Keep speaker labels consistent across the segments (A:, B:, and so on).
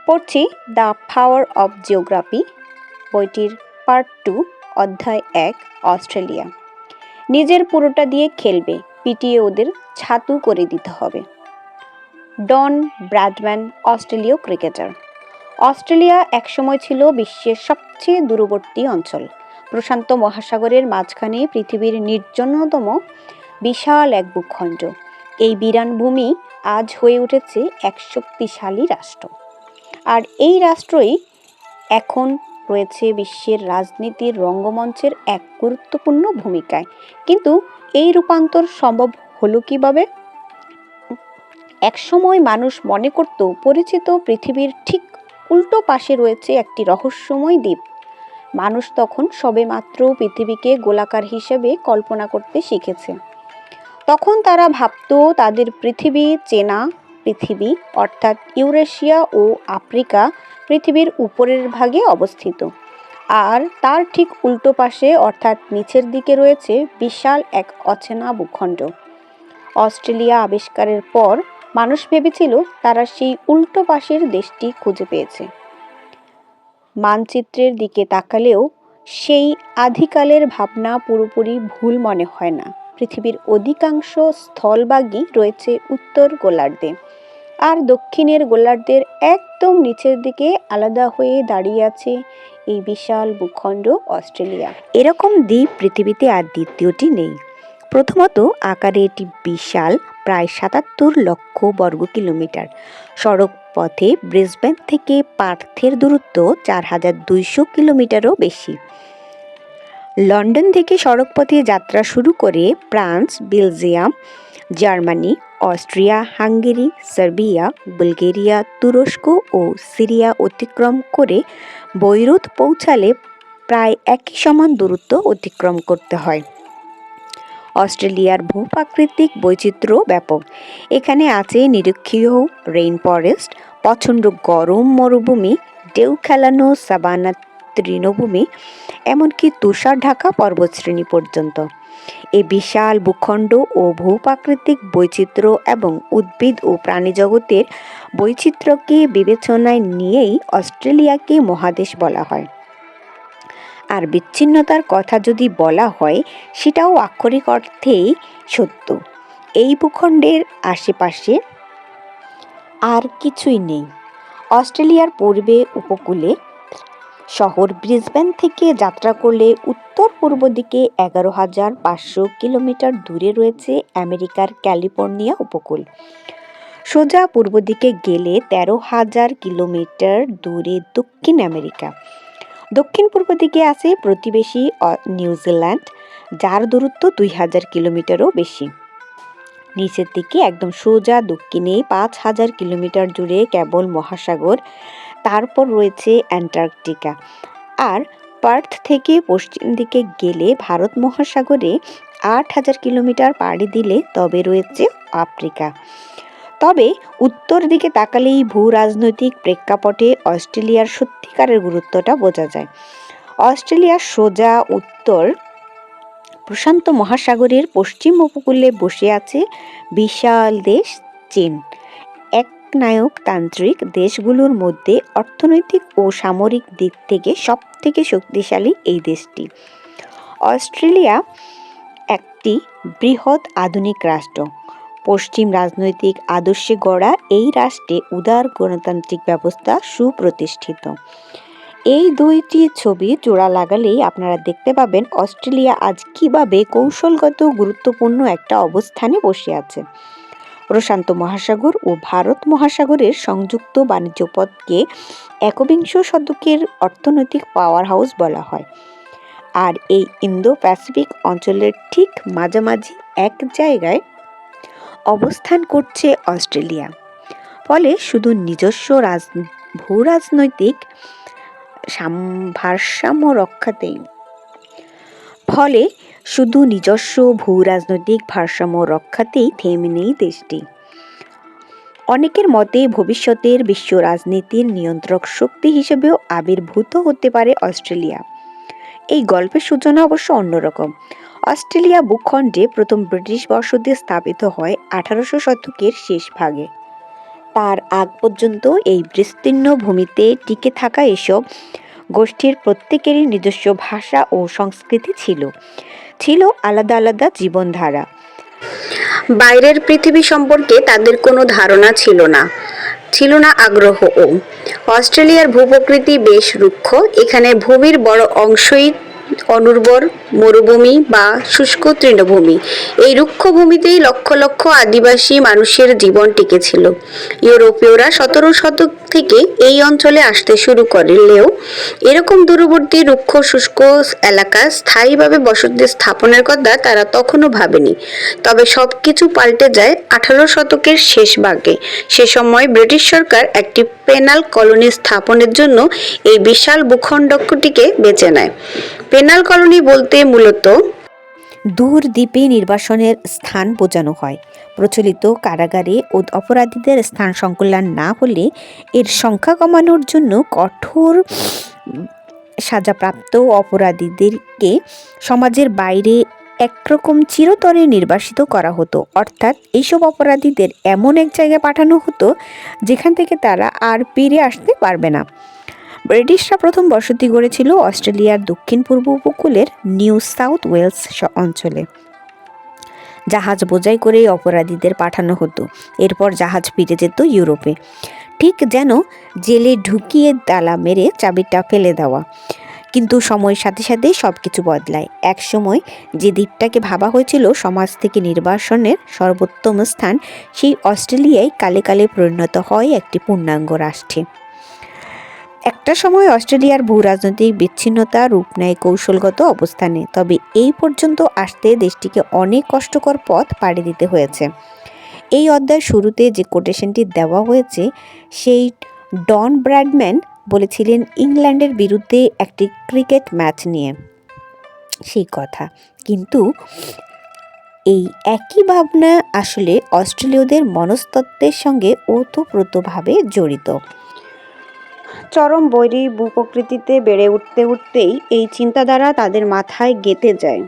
A: পড়ছি the power of geography বইটির part 2 অধ্যায় 1 অস্ট্রেলিয়া। নিজের পুরোটা দিয়ে খেলবে, পিটিয়ে ওদের ছাতু করে দিতে হবে। ডন ব্র্যাডম্যান অস্ট্রেলীয় ক্রিকেটার। অস্ট্রেলিয়া একসময় ছিল বিশ্বের সবচেয়ে দূরবর্তী অঞ্চল। প্রশান্ত মহাসাগরের মাঝখানে পৃথিবীর নির্জনতম বিশাল এক ভূখণ্ড। এই বিরান ভূমি আজ হয়ে উঠেছে এক শক্তিশালী রাষ্ট্র। আর এই রাষ্ট্রই এখন রয়েছে বিশ্বের রাজনীতির রঙ্গমঞ্চের এক গুরুত্বপূর্ণ ভূমিকায়। কিন্তু এই রূপান্তর সম্ভব হলো কিভাবে? একসময় মানুষ মনে করত পরিচিত পৃথিবীর ঠিক উল্টো পাশে রয়েছে একটি রহস্যময় দ্বীপ। মানুষ তখন সবেমাত্র পৃথিবীকে গোলাকার হিসেবে কল্পনা করতে শিখেছে। তখন তারা ভাবত তাদের পৃথিবী চেনা পৃথিবী অর্থাৎ ইউরেশিয়া ও আফ্রিকা পৃথিবীর উপরের ভাগে অবস্থিত, আর তার ঠিক উল্টো পাশে অর্থাৎ নিচের দিকে রয়েছে বিশাল এক অচেনা ভূখণ্ড। অস্ট্রেলিয়া আবিষ্কারের পর মানুষ ভেবেছিল তারা সেই উল্টো পাশের দেশটি খুঁজে পেয়েছে। মানচিত্রের দিকে তাকালেও সেই আদিকালের ভাবনা পুরোপুরি ভুল মনে হয় না। পৃথিবীর অধিকাংশ স্থলভাগই রয়েছে উত্তর গোলার্ধে, আর দক্ষিণের গোলার্ধের একদম নিচের দিকে আলাদা হয়ে দাঁড়িয়ে আছে এই বিশাল ভূখণ্ড অস্ট্রেলিয়া। এরকম দ্বীপ পৃথিবীতে আর দ্বিতীয়টি নেই। প্রথমত, আকারে এটি বিশাল, প্রায় ৭৭ লক্ষ বর্গ কিলোমিটার। সড়ক পথে ব্রিসবেন থেকে পার্থের দূরত্ব ৪,২০০ কিলোমিটারও বেশি। লন্ডন থেকে সড়কপথে যাত্রা শুরু করে France, Belgium, Germany, Austria, Hungary, Serbia, Bulgaria, তুরস্ক ও সিরিয়া অতিক্রম করে বৈরুত পৌঁছালে প্রায় একই সমান দূরত্ব অতিক্রম করতে হয়। অস্ট্রেলিয়ার ভূপ্রাকৃতিক বৈচিত্র্য ব্যাপক। এখানে আছে নিরক্ষীয় রেইন ফরেস্ট, প্রচণ্ড গরম মরুভূমি, ঢেউ খেলানো সাভানা তৃণভূমি, এমনকি তুষার ঢাকা পর্বতশ্রেণী পর্যন্ত। এই বিশাল ভূখণ্ড ও ভূপ্রাকৃতিক বৈচিত্র্য এবং উদ্ভিদ ও প্রাণীজগতের বৈচিত্র্যকে বিবেচনায় নিয়েই অস্ট্রেলিয়াকে মহাদেশ বলা হয়। আর বিচ্ছিন্নতার কথা যদি বলা হয়, সেটাও আক্ষরিক অর্থেই সত্য। এই ভূখণ্ডের আশেপাশে আর কিছুই নেই। অস্ট্রেলিয়ার পূর্বে উপকূলে শহর ব্রিসবেন থেকে যাত্রা করলে উত্তর পূর্ব দিকে ১১,৫০০ কিলোমিটার দূরে রয়েছে আমেরিকার ক্যালিফোর্নিয়া উপকূল। সোজা পূর্ব দিকে গেলে ১৩,০০০ কিলোমিটার দূরে দক্ষিণ আমেরিকা। দক্ষিণ পূর্ব দিকে আছে প্রতিবেশী নিউজিল্যান্ড, যার দূরত্ব ২,০০০ কিলোমিটারও বেশি। নিচের দিকে একদম সোজা দক্ষিণে ৫,০০০ কিলোমিটার জুড়ে কেবল মহাসাগর। তারপর রয়েছে অ্যান্টার্কটিকা। আর পার্থ থেকে পশ্চিম দিকে গেলে ভারত মহাসাগরে ৮,০০০ কিলোমিটার পাড়ি দিলে তবে রয়েছে আফ্রিকা। তবে উত্তর দিকে তাকালেই ভূ রাজনৈতিক প্রেক্ষাপটে অস্ট্রেলিয়ার সত্যিকারের গুরুত্বটা বোঝা যায়। অস্ট্রেলিয়ার সোজা উত্তর প্রশান্ত মহাসাগরের পশ্চিম উপকূলে বসে আছে বিশাল দেশ চীন। একনায়কতান্ত্রিক দেশগুলোর মধ্যে অর্থনৈতিক ও সামরিক দিক থেকে সবথেকে শক্তিশালী এই দেশটি। অস্ট্রেলিয়া একটি বৃহৎ আধুনিক রাষ্ট্র। পশ্চিম রাজনৈতিক আদর্শে গড়া এই রাষ্ট্রে উদার গণতান্ত্রিক ব্যবস্থা সুপ্রতিষ্ঠিত। এই দুইটি ছবি জোড়া লাগালেই আপনারা দেখতে পাবেন অস্ট্রেলিয়া আজ কিভাবে কৌশলগত গুরুত্বপূর্ণ একটা অবস্থানে বসে আছে। প্রশান্ত মহাসাগর ও ভারত মহাসাগরের সংযুক্ত বাণিজ্য পথকে একবিংশ শতকের অর্থনৈতিক পাওয়ার হাউস বলা হয়। আর এই ইন্দো প্যাসিফিক অঞ্চলের ঠিক মাঝামাঝি এক জায়গায় অবস্থান করছে অস্ট্রেলিয়া। ফলে শুধু নিজস্ব ভূরাজনৈতিক ভারসাম্য রক্ষাতেই থেমে নেই দেশটি। অনেকের মতে ভবিষ্যতের বিশ্ব রাজনীতির নিয়ন্ত্রক শক্তি হিসেবেও আবির্ভূত হতে পারে অস্ট্রেলিয়া। এই গল্পের সূচনা অবশ্য অন্যরকম। অস্ট্রেলিয়া ভূখণ্ডে প্রথম ব্রিটিশ বসতি স্থাপিত হয় ১৮০০ শতকের শেষ ভাগে। তার আগ পর্যন্ত এই বিস্তীর্ণ ভূমিতে টিকে থাকা এসব গোষ্ঠীর প্রত্যেকেরই নিজস্ব ভাষা ও সংস্কৃতি ছিল আলাদা আলাদা জীবনধারা। বাইরের পৃথিবী সম্পর্কে তাদের কোনো ধারণা ছিল না আগ্রহও। অস্ট্রেলিয়ার ভূপ্রকৃতি বেশ রুক্ষ। এখানে ভূমির বড় অংশই অনুর্বর মরুভূমি বা শুষ্ক তৃণভূমি। এই রুক্ষ ভূমিতেই লক্ষ লক্ষ আদিবাসী মানুষের জীবন টিকেছিল। ইউরোপীয়রা 17 শতক থেকে এই অঞ্চলে আসতে শুরু করলেও এরকম দূরবর্তী রুক্ষ শুষ্ক এলাকায় স্থায়ীভাবে বসতি স্থাপনের কথা তারা তখনও ভাবেনি। তবে সবকিছু পাল্টে যায় 18 শতকের শেষ ভাগে। সে সময় ব্রিটিশ সরকার একটি পেনাল কলোনি স্থাপনের জন্য এই বিশাল ভূখণ্ডটিকে বেছে নেয়। পেনাল কলোনি বলতে মূলত দূর দ্বীপে নির্বাসনের স্থান বোঝানো হয়। প্রচলিত কারাগারে অপরাধীদের স্থান সংকুলান না হলে এর সংখ্যা কমানোর জন্য কঠোর সাজাপ্রাপ্ত অপরাধীদেরকে সমাজের বাইরে একরকম চিরতরে নির্বাসিত করা হতো। অর্থাৎ এইসব অপরাধীদের এমন এক জায়গায় পাঠানো হতো যেখান থেকে তারা আর ফিরে আসতে পারবে না। ব্রিটিশরা প্রথম বসতি গড়েছিল অস্ট্রেলিয়ার দক্ষিণ পূর্ব উপকূলের নিউ সাউথ ওয়েলস অঞ্চলে। জাহাজ বোঝাই করে অপরাধীদের পাঠানো হতো। এরপর জাহাজ ফিরে যেত ইউরোপে, ঠিক যেন জেলে ঢুকিয়ে তালা মেরে চাবিটা ফেলে দেওয়া। কিন্তু সময়ের সাথে সাথে সব কিছু বদলায়। এক সময় যে দ্বীপটাকে ভাবা হয়েছিল সমাজ থেকে নির্বাসনের সর্বোত্তম স্থান, সেই অস্ট্রেলিয়ায় কালে কালে পরিণত হয় একটি পূর্ণাঙ্গ রাষ্ট্রে। একটা সময় অস্ট্রেলিয়ার ভূ রাজনৈতিক বিচ্ছিন্নতা রূপ নেয় কৌশলগত অবস্থানে। তবে এই পর্যন্ত আসতে দেশটিকে অনেক কষ্টকর পথ পাড়ি দিতে হয়েছে। এই অধ্যায়ের শুরুতে যে কোটেশনটি দেওয়া হয়েছে, সেই ডন ব্র্যাডম্যান বলেছিলেন ইংল্যান্ডের বিরুদ্ধে একটি ক্রিকেট ম্যাচ নিয়ে সেই কথা। কিন্তু এই একই ভাবনা আসলে অস্ট্রেলীয়দের মনস্তত্ত্বের সঙ্গে ওতপ্রোতভাবে জড়িত। চরম বৈরী ভূপ্রকৃতিতে বেড়ে উঠতেই এই চিন্তাধারা তাদের মাথায় গেঁথে যায়।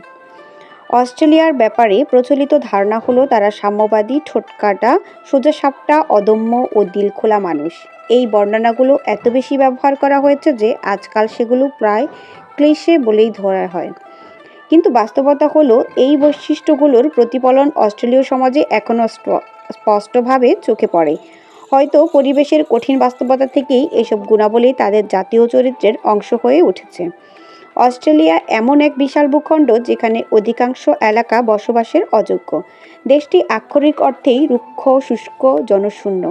A: অস্ট্রেলিয়ার ব্যাপারে প্রচলিত ধারণা হলো তারা সাম্যবাদী, ঠোঁটকাটা, সোজাসাপটা, অদম্য ও দিলখোলা মানুষ। এই বর্ণনাগুলো এত বেশি ব্যবহার করা হয়েছে যে আজকাল সেগুলো প্রায় ক্লিশে বলেই ধরা হয়। কিন্তু বাস্তবতা হলো এই বৈশিষ্ট্যগুলোর প্রতিফলন অস্ট্রেলীয় সমাজে এখনও স্পষ্টভাবে চোখে পড়ে। হয়তো পরিবেশের কঠিন বাস্তবতা থেকেই এসব গুণাবলী তাদের জাতীয় চরিত্রের অংশ হয়ে উঠেছে। অস্ট্রেলিয়া এমন এক বিশাল ভূখণ্ড যেখানে অধিকাংশ এলাকা বসবাসের অযোগ্য। দেশটি আক্ষরিক অর্থেই রুক্ষ, শুষ্ক, জনশূন্য।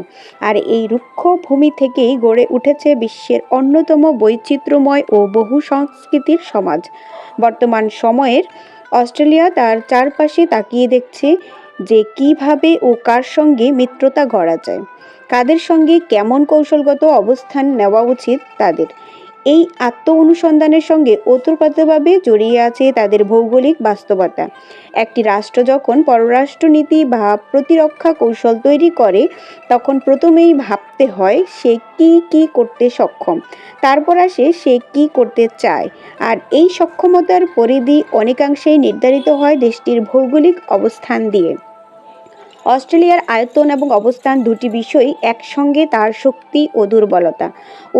A: আর এই রুক্ষ ভূমি থেকেই গড়ে উঠেছে বিশ্বের অন্যতম বৈচিত্র্যময় ও বহু সংস্কৃতির সমাজ। বর্তমান সময়ের অস্ট্রেলিয়া তার চারপাশে তাকিয়ে দেখছে যে কিভাবে ও কার সঙ্গে মিত্রতা গড়া যায়, কাদের সঙ্গে কেমন কৌশলগত অবস্থান নেওয়া উচিত তাদের। এই আত্ম অনুসন্ধানের সঙ্গে ওতপ্রোতভাবে জড়িয়ে আছে তাদের ভৌগোলিক বাস্তবতা। একটি রাষ্ট্র যখন পররাষ্ট্রনীতি বা প্রতিরক্ষা কৌশল তৈরি করে, তখন প্রথমেই ভাবতে হয় সে কি করতে সক্ষম, তারপর আসে সে কি করতে চায়। আর এই সক্ষমতার পরিধি অনেকাংশেই নির্ধারিত হয় দেশটির ভৌগোলিক অবস্থান দিয়ে। অস্ট্রেলিয়ার আয়তন এবং অবস্থান দুটি বিষয়ই একসঙ্গে তার শক্তি ও দুর্বলতা।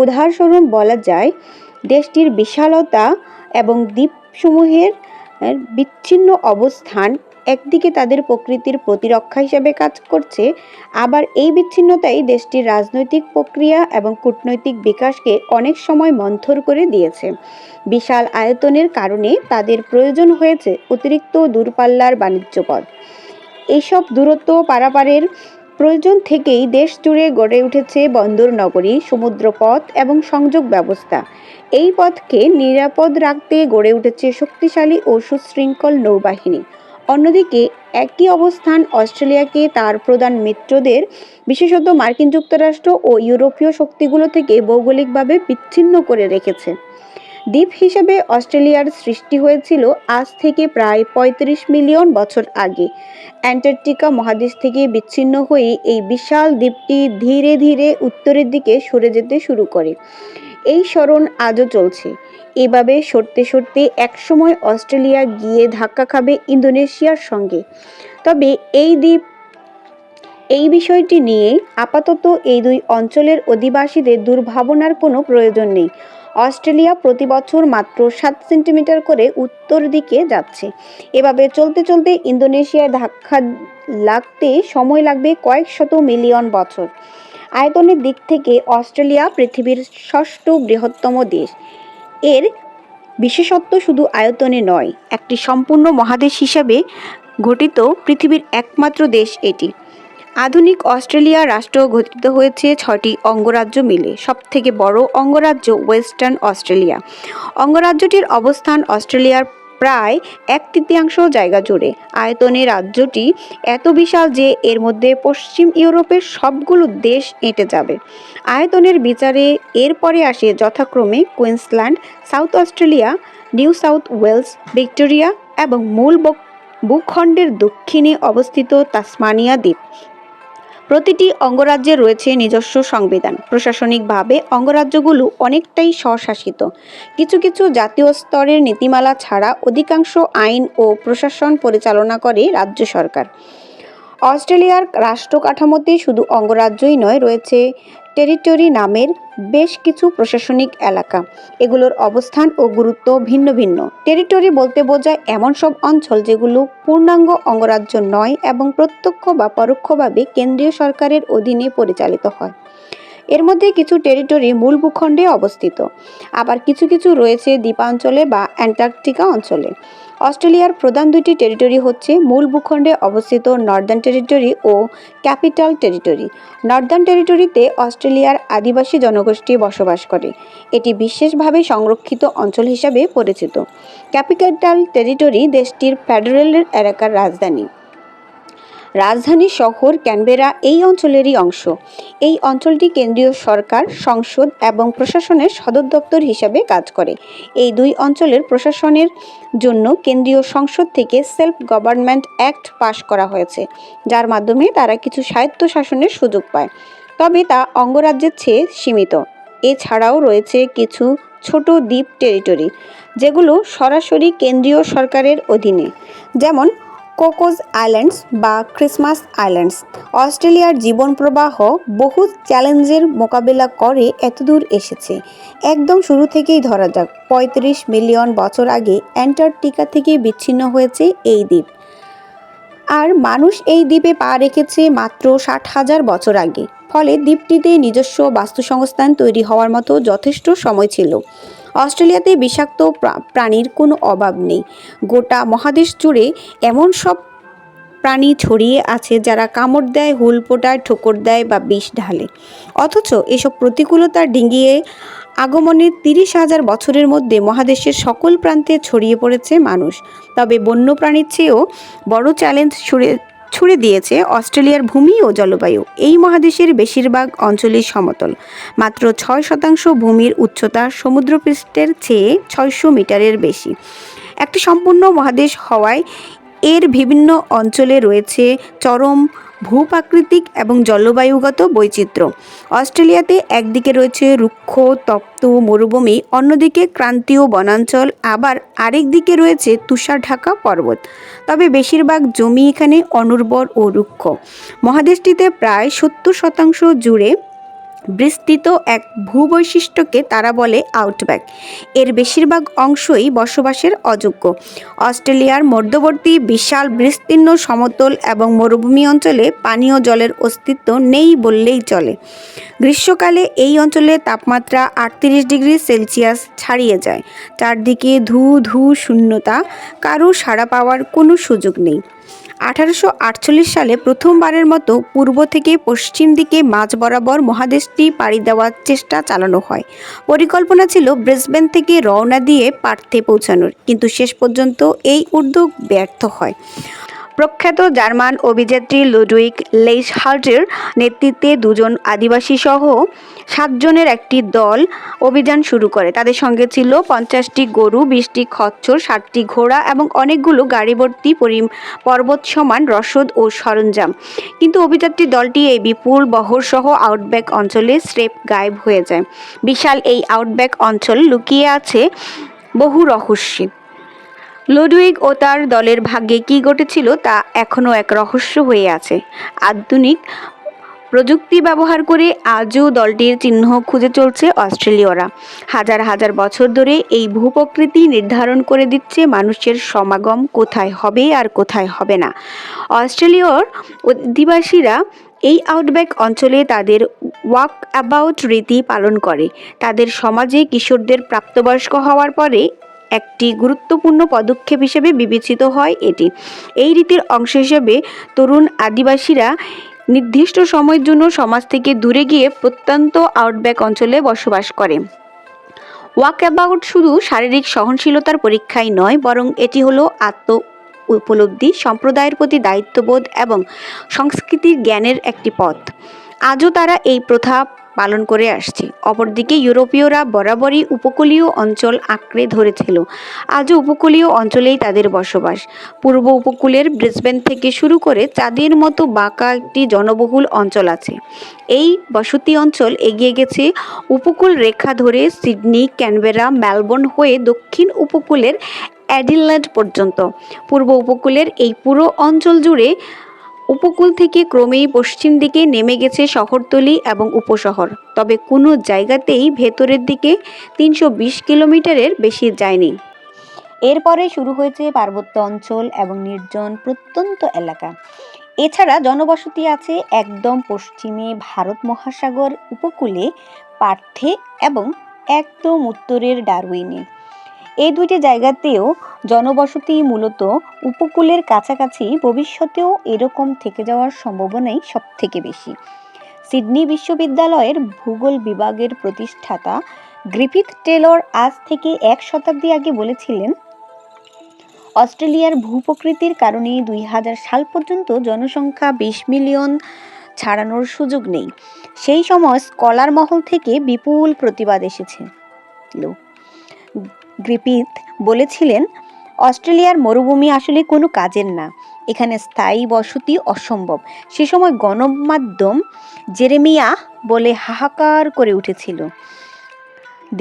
A: উদাহরণস্বরূপ বলা যায়, দেশটির বিশালতা এবং দ্বীপসমূহের বিচ্ছিন্ন অবস্থান একদিকে তাদের প্রকৃতির প্রতিরক্ষা হিসেবে কাজ করছে, আবার এই বিচ্ছিন্নতাই দেশটির রাজনৈতিক প্রক্রিয়া এবং কূটনৈতিক বিকাশকে অনেক সময় মন্থর করে দিয়েছে। বিশাল আয়তনের কারণে তাদের প্রয়োজন হয়েছে অতিরিক্ত দূরপাল্লার বাণিজ্যপথ। এইসব দূরত্ব পারাপারের প্রয়োজন থেকেই দেশ জুড়ে গড়ে উঠেছে বন্দর নগরী, সমুদ্রপথ এবং সংযোগ ব্যবস্থা। এই পথকে নিরাপদ রাখতে গড়ে উঠেছে শক্তিশালী ও সুশৃঙ্খল নৌবাহিনী। অন্যদিকে একই অবস্থান অস্ট্রেলিয়াকে তার প্রধান মিত্রদের, বিশেষত মার্কিন যুক্তরাষ্ট্র ও ইউরোপীয় শক্তিগুলো থেকে ভৌগোলিকভাবে বিচ্ছিন্ন করে রেখেছে। দ্বীপ হিসেবে অস্ট্রেলিয়ার সৃষ্টি হয়েছিল আজ থেকে প্রায় ৩৫ মিলিয়ন বছর আগে। অ্যান্টার্কটিকা মহাদেশ থেকে বিচ্ছিন্ন হয়ে এই বিশাল দ্বীপটি ধীরে ধীরে উত্তরের দিকে সরে যেতে শুরু করে। এই সরণ আজও চলছে। এভাবে সরতে সরতে একসময় অস্ট্রেলিয়া গিয়ে ধাক্কা খাবে ইন্দোনেশিয়ার সঙ্গে। তবে এই দ্বীপ এই বিষয়টি নিয়ে আপাতত এই দুই অঞ্চলের অধিবাসীদের দুর্ভাবনার কোনো প্রয়োজন নেই। অস্ট্রেলিয়া প্রতি বছর মাত্র 7 সেন্টিমিটার করে উত্তর দিকে যাচ্ছে। এভাবে চলতে চলতে ইন্দোনেশিয়ায় ধাক্কা লাগতে সময় লাগবে কয়েক শত মিলিয়ন বছর। আয়তনের দিক থেকে অস্ট্রেলিয়া পৃথিবীর ষষ্ঠ বৃহত্তম দেশ। এর বিশেষত্ব শুধু আয়তনে নয়, একটি সম্পূর্ণ মহাদেশ হিসাবে গঠিত পৃথিবীর একমাত্র দেশ এটি। আধুনিক অস্ট্রেলিয়া রাষ্ট্র গঠিত হয়েছে 6টি অঙ্গরাজ্য মিলে। সবথেকে বড় অঙ্গরাজ্য ওয়েস্টার্ন অস্ট্রেলিয়া। অঙ্গরাজ্যটির অবস্থান অস্ট্রেলিয়ার প্রায় 1/3 জায়গা জুড়ে। আয়তনে রাজ্যটি এত বিশাল যে এর মধ্যে পশ্চিম ইউরোপের সবগুলো দেশ এঁটে যাবে। আয়তনের বিচারে এরপরে আসে যথাক্রমে Queensland, South Australia, New South Wales, Victoria এবং মূল ভূখণ্ডের দক্ষিণে অবস্থিত তাসমানিয়া দ্বীপ। প্রতিটি অঙ্গরাজ্যে রয়েছে নিজস্ব সংবিধান। প্রশাসনিকভাবে অঙ্গরাজ্যগুলো অনেকটাই স্বশাসিত। কিছু কিছু জাতীয় স্তরের নীতিমালা ছাড়া অধিকাংশ আইন ও প্রশাসন পরিচালনা করে রাজ্য সরকার। অস্ট্রেলিয়ার রাষ্ট্র কাঠামোতে শুধু অঙ্গরাজ্যই নয়, রয়েছে টেরিটরি নামের বেশ কিছু প্রশাসনিক এলাকা। এগুলোর অবস্থান ও গুরুত্ব ভিন্ন ভিন্ন। টেরিটরি বলতে বোঝায় এমন সব অঞ্চল যেগুলো পূর্ণাঙ্গ অঙ্গরাজ্য নয় এবং প্রত্যক্ষ বা পরোক্ষভাবে কেন্দ্রীয় সরকারের অধীনে পরিচালিত হয়। এর মধ্যে কিছু টেরিটরি মূল ভূখণ্ডে অবস্থিত, আবার কিছু কিছু রয়েছে দ্বীপাঞ্চলে বা অ্যান্টার্কটিকা অঞ্চলে। অস্ট্রেলিয়ার প্রধান দুটি টেরিটরি হচ্ছে মূল ভূখণ্ডে অবস্থিত নর্দার্ন টেরিটরি ও ক্যাপিটাল টেরিটরি। নর্দার্ন টেরিটরিতে অস্ট্রেলিয়ার আদিবাসী জনগোষ্ঠী বসবাস করে। এটি বিশেষভাবে সংরক্ষিত অঞ্চল হিসাবে পরিচিত। ক্যাপিটাল টেরিটরি দেশটির ফেডারেল এলাকার রাজধানী শহর ক্যানবেরা এই অঞ্চলেরই অংশ। এই অঞ্চলটি কেন্দ্রীয় সরকার, সংসদ এবং প্রশাসনের সদর দপ্তর হিসাবে কাজ করে। এই দুই অঞ্চলের প্রশাসনের জন্য কেন্দ্রীয় সংসদ থেকে সেলফ গভর্নমেন্ট অ্যাক্ট পাশ করা হয়েছে, যার মাধ্যমে তারা কিছু স্বায়ত্তশাসনের সুযোগ পায়, তবে তা অঙ্গরাজ্যের চেয়ে সীমিত। এছাড়াও রয়েছে কিছু ছোট দ্বীপ টেরিটরি, যেগুলো সরাসরি কেন্দ্রীয় সরকারের অধীনে, যেমন কোকোস আইল্যান্ডস বা ক্রিসমাস আইল্যান্ডস। অস্ট্রেলিয়ার জীবন প্রবাহ বহু চ্যালেঞ্জের মোকাবেলা করে এতদূর এসেছে। একদম শুরু থেকেই ধরা যাক, 35 মিলিয়ন বছর আগে অ্যান্টার্কটিকা থেকে বিচ্ছিন্ন হয়েছে এই দ্বীপ। আর মানুষ এই দ্বীপে পা রেখেছে মাত্র 60,000 বছর আগে। ফলে দ্বীপটিতে নিজস্ব বাস্তুসংস্থান তৈরি হওয়ার মতো যথেষ্ট সময় ছিল। অস্ট্রেলিয়াতে বিষাক্ত প্রাণীর কোনো অভাব নেই। গোটা মহাদেশ জুড়ে এমন সব প্রাণী ছড়িয়ে আছে যারা কামড় দেয়, হুল ফোটায়, ঠোকর দেয় বা বিষ ঢালে। অথচ এসব প্রতিকূলতা ডিঙিয়ে আগমনের 30,000 বছরের মধ্যে মহাদেশের সকল প্রান্তে ছড়িয়ে পড়েছে মানুষ। তবে বন্যপ্রাণীর চেয়েও বড় চ্যালেঞ্জ ছুড়ে দিয়েছে অস্ট্রেলিয়ার ভূমি ও জলবায়ু। এই মহাদেশের বেশিরভাগ অঞ্চলই সমতল। মাত্র 6% ভূমির উচ্চতা সমুদ্রপৃষ্ঠের চেয়ে 600 মিটারের বেশি। একটি সম্পূর্ণ মহাদেশ হওয়ায় এর বিভিন্ন অঞ্চলে রয়েছে চরম ভূপ্রাকৃতিক এবং জলবায়ুগত বৈচিত্র্য। অস্ট্রেলিয়াতে একদিকে রয়েছে রুক্ষ তপ্ত মরুভূমি, অন্যদিকে ক্রান্তীয় বনাঞ্চল, আবার আরেক দিকে রয়েছে তুষার ঢাকা পর্বত। তবে বেশিরভাগ জমি এখানে অনুর্বর ও রুক্ষ। মহাদেশটিতে প্রায় 70% জুড়ে বিস্তৃত এক ভূবৈশিষ্ট্যকে তারা বলে আউটব্যাক। এর বেশিরভাগ অংশই বসবাসের অযোগ্য। অস্ট্রেলিয়ার মধ্যবর্তী বিশাল বিস্তীর্ণ সমতল এবং মরুভূমি অঞ্চলে পানীয় জলের অস্তিত্ব নেই বললেই চলে। গ্রীষ্মকালে এই অঞ্চলে তাপমাত্রা 38 ডিগ্রি সেলসিয়াস ছাড়িয়ে যায়। চারদিকে ধু ধু শূন্যতা, কারো সাড়া পাওয়ার কোনো সুযোগ নেই। 1848 সালে প্রথমবারের মতো পূর্ব থেকে পশ্চিম দিকে মাঝ বরাবর মহাদেশটি পাড়ি দেওয়ার চেষ্টা চালানো হয়। পরিকল্পনা ছিল ব্রিসবেন থেকে রওনা দিয়ে পার্থে পৌঁছানোর, কিন্তু শেষ পর্যন্ত এই উদ্যোগ ব্যর্থ হয়। প্রখ্যাত জার্মান অভিযাত্রী লুডউইগ লেইশহার্টের নেতৃত্বে 2 জন আদিবাসী সহ 7 জনের একটি দল অভিযান শুরু করে। তাদের সঙ্গে ছিল 50টি গরু, 20টি খচ্চর, 60টি ঘোড়া এবং অনেকগুলো গাড়িভর্তি পর্বত সমান রসদ ও সরঞ্জাম। কিন্তু অভিযাত্রী দলটি এই বিপুল বহর সহ আউটব্যাক অঞ্চলে স্রেফ গায়েব হয়ে যায়। বিশাল এই আউটব্যাক অঞ্চল লুকিয়ে আছে বহু রহস্যে। লুডউইগ ও তার দলের ভাগ্যে কী ঘটেছিল তা এখনও এক রহস্য হয়ে আছে। আধুনিক প্রযুক্তি ব্যবহার করে আজও দলটির চিহ্ন খুঁজে চলছে অস্ট্রেলীয়রা। হাজার হাজার বছর ধরে এই ভূপ্রকৃতি নির্ধারণ করে দিচ্ছে মানুষের সমাগম কোথায় হবে আর কোথায় হবে না। অস্ট্রেলীয়র অধিবাসীরা এই আউটব্যাক অঞ্চলে তাদের ওয়াক অ্যাবাউট রীতি পালন করে। তাদের সমাজে কিশোরদের প্রাপ্তবয়স্ক হওয়ার পরে একটি গুরুত্বপূর্ণ পদক্ষেপ হিসেবে বিবেচিত হয় এটি। এই রীতির অংশ হিসেবে তরুণ আদিবাসীরা নির্দিষ্ট সময়ের জন্য সমাজ থেকে দূরে গিয়ে প্রত্যন্ত আউটব্যাক অঞ্চলে বসবাস করে। ওয়াক অ্যাবাউট শুধু শারীরিক সহনশীলতার পরীক্ষাই নয়, বরং এটি হলো আত্ম উপলব্ধি, সম্প্রদায়ের প্রতি দায়িত্ববোধ এবং সংস্কৃতির জ্ঞানের একটি পথ। আজও তারা এই প্রথা পালন করে আসছে। অপরদিকে ইউরোপীয়রা বরাবরই উপকূলীয় অঞ্চল আঁকড়ে ধরেছিল। আজও উপকূলীয় অঞ্চলেই তাদের বসবাস। পূর্ব উপকূলের ব্রিসবেন থেকে শুরু করে চাঁদের মতো বাঁকা একটি জনবহুল অঞ্চল আছে। এই বসতি অঞ্চল এগিয়ে গেছে উপকূল রেখা ধরে সিডনি, ক্যানবেরা, মেলবোর্ন হয়ে দক্ষিণ উপকূলের অ্যাডিলেড পর্যন্ত। পূর্ব উপকূলের এই পুরো অঞ্চল জুড়ে উপকূল থেকে ক্রমেই পশ্চিম দিকে নেমে গেছে শহরতলি এবং উপশহর, তবে কোনো জায়গাতেই ভেতরের দিকে 320 কিলোমিটারের বেশি যায়নি। এরপরে শুরু হয়েছে পার্বত্য অঞ্চল এবং নির্জন প্রত্যন্ত এলাকা। এছাড়া জনবসতি আছে একদম পশ্চিমে ভারত মহাসাগর উপকূলে পার্থে এবং একদম উত্তরের ডারউইনে। এই দুইটি জায়গাতেও জনবসতি মূলত উপকূলের কাছাকাছি, ভবিষ্যতেও এরকম থেকে যাওয়ার সম্ভাবনাই সবথেকে বেশি। সিডনি বিশ্ববিদ্যালয়ের ভূগোল বিভাগের প্রতিষ্ঠাতা গ্রিফিথ টেলর আজ থেকে 1 শতাব্দী আগে বলেছিলেন, অস্ট্রেলিয়ার ভূপ্রকৃতির কারণে 2000 সাল পর্যন্ত জনসংখ্যা 20 মিলিয়ন ছাড়ানোর সুযোগ নেই। সেই সময় স্কলার মহল থেকে বিপুল প্রতিবাদ এসেছিল। গ্রিফিথ বলেছিলেন, অস্ট্রেলিয়ার মরুভূমি আসলে কোনো কাজের না, এখানে স্থায়ী বসতি অসম্ভব। সে সময় গণমাধ্যম জেরেমিয়া বলে হাহাকার করে উঠেছিল।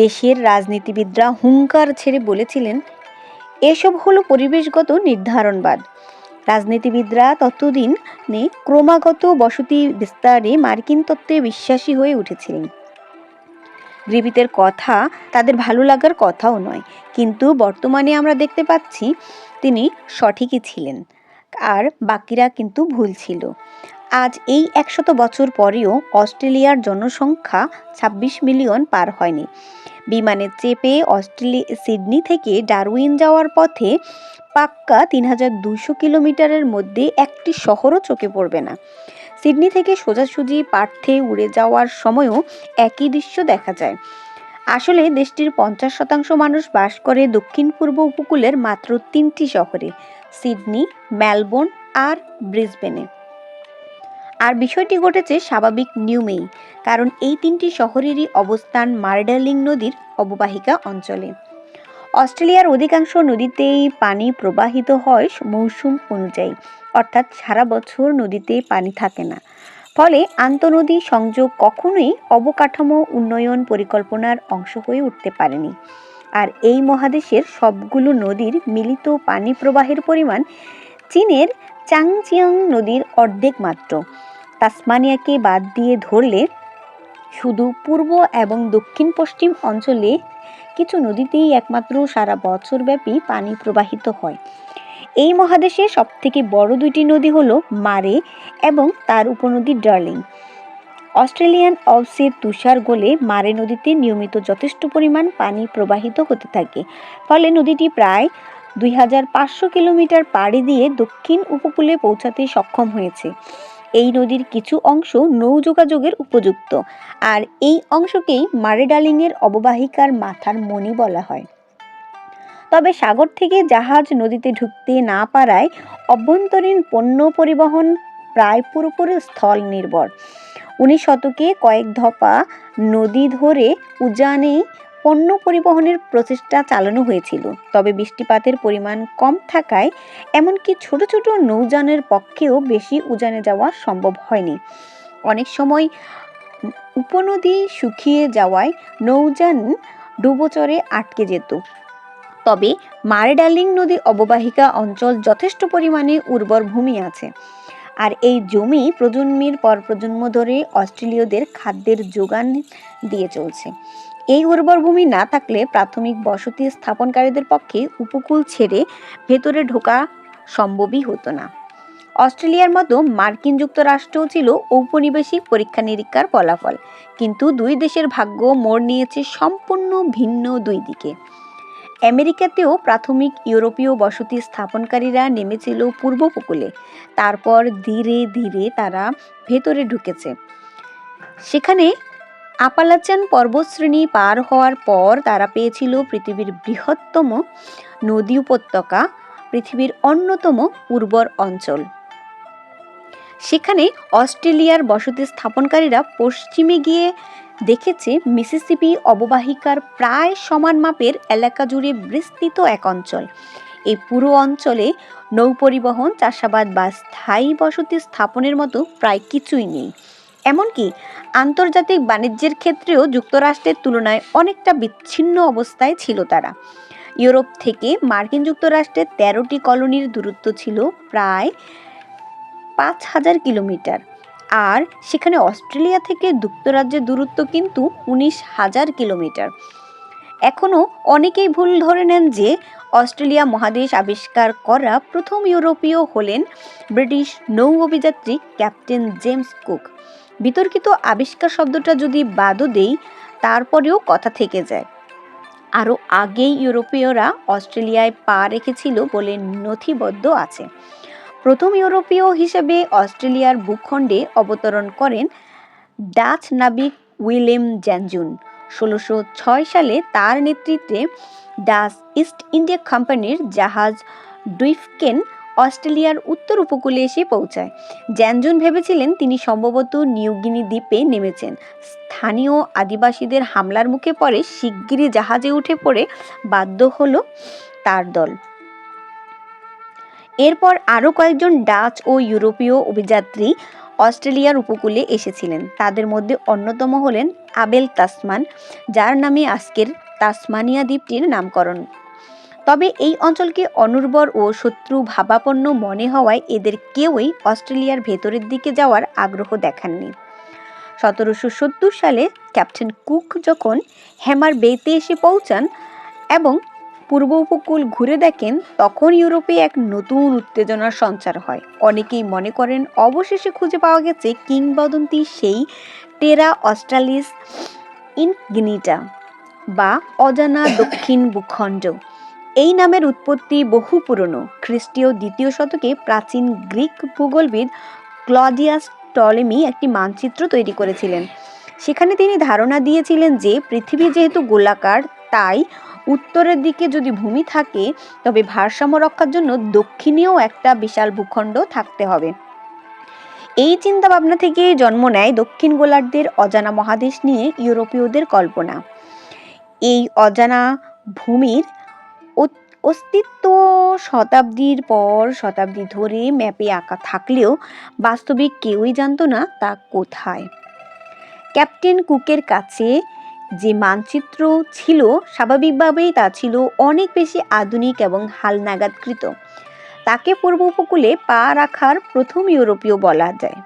A: দেশের রাজনীতিবিদরা হুঙ্কার ছেড়ে বলেছিলেন, এসব হলো পরিবেশগত নির্ধারণবাদ। রাজনীতিবিদরা ততদিন ক্রমাগত বসতি বিস্তারে মার্কিন তত্ত্বে বিশ্বাসী হয়ে উঠেছিলেন। গ্রিফিথের কথা তাদের ভালো লাগার কথাও নয়, কিন্তু বর্তমানে আমরা দেখতে পাচ্ছি তিনি সঠিকই ছিলেন, আর বাকিরা কিন্তু ভুল ছিল। আজ এই 100 বছর পরেও অস্ট্রেলিয়ার জনসংখ্যা 26 মিলিয়ন পার হয়নি। বিমানে চেপে সিডনি থেকে ডারউইন যাওয়ার পথে পাক্কা 3200 কিলোমিটারের মধ্যে একটি শহরও চোখে পড়বে না। সিডনি থেকে সোজাসুজি পার্থে উড়ে যাওয়ার সময়ও একই দৃশ্য দেখা যায়। আসলে দেশটির 50% মানুষ বাস করে দক্ষিণ পূর্ব উপকূলের মাত্র 3টি শহরে, সিডনি, মেলবোর্ন আর ব্রিসবেনে। আর বিষয়টি ঘটেছে স্বাভাবিক নিয়মেই, কারণ এই 3টি শহরেরই অবস্থান মারডার্লিং নদীর অববাহিকা অঞ্চলে। অস্ট্রেলিয়ার অধিকাংশ নদীতেই পানি প্রবাহিত হয় মৌসুম অনুযায়ী, অর্থাৎ সারা বছর নদীতে পানি থাকে না। ফলে আন্তঃনদী সংযোগ কখনোই অবকাঠামো উন্নয়ন পরিকল্পনার অংশ হয়ে উঠতে পারেনি। আর এই মহাদেশের সবগুলো নদীর মিলিত পানি প্রবাহের পরিমাণ চীনের চাংচিয়াং নদীর অর্ধেক মাত্র। তাসমানিয়াকে বাদ দিয়ে ধরলে শুধু পূর্ব এবং দক্ষিণ পশ্চিম অঞ্চলে কিছু নদীতেই একমাত্র সারা বছরব্যাপী পানি প্রবাহিত হয়। এই মহাদেশে সবথেকে বড় 2টি নদী হলো মারে এবং তার উপনদী ডার্লিং। অস্ট্রেলিয়ান অলসের তুষার গলে মারে নদীতে নিয়মিত যথেষ্ট পরিমাণ পানি প্রবাহিত হতে থাকে। ফলে নদীটি প্রায় 2500 কিলোমিটার পাড়ি দিয়ে দক্ষিণ উপকূলে পৌঁছাতে সক্ষম হয়েছে। এই নদীর কিছু অংশ নৌ যোগাযোগের উপযুক্ত, আর এই অংশকেই মারে ডার্লিংয়ের অববাহিকার মাথার মণি বলা হয়। তবে সাগর থেকে জাহাজ নদীতে ঢুকতে না পারায় অভ্যন্তরীণ পণ্য পরিবহন প্রায় পুরোপুরি স্থল নির্ভর। 19 শতকে কয়েক দফা নদী ধরে উজানে পণ্য পরিবহনের প্রচেষ্টা চালানো হয়েছিল, তবে বৃষ্টিপাতের পরিমাণ কম থাকায় এমনকি ছোট ছোট নৌযানের পক্ষেও বেশি উজানে যাওয়া সম্ভব হয়নি। অনেক সময় উপনদী শুকিয়ে যাওয়ায় নৌযান ডুবোচরে আটকে যেত। তবে মারে ডার্লিং নদী অববাহিকা অঞ্চল যথেষ্ট পরিমাণে উর্বর ভূমি আছে, আর এই জমি প্রজন্মের পর প্রজন্ম ধরে অস্ট্রেলীয়দের খাদ্যের যোগান দিয়ে চলছে। এই উর্বর ভূমি না থাকলে প্রাথমিক বসতি স্থাপনকারীদের পক্ষে উপকূল ছেড়ে ভেতরে ঢোকা সম্ভবই হতো না। অস্ট্রেলিয়ার মতো মার্কিন যুক্তরাষ্ট্রও ছিল ঔপনিবেশিক পরীক্ষা নিরীক্ষার ফলাফল, কিন্তু দুই দেশের ভাগ্য মোড় নিয়েছে সম্পূর্ণ ভিন্ন দুই দিকে। আমেরিকাতেও প্রাথমিক ইউরোপীয় বসতি স্থাপনকারীরা নেমেছিল পূর্ব উপকূলে, তারপর ধীরে ধীরে তারা ভেতরে ঢুকেছে। সেখানে আপালাচান পর্বতশ্রেণী পার হওয়ার পর তারা পেয়েছিল পৃথিবীর বৃহত্তম নদী উপত্যকা, পৃথিবীর অন্যতম উর্বর অঞ্চল। সেখানে অস্ট্রেলিয়ার বসতি স্থাপনকারীরা পশ্চিমে গিয়ে দেখেছে মিসিসিপি অববাহিকার প্রায় সমান মাপের এলাকা জুড়ে বিস্তৃত এক অঞ্চল। এই পুরো অঞ্চলে নৌপরিবহন, চাষাবাদ বা স্থায়ী বসতি স্থাপনের মতো প্রায় কিছুই নেই। এমনকি আন্তর্জাতিক বাণিজ্যের ক্ষেত্রেও যুক্তরাষ্ট্রের তুলনায় অনেকটা বিচ্ছিন্ন অবস্থায় ছিল তারা। ইউরোপ থেকে মার্কিন যুক্তরাষ্ট্রের 13টি কলোনির দূরত্ব ছিল প্রায় 5,000 কিলোমিটার, আর সেখানে অস্ট্রেলিয়া থেকে যুক্তরাজ্যের দূরত্ব কিন্তু 19,000 কিলোমিটার। এখনও অনেকেই ভুল ধরে নেন যে অস্ট্রেলিয়া মহাদেশ আবিষ্কার করা প্রথম ইউরোপীয় হলেন ব্রিটিশ নৌ অভিযাত্রী ক্যাপ্টেন জেমস কুক। বিতর্কিত আবিষ্কার শব্দটা যদি বাদও দেই, তারপরেও কথা থেকে যায়। আরও আগেই ইউরোপীয়রা অস্ট্রেলিয়ায় পা রেখেছিল বলে নথিবদ্ধ আছে। প্রথম ইউরোপীয় হিসেবে অস্ট্রেলিয়ার ভূখণ্ডে অবতরণ করেন ডাচ নাবিক উইলেম জ্যানজুন। 1606 সালে তার নেতৃত্বে ডাচ ইস্ট ইন্ডিয়া কোম্পানির জাহাজ ডুইফকেন অস্ট্রেলিয়ার উত্তর উপকূলে এসে পৌঁছায়। জ্যানজুন ভেবেছিলেন তিনি সম্ভবত নিউগিনি দ্বীপে নেমেছেন। স্থানীয় আদিবাসীদের হামলার মুখে পড়ে শিগগিরই জাহাজে উঠে পড়ে বাধ্য হলো তার দল। এরপর আরও কয়েকজন ডাচ ও ইউরোপীয় অভিযাত্রী অস্ট্রেলিয়ার উপকূলে এসেছিলেন। তাদের মধ্যে অন্যতম হলেন আবেল তাসমান, যার নামে আজকের তাসমানিয়া দ্বীপটির নামকরণ। তবে এই অঞ্চলকে অনুর্বর ও শত্রু ভাবাপন্ন মনে হওয়ায় এদের কেউই অস্ট্রেলিয়ার ভেতরের দিকে যাওয়ার আগ্রহ দেখাননি। 1770 সালে ক্যাপ্টেন কুক যখন হ্যামার বেতে এসে পৌঁছান এবং পূর্ব উপকূল ঘুরে দেখেন, তখন ইউরোপে এক নতুন উত্তেজনার সঞ্চার হয়। অনেকেই মনে করেন অবশেষে খুঁজে পাওয়া গেছে কিংবদন্তি সেই টেরা অস্ট্রালিস ইনগনিটা বা অজানা দক্ষিণ ভূখণ্ড। এই নামের উৎপত্তি বহু পুরনো। খ্রিস্টীয় 2য় শতকে প্রাচীন গ্রিক ভূগোলবিদ ক্লডিয়াস টলেমি একটি মানচিত্র তৈরি করেছিলেন। সেখানে তিনি ধারণা দিয়েছিলেন যে পৃথিবী যেহেতু গোলাকার, তাই উত্তরের দিকে যদি ভূমি থাকে তবে ভারসাম্য রক্ষার জন্য দক্ষিণেও একটা বিশাল ভূখণ্ড থাকতে হবে। এই চিন্তা ভাবনা থেকে জন্ম নেয় দক্ষিণ গোলার্ধের অজানা মহাদেশ নিয়ে ইউরোপীয়দের কল্পনা। এই অজানা ভূমির অস্তিত্ব শতাব্দীর পর শতাব্দী ধরে ম্যাপে আঁকা থাকলেও বাস্তবিক কেউই জানত না তা কোথায়। ক্যাপ্টেন কুকের কাছে যে মানচিত্র ছিল, স্বাভাবিকভাবেই তা ছিল অনেক বেশি আধুনিক এবং হালনাগাদকৃত। তাকে পূর্ব উপকূলে পা রাখার প্রথম ইউরোপীয় বলা যায়।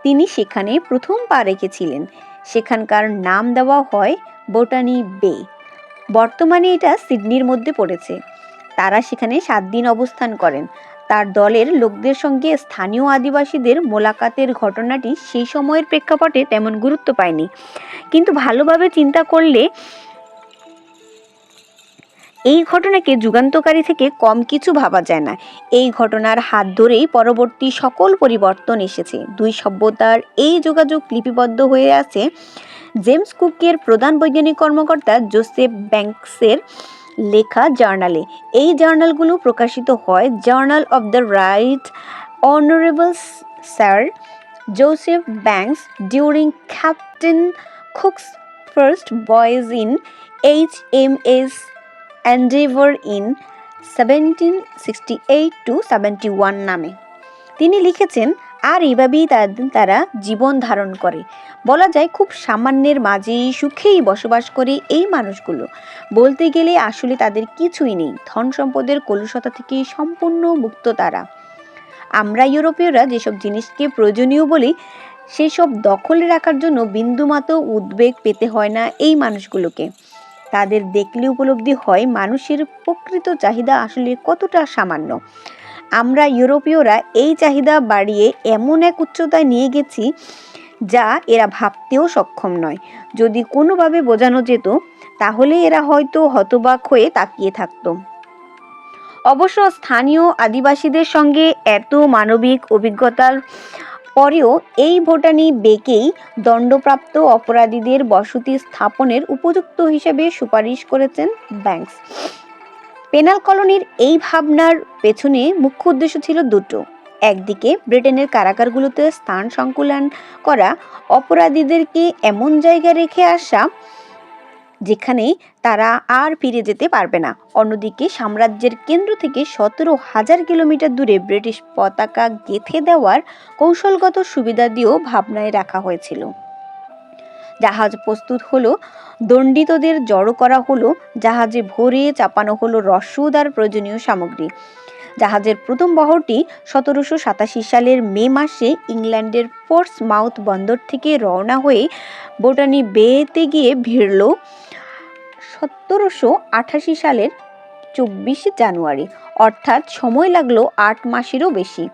A: তিনি সেখানে প্রথম পা রেখেছিলেন। সেখানকার নাম দেওয়া হয় বোটানি বে। বর্তমানে এটা সিডনির মধ্যে পড়েছে। তারা সেখানে 7 দিন অবস্থান করেন। তার দলের লোকদের সঙ্গে স্থানীয় আদিবাসীদের মোলাকাতের ঘটনাটি সেই সময়ের প্রেক্ষাপটে তেমন গুরুত্ব পায়নি, কিন্তু ভালোভাবে চিন্তা করলে এই ঘটনাকে যুগান্তকারী থেকে কম কিছু ভাবা যায় না। এই ঘটনার হাত ধরেই পরবর্তী সকল পরিবর্তন এসেছে। দুই সভ্যতার এই যোগাযোগ লিপিবদ্ধ হয়ে আছে জেমস কুকের প্রধান বৈজ্ঞানিক কর্মকর্তা জোসেফ ব্যাংকসের লেখা জার্নালে। এই জার্নালগুলো প্রকাশিত হয় journal of the right honourable sir Joseph Banks during captain Cook's first voyage in HMS Endeavour in 1768 to 71 নামে। তিনি লিখেছেন, আর এইভাবেই তারা জীবন ধারণ করে। বলা যায় খুব সামান্যের মাঝে সুখেই বসবাস করে এই মানুষগুলো। বলতে গেলে আসলে তাদের কিছুই নেই, ধন সম্পদের কলুষতা থেকে সম্পূর্ণ মুক্ত তারা। আমরা ইউরোপীয়রা যেসব জিনিসকে প্রয়োজনীয় বলি, সেই সব দখলে রাখার জন্য বিন্দুমাত্র উদ্বেগ পেতে হয় না এই মানুষগুলোকে। তাদের দেখলে উপলব্ধি হয় মানুষের প্রকৃত চাহিদা আসলে কতটা সামান্য। আমরা ইউরোপীয়রা এই চাহিদা বাড়িয়ে এমন এক উচ্চতায় নিয়ে গেছি যা এরা ভাবতেও সক্ষম নয়। যদি কোনোভাবে বোঝানো যেত তাহলে এরা হয়তো হতবাক হয়ে তাকিয়ে থাকতো। অবশ্য স্থানীয় আদিবাসীদের সঙ্গে এত মানবিক অভিজ্ঞতার পরেও এই ভুটানি বেকেই দণ্ডপ্রাপ্ত অপরাধীদের বসতি স্থাপনের উপযুক্ত হিসেবে সুপারিশ করেছেন ব্যাংকস। পেনাল কলোনির এই ভাবনার পেছনে মুখ্য উদ্দেশ্য ছিল দুটো। একদিকে ব্রিটেনের কারাগারগুলোতে স্থান সংকুলান করা, অপরাধীদেরকে এমন জায়গায় রেখে আসা যেখানে তারা আর ফিরে যেতে পারবে না। অন্যদিকে সাম্রাজ্যের কেন্দ্র থেকে 17,000 কিলোমিটার দূরে ব্রিটিশ পতাকা গেঁথে দেওয়ার কৌশলগত সুবিধা দিয়েও ভাবনায় রাখা হয়েছিল। জাহাজ প্রস্তুত হলো, দণ্ডিতদের জড়ো করা হলো, জাহাজে ভরে চাপানো হলো রসদ আর প্রয়োজনীয় সামগ্রী। জাহাজের প্রথম বহরটি 1787 সালের মে মাসে ইংল্যান্ডের পোর্টসমাউথ বন্দর থেকে রওনা হয়ে বোটানি বেতে গিয়ে ভিড়ল 1788 সালের 24 জানুয়ারি, অর্থাৎ সময় লাগলো 8 মাসেরও বেশি।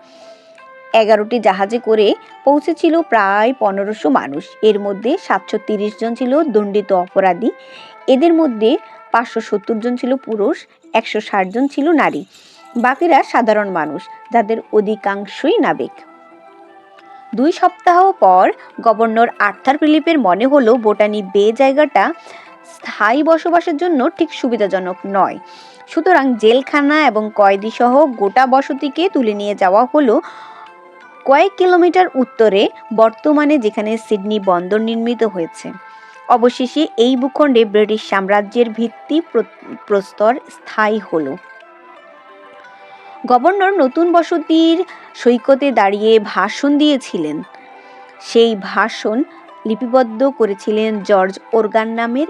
A: 11টি জাহাজে করে পৌঁছেছিল প্রায় 1500 মানুষ। এর মধ্যে 730 জন ছিল দণ্ডিত অপরাধী। এদের মধ্যে 570 জন ছিল পুরুষ, 160 জন ছিল নারী। বাকিরা সাধারণ মানুষ, যাদের অধিকাংশই নাবিক। 2 সপ্তাহ পর গভর্নর আর্থার ফিলিপের মনে হলো বোটানি বে জায়গাটা স্থায়ী বসবাসের জন্য ঠিক সুবিধাজনক নয়। সুতরাং জেলখানা এবং কয়েদি সহ গোটা বসতিকে তুলে নিয়ে যাওয়া হলো কয়েক কিলোমিটার উত্তরে, বর্তমানে যেখানে সিডনি বন্দর নির্মিত হয়েছে। অবশেষে এই ভূখণ্ডে ব্রিটিশ সাম্রাজ্যের ভিত্তি প্রস্তর স্থায়ী হলো। গভর্নর নতুন বসতির সৈকতে দাঁড়িয়ে ভাষণ দিয়েছিলেন। সেই ভাষণ লিপিবদ্ধ করেছিলেন জর্জ ওরগান নামের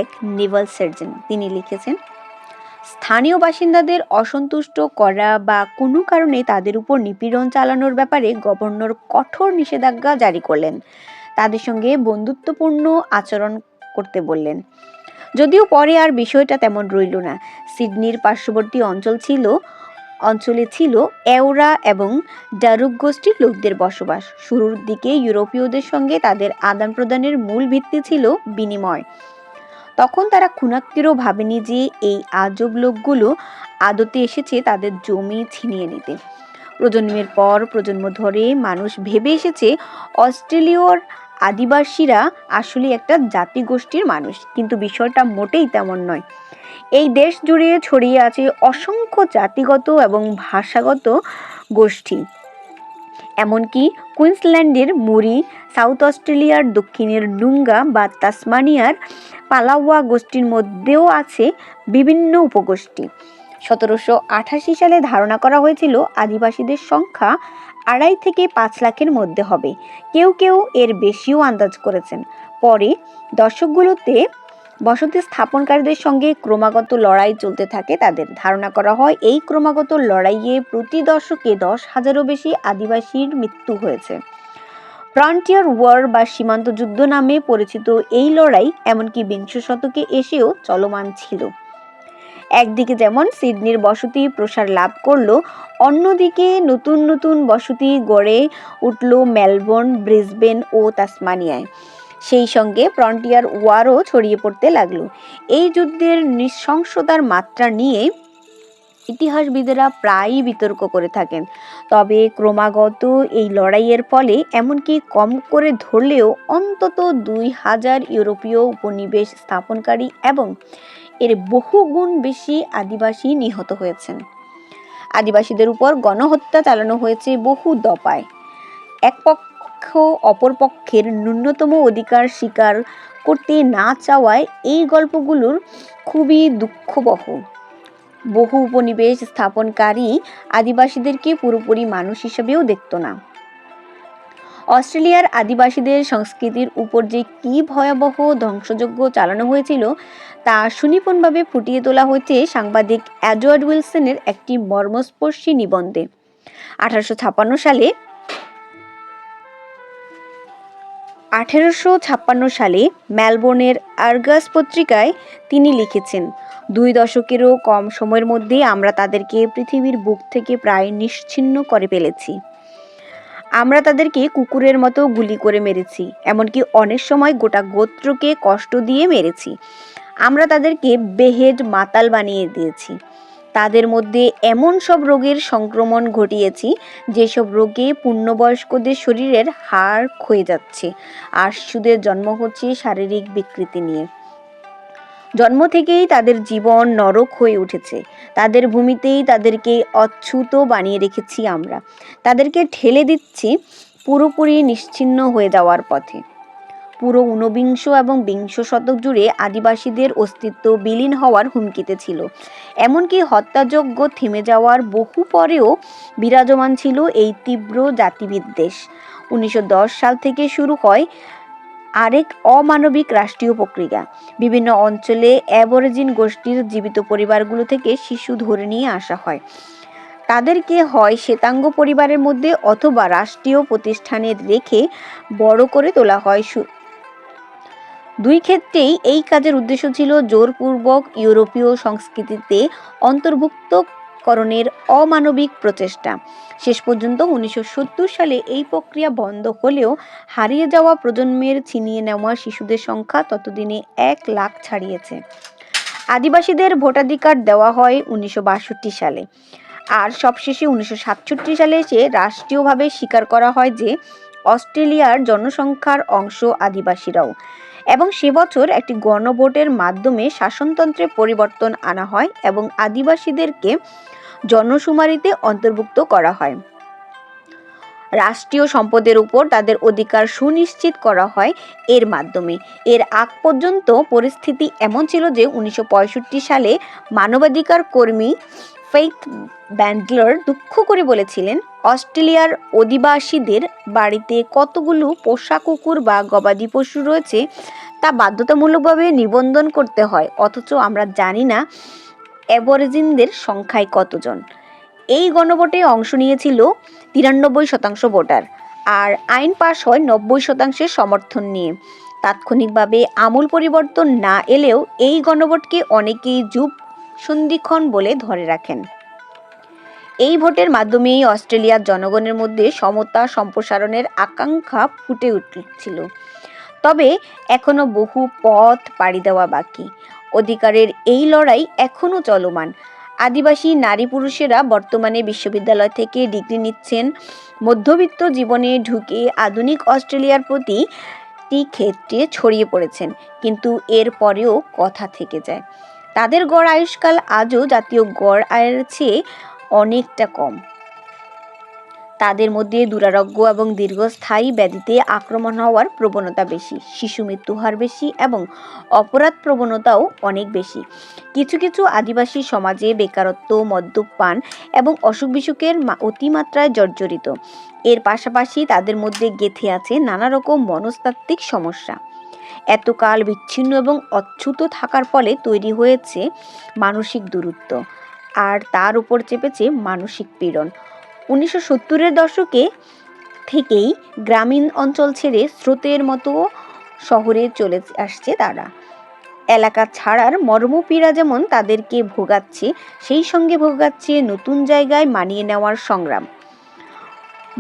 A: এক নেভাল সার্জন। তিনি লিখেছেন, স্থানীয় বাসিন্দাদের অসন্তুষ্ট করা বা কোনো কারণে তাদের উপর নিপীড়ন চালানোর ব্যাপারে গভর্নর কঠোর নিষেধাজ্ঞা জারি করলেন। তাদের সঙ্গে বন্ধুত্বপূর্ণ আচরণ করতে বললেন। যদিও পরে আর বিষয়টা তেমন রইল না। সিডনির পার্শ্ববর্তী অঞ্চলে ছিল এওরা এবং ডারুক গোষ্ঠীর লোকদের বসবাস। শুরুর দিকে ইউরোপীয়দের সঙ্গে তাদের আদান প্রদানের মূল ভিত্তি ছিল বিনিময়। তখন তারা খুনাক্তিরও ভাবেনি যে এই আজব লোকগুলো আদতে এসেছে তাদের জমি ছিনিয়ে নিতে। প্রজন্মের পর প্রজন্ম ধরে মানুষ ভেবে এসেছে অস্ট্রেলীয়র আদিবাসীরা আসলে একটা জাতিগোষ্ঠীর মানুষ, কিন্তু বিষয়টা মোটেই তেমন নয়। এই দেশ জুড়ে ছড়িয়ে আছে অসংখ্য জাতিগত এবং ভাষাগত গোষ্ঠী। এমনকি কুইন্সল্যান্ডের মুরি, সাউথ অস্ট্রেলিয়ার দক্ষিণের নুঙ্গা বা তাসমানিয়ার পালাওয়া গোষ্ঠীর মধ্যেও আছে বিভিন্ন উপগোষ্ঠী। 1788 সালে ধারণা করা হয়েছিল আদিবাসীদের সংখ্যা 2.5 থেকে 5 লাখের মধ্যে হবে। কেউ কেউ এর বেশিও আন্দাজ করেছেন। পরে দশকগুলোতে বসতি স্থাপনকারীদের সঙ্গে ক্রমাগত লড়াই চলতে থাকে তাদের। ধারণা করা হয় এই ক্রমাগত লড়াইয়ে প্রতি দশকে 10,000-এরও বেশি আদিবাসীর মৃত্যু হয়েছে। ফ্রন্টিয়ার ওয়ার বা সীমান্ত যুদ্ধ নামে পরিচিত এই লড়াই এমনকি 20 শতকে এসেও চলমান ছিল। একদিকে যেমন সিডনির বসতি প্রসার লাভ করলো, অন্যদিকে নতুন নতুন বসতি গড়ে উঠল মেলবোর্ন, ব্রিসবেন ও তাসমানিয়ায়। সেই সঙ্গে ফ্রন্টিয়ার ওয়ারও ছড়িয়ে পড়তে লাগলো। এই যুদ্ধের নৃশংসতার মাত্রা নিয়ে ইতিহাসবিদেরা প্রায়ই বিতর্ক করে থাকেন। তবে ক্রমাগত এই লড়াইয়ের ফলে এমনকি কম করে ধরলেও অন্তত 2,000 ইউরোপীয় উপনিবেশ স্থাপনকারী এবং এর বহুগুণ বেশি আদিবাসী নিহত হয়েছেন। আদিবাসীদের উপর গণহত্যা চালানো হয়েছে বহু দফায়। এক পক্ষ অপর পক্ষের ন্যূনতম অধিকার স্বীকার করতে না চাওয়ায় এই গল্পগুলোর খুবই দুঃখবহ। বহু উপনিবেশ স্থাপনকারী আদিবাসীদেরকে পুরোপুরি মানুষ হিসেবেও দেখত না। অস্ট্রেলিয়ার আদিবাসীদের সংস্কৃতির উপর যে কী ভয়াবহ ধ্বংসযজ্ঞ চালানো হয়েছিল তা সুনিপুণভাবে ফুটিয়ে তোলা হয়েছে সাংবাদিক এডওয়ার্ড উইলসনের একটি মর্মস্পর্শী নিবন্ধে। 1856 সালে মেলবোর্নের আর্গাস পত্রিকায় তিনি লিখেছেন, 2 দশকেরও কম সময়ের মধ্যে আমরা তাদেরকে পৃথিবীর বুক থেকে প্রায় নিশ্চিহ্ন করে ফেলেছি। আমরা তাদেরকে কুকুরের মতো গুলি করে মেরেছি, এমনকি অনেক সময় গোটা গোত্রকে কষ্ট দিয়ে মেরেছি। আমরা তাদেরকে বেহেড মাতাল বানিয়ে দিয়েছি। তাদের মধ্যে এমন সব রোগের সংক্রমণ ঘটিয়েছি যেসব রোগে পূর্ণবয়স্কদের শরীরের হাড় ক্ষয়ে যাচ্ছে আর শিশুদের জন্ম হচ্ছে শারীরিক বিকৃতি নিয়ে। জন্ম থেকেই তাদের জীবন নরক হয়ে উঠেছে। তাদের ভূমিতেই তাদেরকে অচ্যুত বানিয়ে রেখেছি আমরা। তাদেরকে ঠেলে দিচ্ছি পুরোপুরি নিশ্চিহ্ন হয়ে যাওয়ার পথে। পুরো ঊনবিংশ এবং বিংশ শতক জুড়ে আদিবাসীদের অস্তিত্ব বিলীন হওয়ার হুমকিতে ছিল। এমনকি হত্যাযজ্ঞ থেমে যাওয়ার বহু পরেও বিরাজমান ছিল এই তীব্র জাতিবিদ্বেষ। 1910 সাল থেকে শুরু হয় আরেক অমানবিক রাষ্ট্রীয় প্রক্রিয়া। বিভিন্ন অঞ্চলে অ্যাবরিজিন গোষ্ঠীর জীবিত পরিবারগুলো থেকে শিশু ধরে নিয়ে আসা হয়। তাদেরকে হয় শ্বেতাঙ্গ পরিবারের মধ্যে অথবা রাষ্ট্রীয় প্রতিষ্ঠানে রেখে বড় করে তোলা হয়। দুই ক্ষেত্রেই এই কাজের উদ্দেশ্য ছিল জোরপূর্বক ইউরোপীয় সংস্কৃতিতে অন্তর্ভুক্তকরণের অমানবিক প্রচেষ্টা। শেষ পর্যন্ত 1970 সালে এই প্রক্রিয়া বন্ধ হলেও হারিয়ে যাওয়া প্রজন্মের ছিনিয়ে নেওয়া শিশুদের সংখ্যা ততদিনে 1 লাখ ছাড়িয়েছে। আদিবাসীদের ভোটাধিকার দেওয়া হয় 1962 সালে। আর সবশেষে 1967 সালে এসে রাষ্ট্রীয়ভাবে স্বীকার করা হয় যে অস্ট্রেলিয়ার জনসংখ্যার অংশ আদিবাসীরাও, এবং সে বছর একটি গণভোটের মাধ্যমে শাসনতন্ত্রে পরিবর্তন আনা হয় এবং আদিবাসীদেরকে জনশুমারিতে অন্তর্ভুক্ত করা হয়। রাষ্ট্রীয় সম্পদের উপর তাদের অধিকার সুনিশ্চিত করা হয় এর মাধ্যমে। এর আগ পর্যন্ত পরিস্থিতি এমন ছিল যে 1965 সালে মানবাধিকার কর্মী ফেইথ ব্যান্ডলার দুঃখ করে বলেছিলেন, অস্ট্রেলিয়ার অধিবাসীদের বাড়িতে কতগুলো পোষা কুকুর বা গবাদি পশু রয়েছে তা বাধ্যতামূলকভাবে নিবন্ধন করতে হয়, অথচ আমরা জানি না অ্যাবরিজিনদের সংখ্যায় কতজন। এই গণভোটে অংশ নিয়েছিল 93% ভোটার, আর আইন পাশ হয় 90% সমর্থন নিয়ে। তাৎক্ষণিকভাবে আমূল পরিবর্তন না এলেও এই গণভোটকে অনেকেই যুগ সন্ধিক্ষণ বলে ধরে রাখেন। এই ভোটের মাধ্যমেই অস্ট্রেলিয়ার জনগণের মধ্যে সমতা সম্প্রসারণের আকাঙ্ক্ষা ফুটে উঠছিল। তবে এখনো বহু পথ পাড়ি দেওয়া বাকি। অধিকারের এই লড়াই এখনো চলমান। আদিবাসী নারী পুরুষেরা বর্তমানে বিশ্ববিদ্যালয় থেকে ডিগ্রি নিচ্ছেন, মধ্যবিত্ত জীবনে ঢুকে আধুনিক অস্ট্রেলিয়ার প্রতিটি ক্ষেত্রে ছড়িয়ে পড়েছেন, কিন্তু এর পরেও কথা থেকে যায়। তাদের গড় আয়ুষ্কাল আজও জাতীয় গড় আয়ের চেয়ে অনেকটা কম। তাদের মধ্যে দুরারোগ্য এবং দীর্ঘস্থায়ী ব্যাধিতে আক্রমণ হওয়ার প্রবণতা বেশি, শিশু মৃত্যু হার বেশি এবং অপরাধ প্রবণতাও অনেক বেশি। কিছু কিছু আদিবাসী সমাজে বেকারত্ব, মদ্যপান এবং অসুখ বিসুখের অতিমাত্রায় জর্জরিত। এর পাশাপাশি তাদের মধ্যে গেঁথে আছে নানা রকম মনস্তাত্ত্বিক সমস্যা। এতকাল বিচ্ছিন্ন এবং অচ্যুত থাকার ফলে তৈরি হয়েছে মানসিক দূরত্ব, আর তার উপর চেপেছে মানসিক পীড়ন। 1970-এর দশকে থেকেই গ্রামীণ অঞ্চল ছেড়ে স্রোতের মতো শহরে চলে আসছে তারা। এলাকা ছাড়ার মর্মপীড়া যেমন তাদেরকে ভোগাচ্ছে, সেই সঙ্গে ভোগাচ্ছে নতুন জায়গায় মানিয়ে নেওয়ার সংগ্রাম।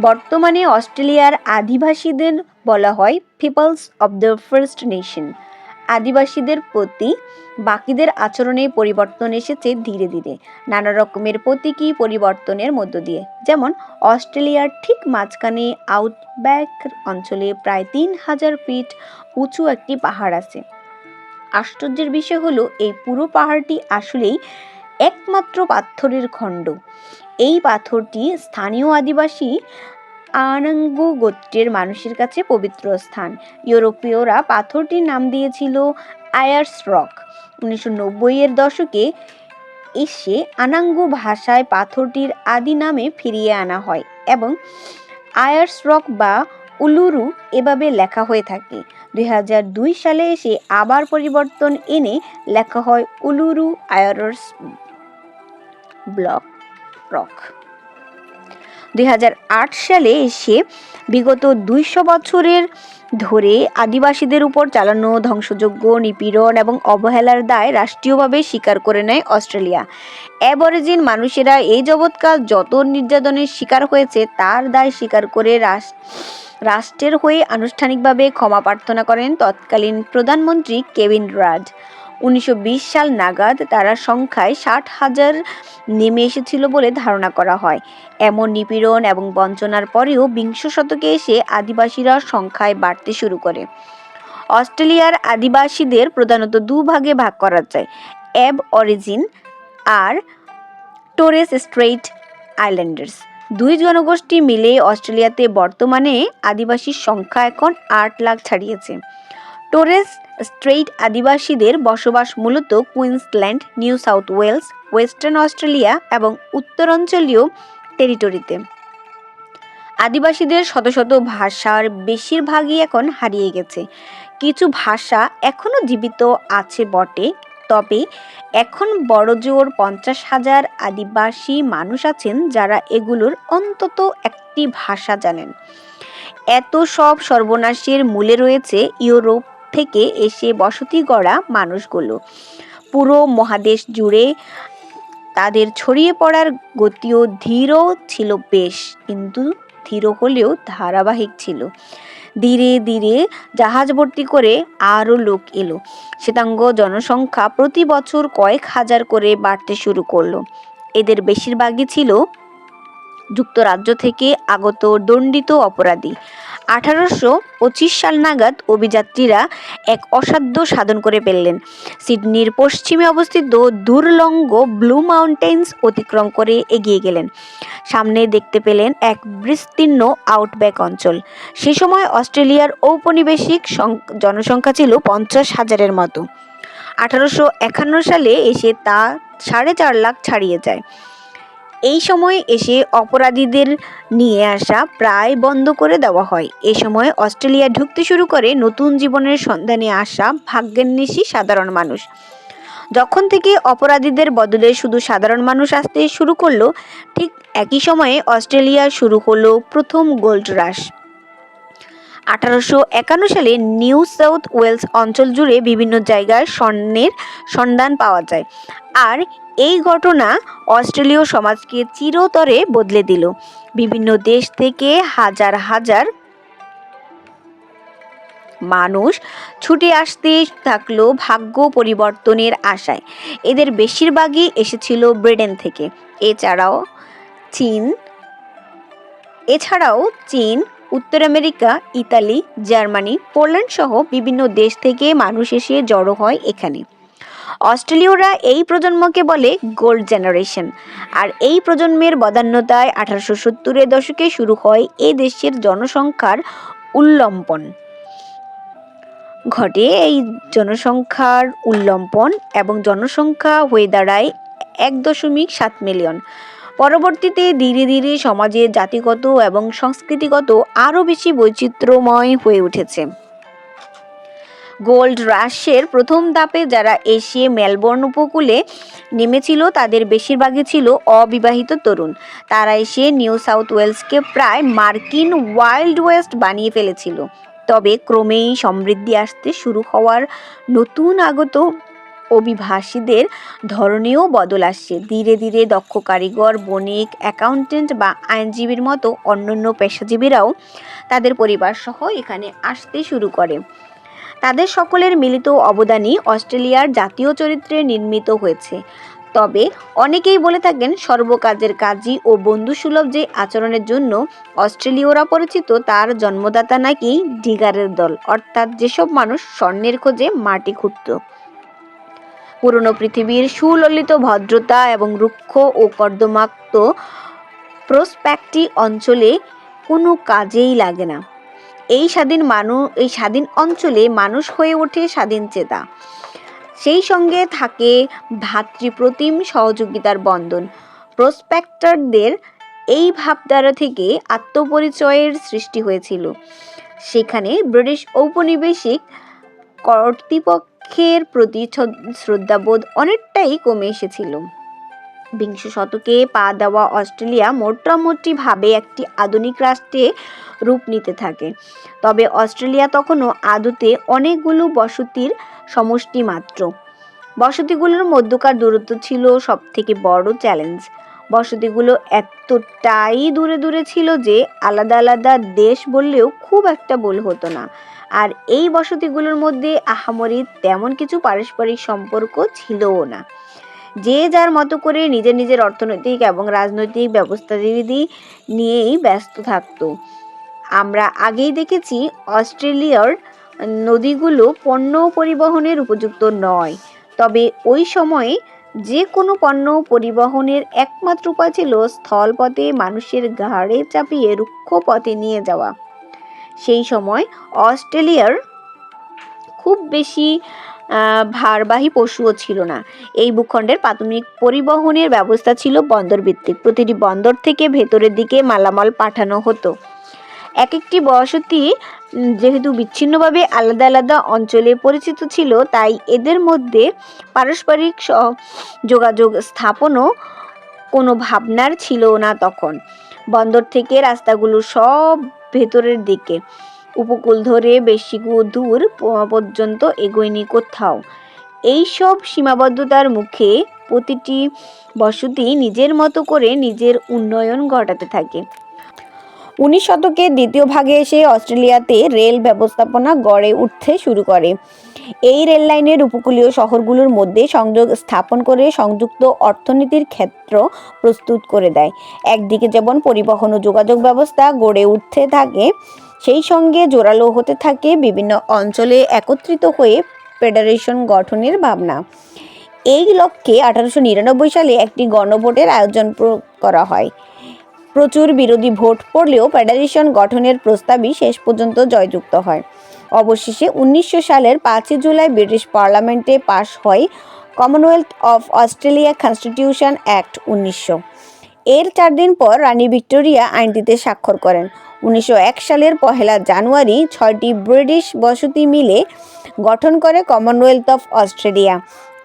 A: বর্তমানে অস্ট্রেলিয়ার আদিবাসীদের বলা হয় peoples of the first nation. আদিবাসীদের প্রতি বাকিদের আচরণে পরিবর্তন এসেছে ধীরে ধীরে, নানা রকমের প্রতীকী পরিবর্তনের মধ্য দিয়ে। যেমন অস্ট্রেলিয়ার ঠিক মাঝখানে আউটব্যাক অঞ্চলে প্রায় 3000 ফিট উঁচু একটি পাহাড় আছে। আশ্চর্যের বিষয় হলো এই পুরো পাহাড়টি আসলেই একমাত্র পাথরের খণ্ড। এই পাথরটি স্থানীয় আদিবাসী আনাঙ্গু গোত্রের মানুষের কাছে পবিত্র স্থান। ইউরোপীয়রা পাথরটির নাম দিয়েছিল আয়ার্স রক। 1990-এর দশকে এসে আনাঙ্গু ভাষায় পাথরটির আদি নামে ফিরিয়ে আনা হয় এবং আয়ার্স রক বা উলুরু এভাবে লেখা হয়ে থাকে। 2002 সালে এসে আবার পরিবর্তন এনে লেখা হয় উলুরু আয়ারস ব্লক রক। 2008 সালে এসে বিগত 200 বছরের ধরে আদিবাসীদের উপর চালানো ধ্বংসযজ্ঞ, নিপীড়ন এবং অবহেলার দায় রাষ্ট্রীয়ভাবে স্বীকার করে নেয় অস্ট্রেলিয়া। অ্যাবরিজিন মানুষেরা এই যাবৎকাল যত নির্যাতনের শিকার হয়েছে তার দায় স্বীকার করে রাষ্ট্রের হয়ে আনুষ্ঠানিকভাবে ক্ষমা প্রার্থনা করেন তৎকালীন প্রধানমন্ত্রী কেভিন রাড। 1920 সাল নাগাদ তারা সংখ্যায় 60,000 নেমে এসেছিল বলে ধারণা করা হয়। এমন নিপীড়ন এবং বঞ্চনার পরেও বিংশ শতকে এসে আদিবাসীরা সংখ্যায় বাড়তে শুরু করে। অস্ট্রেলিয়ার আদিবাসীদের প্রধানত দুভাগে ভাগ করা যায়, অ্যাবঅরিজিন আর টোরেস স্ট্রেইট আইল্যান্ডার্স। দুই জনগোষ্ঠী মিলে অস্ট্রেলিয়াতে বর্তমানে আদিবাসীর সংখ্যা এখন 8 লাখ ছাড়িয়েছে। টোরেস স্ট্রেইট আদিবাসীদের বসবাস মূলত Queensland, New South Wales, Western Australia এবং উত্তরাঞ্চলীয় টেরিটরিতে। আদিবাসীদের শত শত ভাষার বেশিরভাগই এখন হারিয়ে গেছে। কিছু ভাষা এখনও জীবিত আছে বটে, তবে এখন বড়জোর 50,000 আদিবাসী মানুষ আছেন যারা এগুলোর অন্তত একটি ভাষা জানেন। এত সব সর্বনাশের মূলে রয়েছে ইউরোপ থেকে এসে বসতি গড়া মানুষগুলো। পুরো মহাদেশ জুড়ে তাদের ছড়িয়ে পড়ার গতিও ধীর ছিল বেশ, কিন্তু ধীর হলেও ধারাবাহিক ছিল। ধীরে ধীরে জাহাজ ভর্তি করে আরও লোক এলো। শ্বেতাঙ্গ জনসংখ্যা প্রতি বছর কয়েক হাজার করে বাড়তে শুরু করলো। এদের বেশিরভাগই ছিল যুক্তরাজ্য থেকে আগত দণ্ডিত অপরাধী। 1825 সাল নাগাদ অভিযাত্রীরা এক অসাধ্য সাধন করে ফেললেন। সিডনির পশ্চিমে অবস্থিত দুর্লঙ্গ ব্লু মাউন্টেন্স অতিক্রম করে এগিয়ে গেলেন। সামনে দেখতে পেলেন এক বিস্তীর্ণ আউটব্যাক অঞ্চল। সে সময় অস্ট্রেলিয়ার ঔপনিবেশিক জনসংখ্যা ছিল 50,000-এর মতো। 1851 সালে এসে তা 4.5 লাখ ছাড়িয়ে যায়। এই সময়ে এসে অপরাধীদের নিয়ে আসা প্রায় বন্ধ করে দেওয়া হয়। এ সময় অস্ট্রেলিয়া ঢুকতে শুরু করে নতুন জীবনের সন্ধানে আসা ভাগ্যান্বেষী সাধারণ মানুষ। যখন থেকে অপরাধীদের বদলে শুধু সাধারণ মানুষ আসতে শুরু করলো, ঠিক একই সময়ে অস্ট্রেলিয়া শুরু হলো প্রথম গোল্ড রাশ। 1851 সালে নিউ সাউথ ওয়েলস অঞ্চল জুড়ে বিভিন্ন জায়গায় স্বর্ণের সন্ধান পাওয়া যায়, আর এই ঘটনা অস্ট্রেলীয় সমাজকে চিরতরে বদলে দিল। বিভিন্ন দেশ থেকে হাজার হাজার মানুষ ছুটে আসতে থাকলো ভাগ্য পরিবর্তনের আশায়। এদের বেশিরভাগই এসেছিল ব্রিটেন থেকে। এছাড়াও চীন, উত্তর আমেরিকা, ইতালি, জার্মানি, পোল্যান্ড সহ বিভিন্ন দেশ থেকে মানুষ এসে জড়ো হয় এখানে। অস্ট্রেলীয়রা এই প্রজন্মকে বলে গোল্ড জেনারেশন, আর এই প্রজন্মের বদান্যতায় 1870-এর দশকে শুরু হয় এ দেশের জনসংখ্যার উল্লম্পন ঘটে। এই জনসংখ্যার উল্লম্পন এবং জনসংখ্যা হয়ে দাঁড়ায় 1.7 মিলিয়ন। পরবর্তীতে ধীরে ধীরে সমাজের জাতিগত এবং সংস্কৃতিগত আরও বেশি বৈচিত্র্যময় হয়ে উঠেছে। গোল্ড রাশের প্রথম ধাপে যারা এসে মেলবোর্ন উপকূলে নেমেছিল তাদের বেশিরভাগই ছিল অবিবাহিত তরুণ। তারা এসে নিউ সাউথ ওয়েলসকে প্রায় মার্কিন ওয়াইল্ড ওয়েস্ট বানিয়ে ফেলেছিল। তবে ক্রমেই সমৃদ্ধি আসতে শুরু হওয়ার নতুন আগত অভিবাসীদের ধরনেও বদল আসছে। ধীরে ধীরে দক্ষ কারিগর, বণিক, অ্যাকাউন্টেন্ট বা আইনজীবীর মতো অন্যান্য পেশাজীবীরাও তাদের পরিবার সহ এখানে আসতে শুরু করে। তাদের সকলের মিলিত অবদানই অস্ট্রেলিয়ার জাতীয় চরিত্রে নির্মিত হয়েছে। তবে অনেকেই বলে থাকেন সর্বকাজের কাজী ও বন্ধুসুলভ যে আচরণের জন্য অস্ট্রেলীয়রা পরিচিত তার জন্মদাতা নাকি ডিগারের দল, অর্থাৎ যেসব মানুষ স্বর্ণের খোঁজে মাটি খুঁড়ত। পুরনো পৃথিবীর সুললিত ভদ্রতা এবং রুক্ষ ও কর্দমাক্ত প্রসপ্যাক্টি অঞ্চলে কোনো কাজেই লাগে না। এই স্বাধীন অঞ্চলে মানুষ হয়ে ওঠে স্বাধীন চেতা। সেই সঙ্গে থাকে ভ্রাতৃপ্রতিম সহযোগিতার বন্ধন। প্রসপেক্টরদের এই ভাবধারা থেকে আত্মপরিচয়ের সৃষ্টি হয়েছিল। সেখানে ব্রিটিশ ঔপনিবেশিক কর্তৃপক্ষের প্রতি শ্রদ্ধাবোধ অনেকটাই কমে এসেছিল। বিংশ শতকে পা দেওয়া অস্ট্রেলিয়া মোটামুটিভাবে একটি আধুনিক রাষ্ট্রে রূপ নিতে থাকে। তবে অস্ট্রেলিয়া তখনও আদতে অনেকগুলো বসতির সমষ্টি মাত্র। বসতিগুলোর মধ্যকার দূরত্ব ছিল সবথেকে বড় চ্যালেঞ্জ। বসতিগুলো এতটাই দূরে দূরে ছিল যে আলাদা আলাদা দেশ বললেও খুব একটা ভুল হতো না। আর এই বসতিগুলোর মধ্যে আহামরি তেমন কিছু পারস্পরিক সম্পর্ক ছিলও না। যে যার মতো করে নিজের নিজের অর্থনৈতিক এবং রাজনৈতিক ব্যবস্থাবিধি নিয়েই ব্যস্ত থাকত। আমরা আগেই দেখেছি অস্ট্রেলিয়ার নদীগুলো পণ্য পরিবহনের উপযুক্ত নয়। তবে ওই সময়ে যে কোনো পণ্য পরিবহনের একমাত্র উপায় ছিল স্থলপথে মানুষের ঘাড়ে চাপিয়ে রুক্ষ পথে নিয়ে যাওয়া। সেই সময় অস্ট্রেলিয়ার খুব বেশি ভারবাহী পশুও ছিল না। এই ভূখণ্ডের প্রাথমিক পরিবহনের ব্যবস্থা ছিল বন্দর ভিত্তিক। প্রতিটি বন্দর থেকে ভেতরের দিকে মালামাল পাঠানো হতো। এক একটি বসতি যেহেতু বিচ্ছিন্নভাবে আলাদা আলাদা অঞ্চলে পরিচিত ছিল, তাই এদের মধ্যে পারস্পরিক যোগাযোগ স্থাপনও কোনো ভাবনার ছিল না তখন। বন্দর থেকে রাস্তাগুলো সব ভেতরের দিকে, উপকূল ধরে বেশি দূর পর্যন্ত এগোয়নি কোথাও। এই সব সীমাবদ্ধতার মুখে প্রতিটি বসতি নিজের মতো করে নিজের উন্নয়ন ঘটাতে থাকে। 19 শতকের দ্বিতীয় ভাগে এসে অস্ট্রেলিয়াতে রেল ব্যবস্থাপনা গড়ে উঠতে শুরু করে। এই রেল লাইনের উপকূলীয় শহরগুলোর মধ্যে সংযোগ স্থাপন করে সংযুক্ত অর্থনীতির ক্ষেত্র প্রস্তুত করে দেয়। একদিকে যেমন পরিবহন ও যোগাযোগ ব্যবস্থা গড়ে উঠতে থাকে, সেই সঙ্গে জোরালো হতে থাকে বিভিন্ন অঞ্চলে একত্রিত হয়ে ফেডারেশন গঠনের ভাবনা। এই লক্ষ্যে 1899 সালে একটি গণভোটের আয়োজন করা হয়। প্রচুর বিরোধী ভোট পড়লেও ফেডারেশন গঠনের প্রস্তাবই শেষ পর্যন্ত জয়যুক্ত হয়। অবশেষে 1900 সালের 5 জুলাই ব্রিটিশ পার্লামেন্টে পাশ হয় Commonwealth of Australia constitution act 1900। এর 4 দিন পর রানী ভিক্টোরিয়া আইনটিতে স্বাক্ষর করেন। 1901 সালের 1 জানুয়ারি 6টি ব্রিটিশ বসতি মিলে গঠন করে কমনওয়েলথ অফ অস্ট্রেলিয়া।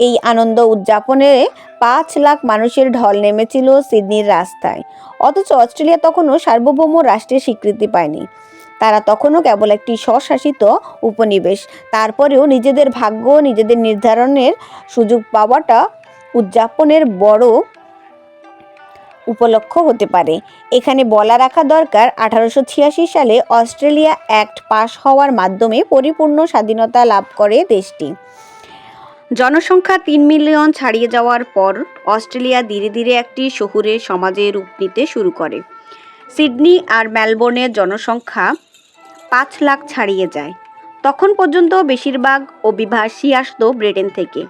A: এই আনন্দ উদযাপনে 5 লাখ মানুষের ঢল নেমেছিল সিডনির রাস্তায়। অথচ অস্ট্রেলিয়া তখনও সার্বভৌম রাষ্ট্রের স্বীকৃতি পায়নি। তারা তখনও কেবল একটি স্বশাসিত উপনিবেশ। তারপরেও নিজেদের ভাগ্য নিজেদের নির্ধারণের সুযোগ পাওয়াটা উদযাপনের বড় উপলক্ষ হতে পারে। এখানে বলা রাখা দরকার, 1886 সালে অস্ট্রেলিয়া অ্যাক্ট পাশ হওয়ার মাধ্যমে পরিপূর্ণ স্বাধীনতা লাভ করে দেশটি। জনসংখ্যা 3 মিলিয়ন ছাড়িয়ে যাওয়ার পর অস্ট্রেলিয়া ধীরে ধীরে একটি শহুরে সমাজে রূপ নিতে শুরু করে। সিডনি আর মেলবোর্নের জনসংখ্যা 5 লাখ ছাড়িয়ে যায়। তখন পর্যন্ত বেশিরভাগ অভিবাসী আসতো ব্রিটেন থেকে।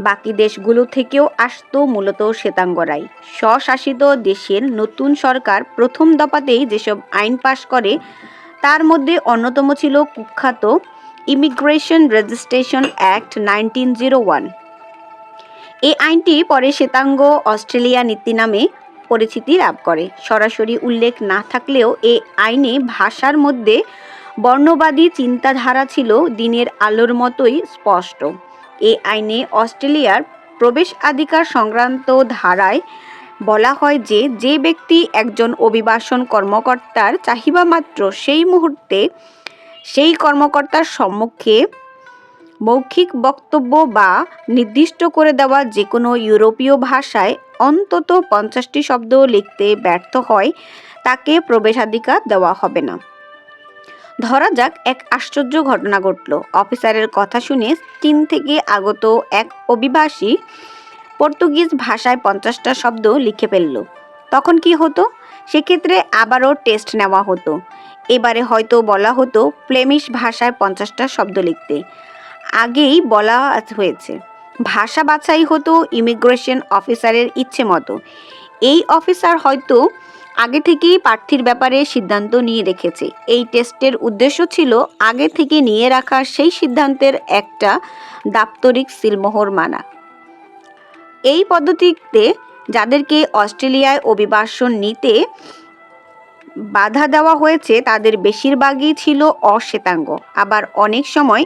A: বাকি দেশগুলো থেকেও আসতো মূলত শ্বেতাঙ্গরাই। স্বশাসিত দেশের নতুন সরকার প্রথম দফাতেই যেসব আইন পাশ করে, তার মধ্যে অন্যতম ছিল কুখ্যাত ইমিগ্রেশন রেজিস্ট্রেশন অ্যাক্ট 1901। এই আইনটি পরে শ্বেতাঙ্গ অস্ট্রেলিয়া নীতি নামে পরিচিতি লাভ করে। সরাসরি উল্লেখ না থাকলেও এই আইনে ভাষার মধ্যে বর্ণবাদী চিন্তাধারা ছিল দিনের আলোর মতোই স্পষ্ট। এই আইনে অস্ট্রেলিয়ার প্রবেশাধিকার সংক্রান্ত ধারায় বলা হয় যে, যে ব্যক্তি একজন অভিবাসন কর্মকর্তার চাহিদা মাত্র সেই মুহূর্তে সেই কর্মকর্তার সম্মুখে মৌখিক বক্তব্য বা নির্দিষ্ট করে দেওয়া যে কোনো ইউরোপীয় ভাষায় অন্তত 50টি শব্দ লিখতে ব্যর্থ হয়, তাকে প্রবেশাধিকার দেওয়া হবে না। ধরা যাক, এক আশ্চর্য ঘটনা ঘটল। অফিসারের কথা শুনে চীন থেকে আগত এক অভিবাসী পর্তুগিজ ভাষায় 50টা শব্দ লিখে ফেলল। তখন কি হতো? সেক্ষেত্রে আবারও টেস্ট নেওয়া হতো। এবারে হয়তো বলা হতো ফ্লেমিশ ভাষায় 50টা শব্দ লিখতে। আগেই বলা হয়েছে, ভাষা বাছাই হতো ইমিগ্রেশন অফিসারের ইচ্ছে মতো। এই অফিসার হয়তো আগে থেকেই প্রার্থীর ব্যাপারে সিদ্ধান্ত নিয়ে রেখেছে। এই টেস্টের উদ্দেশ্য ছিল আগে থেকে নিয়ে রাখা সেই সিদ্ধান্তের একটা দাপ্তরিক সিলমোহর মানা। এই পদ্ধতিতে যাদেরকে অস্ট্রেলিয়ায় অভিবাসন নিতে বাধা দেওয়া হয়েছে তাদের বেশিরভাগই ছিল অশ্বেতাঙ্গ। আবার অনেক সময়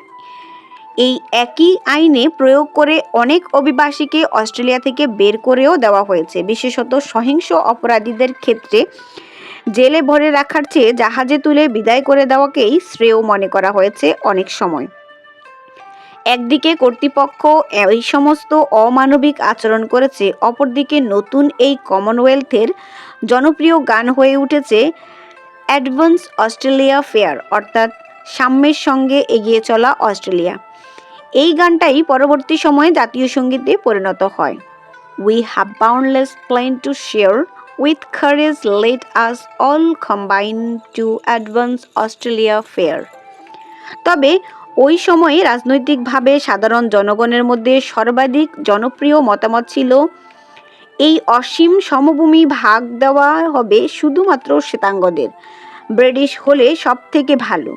A: এই একই আইনে প্রয়োগ করে অনেক অভিবাসীকে অস্ট্রেলিয়া থেকে বের করেও দেওয়া হয়েছে। বিশেষত সহিংস অপরাধীদের ক্ষেত্রে জেলে ভরে রাখার চেয়ে জাহাজে তুলে বিদায় করে দেওয়াকেই শ্রেয় মনে করা হয়েছে অনেক সময়। একদিকে কর্তৃপক্ষ এই সমস্ত অমানবিক আচরণ করেছে, অপরদিকে নতুন এই কমনওয়েলথের জনপ্রিয় গান হয়ে উঠেছে অ্যাডভান্স অস্ট্রেলিয়া ফেয়ার, অর্থাৎ সাম্যের সঙ্গে এগিয়ে চলা অস্ট্রেলিয়া। এই গানটাই পরবর্তী সময়ে জাতীয় সঙ্গীতে পরিণত হয়। We have boundless plain to share, with courage let us all combine to advance Australia fair. তবে ওই সময়ে রাজনৈতিকভাবে সাধারণ জনগণের মধ্যে সর্বাধিক জনপ্রিয় মতামত ছিল এই অসীম সমভূমি ভাগ দেওয়া হবে শুধুমাত্র শ্বেতাঙ্গদের, ব্রিটিশ হলে সব থেকে ভালো।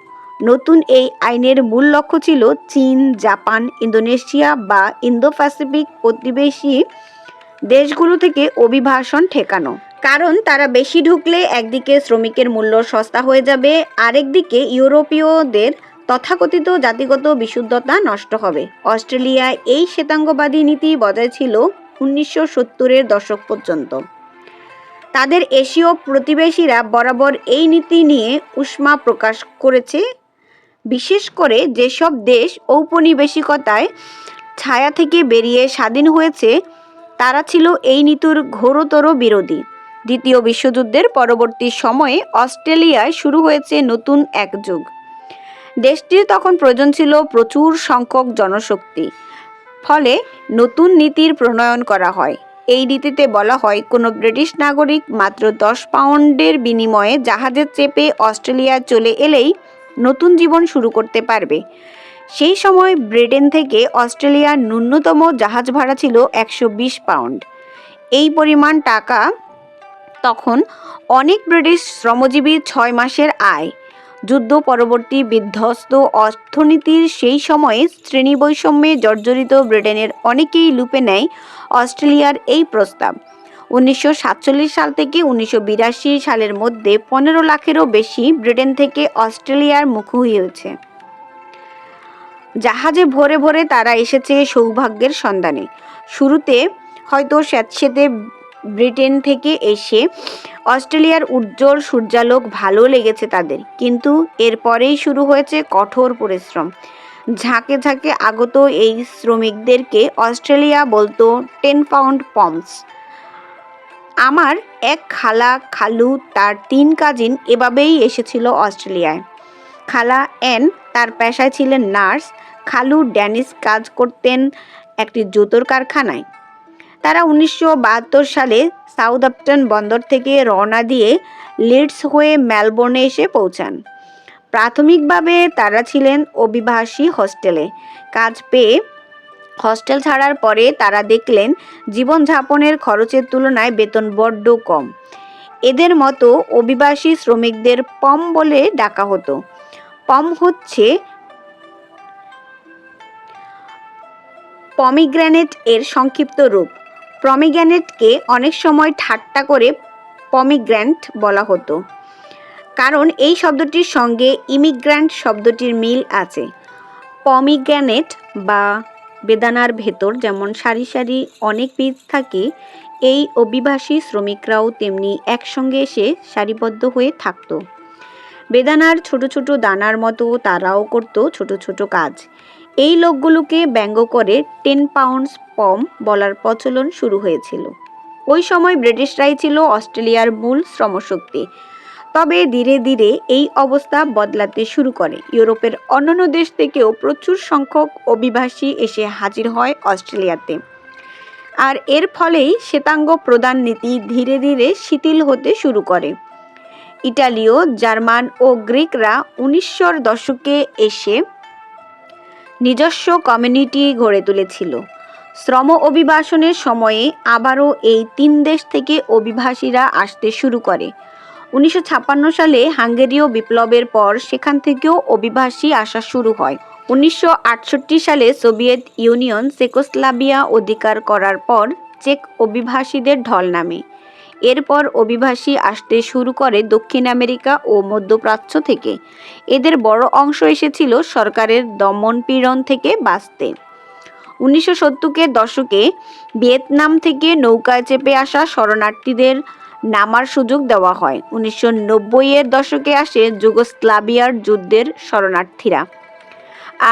A: নতুন এই আইনের মূল লক্ষ্য ছিল চীন, জাপান, ইন্দোনেশিয়া বা ইন্দো প্যাসিফিক প্রতিবেশী দেশগুলো থেকে অভিবাসন ঠেকানো। কারণ তারা বেশি ঢুকলে একদিকে শ্রমিকের মূল্য সস্তা হয়ে যাবে, আরেকদিকে ইউরোপীয়দের তথাকথিত জাতিগত বিশুদ্ধতা নষ্ট হবে। অস্ট্রেলিয়ায় এই শ্বেতাঙ্গবাদী নীতি বজায় ছিল 1970-এর দশক পর্যন্ত। তাদের এশীয় প্রতিবেশীরা বরাবর এই নীতি নিয়ে উষ্মা প্রকাশ করেছে। বিশেষ করে যেসব দেশ ঔপনিবেশিকতায় ছায়া থেকে বেরিয়ে স্বাধীন হয়েছে তারা ছিল এই নীতির ঘোরতর বিরোধী। দ্বিতীয় বিশ্বযুদ্ধের পরবর্তী সময়ে অস্ট্রেলিয়ায় শুরু হয়েছে নতুন এক যুগ। দেশটির তখন প্রয়োজন ছিল প্রচুর সংখ্যক জনশক্তি, ফলে নতুন নীতির প্রণয়ন করা হয়। এই নীতিতে বলা হয় কোনো ব্রিটিশ নাগরিক মাত্র 10 পাউন্ডের বিনিময়ে জাহাজে চেপে অস্ট্রেলিয়া চলে এলেই নতুন জীবন শুরু করতে পারবে। সেই সময় ব্রিটেন থেকে অস্ট্রেলিয়ার ন্যূনতম জাহাজ ভাড়া ছিল 120 পাউন্ড। এই পরিমাণ টাকা তখন অনেক ব্রিটিশ শ্রমজীবীর 6 মাসের আয়। যুদ্ধ পরবর্তী বিধ্বস্ত অর্থনীতির সেই সময়ে শ্রেণী বৈষম্যে জর্জরিত ব্রিটেনের অনেকেই লুপে নেয় অস্ট্রেলিয়ার এই প্রস্তাব। 1947 সাল থেকে 1982 সালের মধ্যে 15 লাখেরও বেশি ব্রিটেন থেকে অস্ট্রেলিয়ার মুখোমুখি হয়েছে। জাহাজে ভরে ভরে তারা এসেছে সৌভাগ্যের সন্ধানে। শুরুতে হয়তো স্যাঁতসেঁতে ব্রিটেন থেকে এসে অস্ট্রেলিয়ার উজ্জ্বল সূর্যালোক ভালো লেগেছে তাদের, কিন্তু এরপরেই শুরু হয়েছে কঠোর পরিশ্রম। ঝাঁকে ঝাঁকে আগত এই শ্রমিকদেরকে অস্ট্রেলিয়া বলতো 10 পাউন্ড পমস। আমার এক খালা, খালু, তার 3 কাজিন এভাবেই এসেছিল অস্ট্রেলিয়ায়। খালা অ্যান তার পেশায় ছিলেন নার্স, খালু ড্যানিশ কাজ করতেন একটি জুতোর কারখানায়। তারা 1972 সালে সাউদাম্পটন বন্দর থেকে রওনা দিয়ে লিডস হয়ে মেলবোর্নে এসে পৌঁছান। প্রাথমিকভাবে তারা ছিলেন অভিবাসী হোস্টেলে। কাজ পেয়ে হস্টেল ছাড়ার পরে তারা দেখলেন জীবনযাপনের খরচের তুলনায় বেতন বড্ড কম। এদের মতো অভিবাসী শ্রমিকদের পম বলে ডাকা হতো। পম হচ্ছে পমিগ্রেনেট এর সংক্ষিপ্ত রূপ। পমিগ্রেনেটকে অনেক সময় ঠাট্টা করে পমিগ্র্যান্ট বলা হতো, কারণ এই শব্দটির সঙ্গে ইমিগ্র্যান্ট শব্দটির মিল আছে। পমিগ্রেনেট বা বেদানার ভেতর যেমন সারি সারি অনেক বীজ থাকে, এই অভিবাসী শ্রমিকরাও তেমনি একসঙ্গে এসে সারিবদ্ধ হয়ে থাকত। বেদানার ছোট ছোট দানার মতো তারাও করত ছোট ছোট কাজ। এই লোকগুলোকে ব্যঙ্গ করে 10 পাউন্ডস পম বলার প্রচলন শুরু হয়েছিল। ওই সময় ব্রিটিশরাই ছিল অস্ট্রেলিয়ার মূল শ্রমশক্তি। তবে ধীরে ধীরে এই অবস্থা বদলাতে শুরু করে। ইউরোপের অন্যান্য দেশ থেকেও প্রচুর সংখ্যক অভিবাসী এসে হাজির হয় অস্ট্রেলিয়াতে। আর এর ফলেই শ্বেতাঙ্গ প্রধান নীতি ধীরে ধীরে শিথিল হতে শুরু করে। ইটালীয়, জার্মান ও গ্রিকরা 1900-র দশকে এসে নিজস্ব কমিউনিটি গড়ে তুলেছিল। শ্রম অভিবাসনের সময়ে আবারও এই 3 দেশ থেকে অভিবাসীরা আসতে শুরু করে। 1956 সালে হাঙ্গেরীয় বিপ্লবের পর সেখান থেকেও অভিবাসী আসা শুরু হয়। 1968 সালে সোভিয়েত ইউনিয়ন চেকোস্লোভাকিয়া অধিকার করার পর চেক অভিবাসীদের ঢল নামে। এরপর অভিবাসী আসতে শুরু করে দক্ষিণ আমেরিকা ও মধ্যপ্রাচ্য থেকে। এদের বড় অংশ এসেছিল সরকারের দমনপীড়ন থেকে বাঁচতে। 1970-এর দশকে ভিয়েতনাম থেকে নৌকায় চেপে আসা শরণার্থীদের নামার সুযোগ দেওয়া হয়। 1990-এর দশকে আসে যুগোস্লাভিয়ার যুদ্ধের শরণার্থীরা।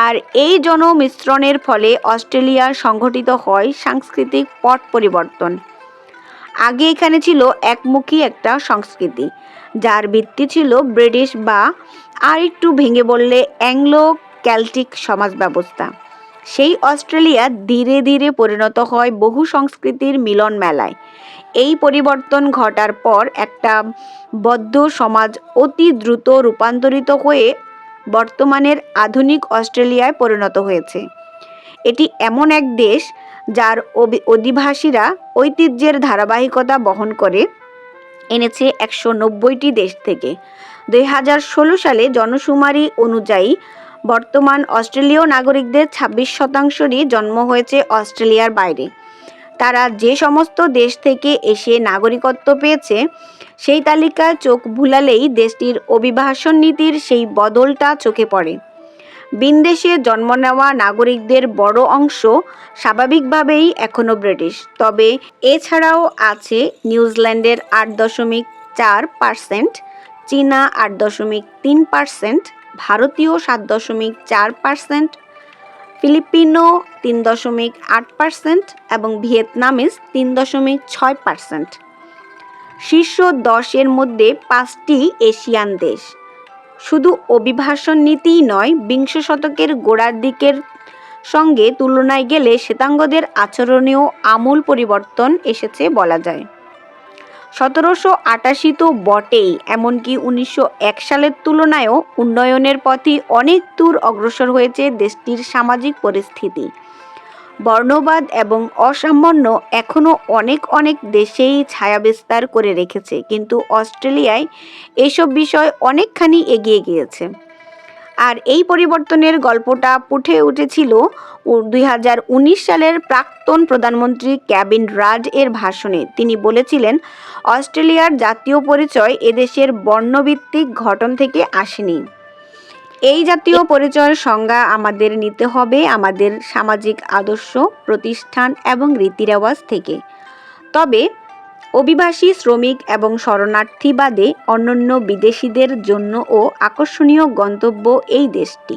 A: আর এই জনমিশ্রণের ফলে অস্ট্রেলিয়ার সংঘটিত হয় সাংস্কৃতিক পট পরিবর্তন। আগে এখানে ছিল একমুখী একটা সংস্কৃতি, যার ভিত্তি ছিল ব্রিটিশ বা আর একটু ভেঙে বললে অ্যাংলো ক্যাল্টিক সমাজ ব্যবস্থা। সেই অস্ট্রেলিয়া ধীরে ধীরে পরিণত হয় বহু সংস্কৃতির মিলন মেলায়। এই পরিবর্তন ঘটার পর একটা বদ্ধ সমাজ অতি দ্রুত রূপান্তরিত হয়ে বর্তমানের আধুনিক অস্ট্রেলিয়ায় পরিণত হয়েছে। এটি এমন এক দেশ যার অধিবাসীরা ঐতিহ্যের ধারাবাহিকতা বহন করে এনেছে 190টি দেশ থেকে। 2016 সালে জনশুমারি অনুযায়ী বর্তমান অস্ট্রেলীয় নাগরিকদের 26%রই জন্ম হয়েছে অস্ট্রেলিয়ার বাইরে। তারা যে সমস্ত দেশ থেকে এসে নাগরিকত্ব পেয়েছে সেই তালিকায় চোখ ভুলালেই দেশটির অভিবাসন নীতির সেই বদলটা চোখে পড়ে। বিদেশে জন্ম নেওয়া নাগরিকদের বড় অংশ স্বাভাবিকভাবেই এখনও ব্রিটিশ। তবে এছাড়াও আছে নিউজিল্যান্ডের 8.4%, চীনা 8.3%, ভারতীয় 7.4%, ফিলিপিনো 3.8% এবং ভিয়েতনামিজ 3.6%। শীর্ষ 10-এর মধ্যে 5টি এশিয়ান দেশ। শুধু অভিবাসন নীতিই নয়, বিংশ শতকের গোড়ার দিকের সঙ্গে তুলনায় গেলে শ্বেতাঙ্গদের আচরণেও আমূল পরিবর্তন এসেছে বলা যায়। 1788 তো বটেই, এমনকি 1901 সালের তুলনায়ও উন্নয়নের পথে অনেক দূর অগ্রসর হয়েছে দেশটির সামাজিক পরিস্থিতি। বর্ণবাদ এবং অসামন্য এখনও অনেক দেশেই ছায়া বিস্তার করে রেখেছে, কিন্তু অস্ট্রেলিয়ায় এসব বিষয় অনেকখানি এগিয়ে গিয়েছে। আর এই পরিবর্তনের গল্পটা ফুটে উঠেছিল 2019 সালের প্রাক্তন প্রধানমন্ত্রী কেভিন রাড এর ভাষণে। তিনি বলেছিলেন, অস্ট্রেলিয়ার জাতীয় পরিচয় এদেশের বর্ণভিত্তিক গঠন থেকে আসেনি। এই জাতীয় পরিচয়ের সংজ্ঞা আমাদের নিতে হবে আমাদের সামাজিক আদর্শ, প্রতিষ্ঠান এবং রীতিরেওয়াজ থেকে। তবে অভিবাসী, শ্রমিক এবং শরণার্থী বাদে অন্যান্য বিদেশিদের জন্যও আকর্ষণীয় গন্তব্য এই দেশটি।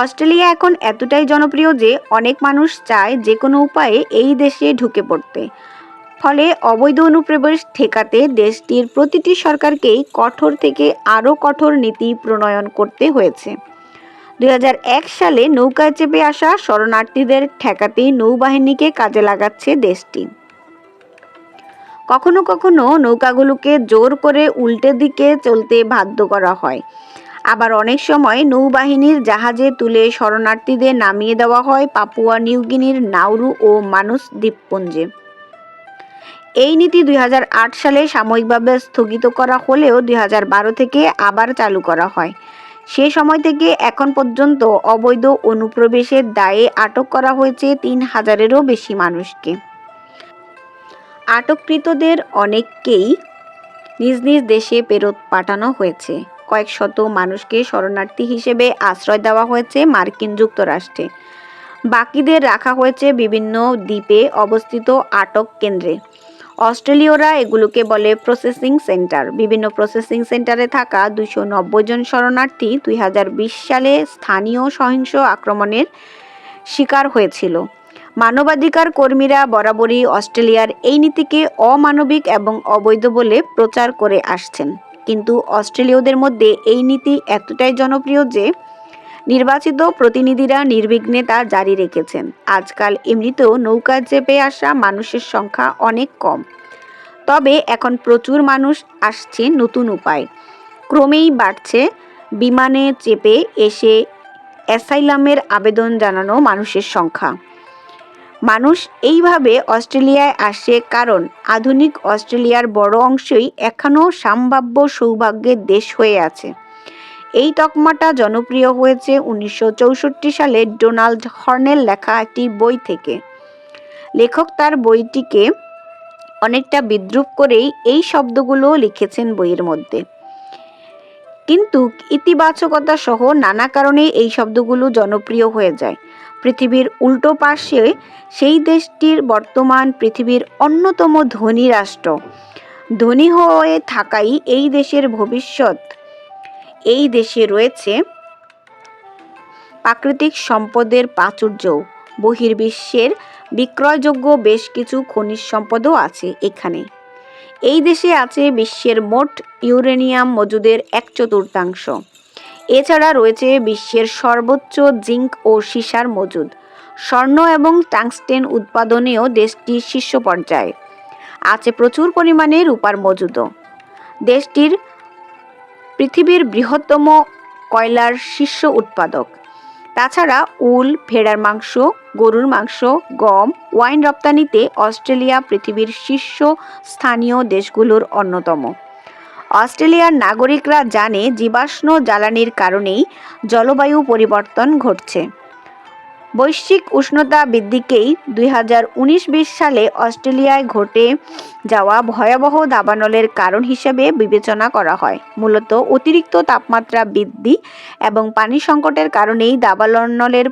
A: অস্ট্রেলিয়া এখন এতটাই জনপ্রিয় যে অনেক মানুষ চায় যে কোনো উপায়ে এই দেশে ঢুকে পড়তে। ফলে অবৈধ অনুপ্রবেশ ঠেকাতে দেশটির প্রতিটি সরকারকেই কঠোর থেকে আরও কঠোর নীতি প্রণয়ন করতে হয়েছে। 2001 সালে নৌকায় চেপে আসা শরণার্থীদের ঠেকাতে নৌবাহিনীকে কাজে লাগাচ্ছে দেশটি। কখনো কখনো নৌকাগুলোকে জোর করে উল্টো দিকে চলতে বাধ্য করা হয়। আবার অনেক সময় নৌবাহিনীর জাহাজে তুলে শরণার্থীদের নামিয়ে দেওয়া হয় পাপুয়া নিউগিনির নাউরু ও মানুস দ্বীপপুঞ্জে। এই নীতি 2008 সালে সাময়িকভাবে স্থগিত করা হলেও 2012 থেকে আবার চালু করা হয়। সে সময় থেকে এখন পর্যন্ত অবৈধ অনুপ্রবেশের দায়ে আটক করা হয়েছে 3000-এরও বেশি মানুষকে। আটককৃতদের অনেককেই নিজ নিজ দেশে ফেরত পাঠানো হয়েছে। কয়েক শত মানুষকে শরণার্থী হিসেবে আশ্রয় দেওয়া হয়েছে মার্কিন যুক্তরাষ্ট্রে। বাকিদের রাখা হয়েছে বিভিন্ন দ্বীপে অবস্থিত আটক কেন্দ্রে। অস্ট্রেলীয়রা এগুলোকে বলে প্রসেসিং সেন্টার। বিভিন্ন প্রসেসিং সেন্টারে থাকা 290 জন শরণার্থী 2020 সালে স্থানীয় সহিংস আক্রমণের শিকার হয়েছিল। মানবাধিকার কর্মীরা বরাবরই অস্ট্রেলিয়ার এই নীতিকে অমানবিক এবং অবৈধ বলে প্রচার করে আসছেন। কিন্তু অস্ট্রেলীয়দের মধ্যে এই নীতি এতটাই জনপ্রিয় যে নির্বাচিত প্রতিনিধিরা নির্বিঘ্নে তা জারি রেখেছেন। আজকাল এমনিতেও নৌকায় চেপে আসা মানুষের সংখ্যা অনেক কম। তবে এখন প্রচুর মানুষ আসছে নতুন উপায়। ক্রমেই বাড়ছে বিমানে চেপে এসে অ্যাসাইলামের আবেদন জানানো মানুষের সংখ্যা। মানুষ এইভাবে অস্ট্রেলিয়ায় আসে কারণ আধুনিক অস্ট্রেলিয়ার বড় অংশই এখনও সম্ভাব্য সৌভাগ্যের দেশ হয়ে আছে। এই তকমাটা জনপ্রিয় হয়েছে 1964 সালে ডোনাল্ড হর্নের লেখা একটি বই থেকে। লেখক তার বইটিকে অনেকটা বিদ্রূপ করেই এই শব্দগুলো লিখেছেন বইয়ের মধ্যে। কিন্তু ইতিবাচকতা সহ নানা কারণে এই শব্দগুলো জনপ্রিয় হয়ে যায়। পৃথিবীর উল্টো পাশে সেই দেশটির বর্তমান পৃথিবীর অন্যতম ধনী রাষ্ট্র। ধনী হয়ে থাকাই এই দেশের ভবিষ্যৎ। এই দেশে রয়েছে প্রাকৃতিক সম্পদের প্রাচুর্য। বহির্বিশ্বের বিক্রয়যোগ্য বেশ কিছু খনিজ সম্পদও আছে এখানে। এই দেশে আছে বিশ্বের মোট ইউরেনিয়াম মজুদের 1/4। এছাড়া রয়েছে বিশ্বের সর্বোচ্চ জিঙ্ক ও সীসার মজুদ। স্বর্ণ এবং টাংস্টেন উৎপাদনেও দেশটি শীর্ষ পর্যায়ে। আছে প্রচুর পরিমাণে রূপার মজুদও। দেশটির পৃথিবীর বৃহত্তম কয়লার শীর্ষ উৎপাদক। তাছাড়া উল, ভেড়ার মাংস, গরুর মাংস, গম, ওয়াইন রপ্তানিতে অস্ট্রেলিয়া পৃথিবীর শীর্ষ স্থানীয় দেশগুলোর অন্যতম। অস্ট্রেলিয়ার নাগরিকরা জানে জীবাশ্ম জ্বালানির কারণেই জলবায়ু পরিবর্তন ঘটছে। বৈশ্বিক উষ্ণতা বৃদ্ধিকেই 2019-20 সালে অস্ট্রেলিয়ায় ঘটে যাওয়া ভয়াবহ দাবানলের কারণ হিসেবে বিবেচনা করা হয়। মূলত অতিরিক্ত তাপমাত্রা বৃদ্ধি এবং পানি সংকটের কারণেই দাবানলের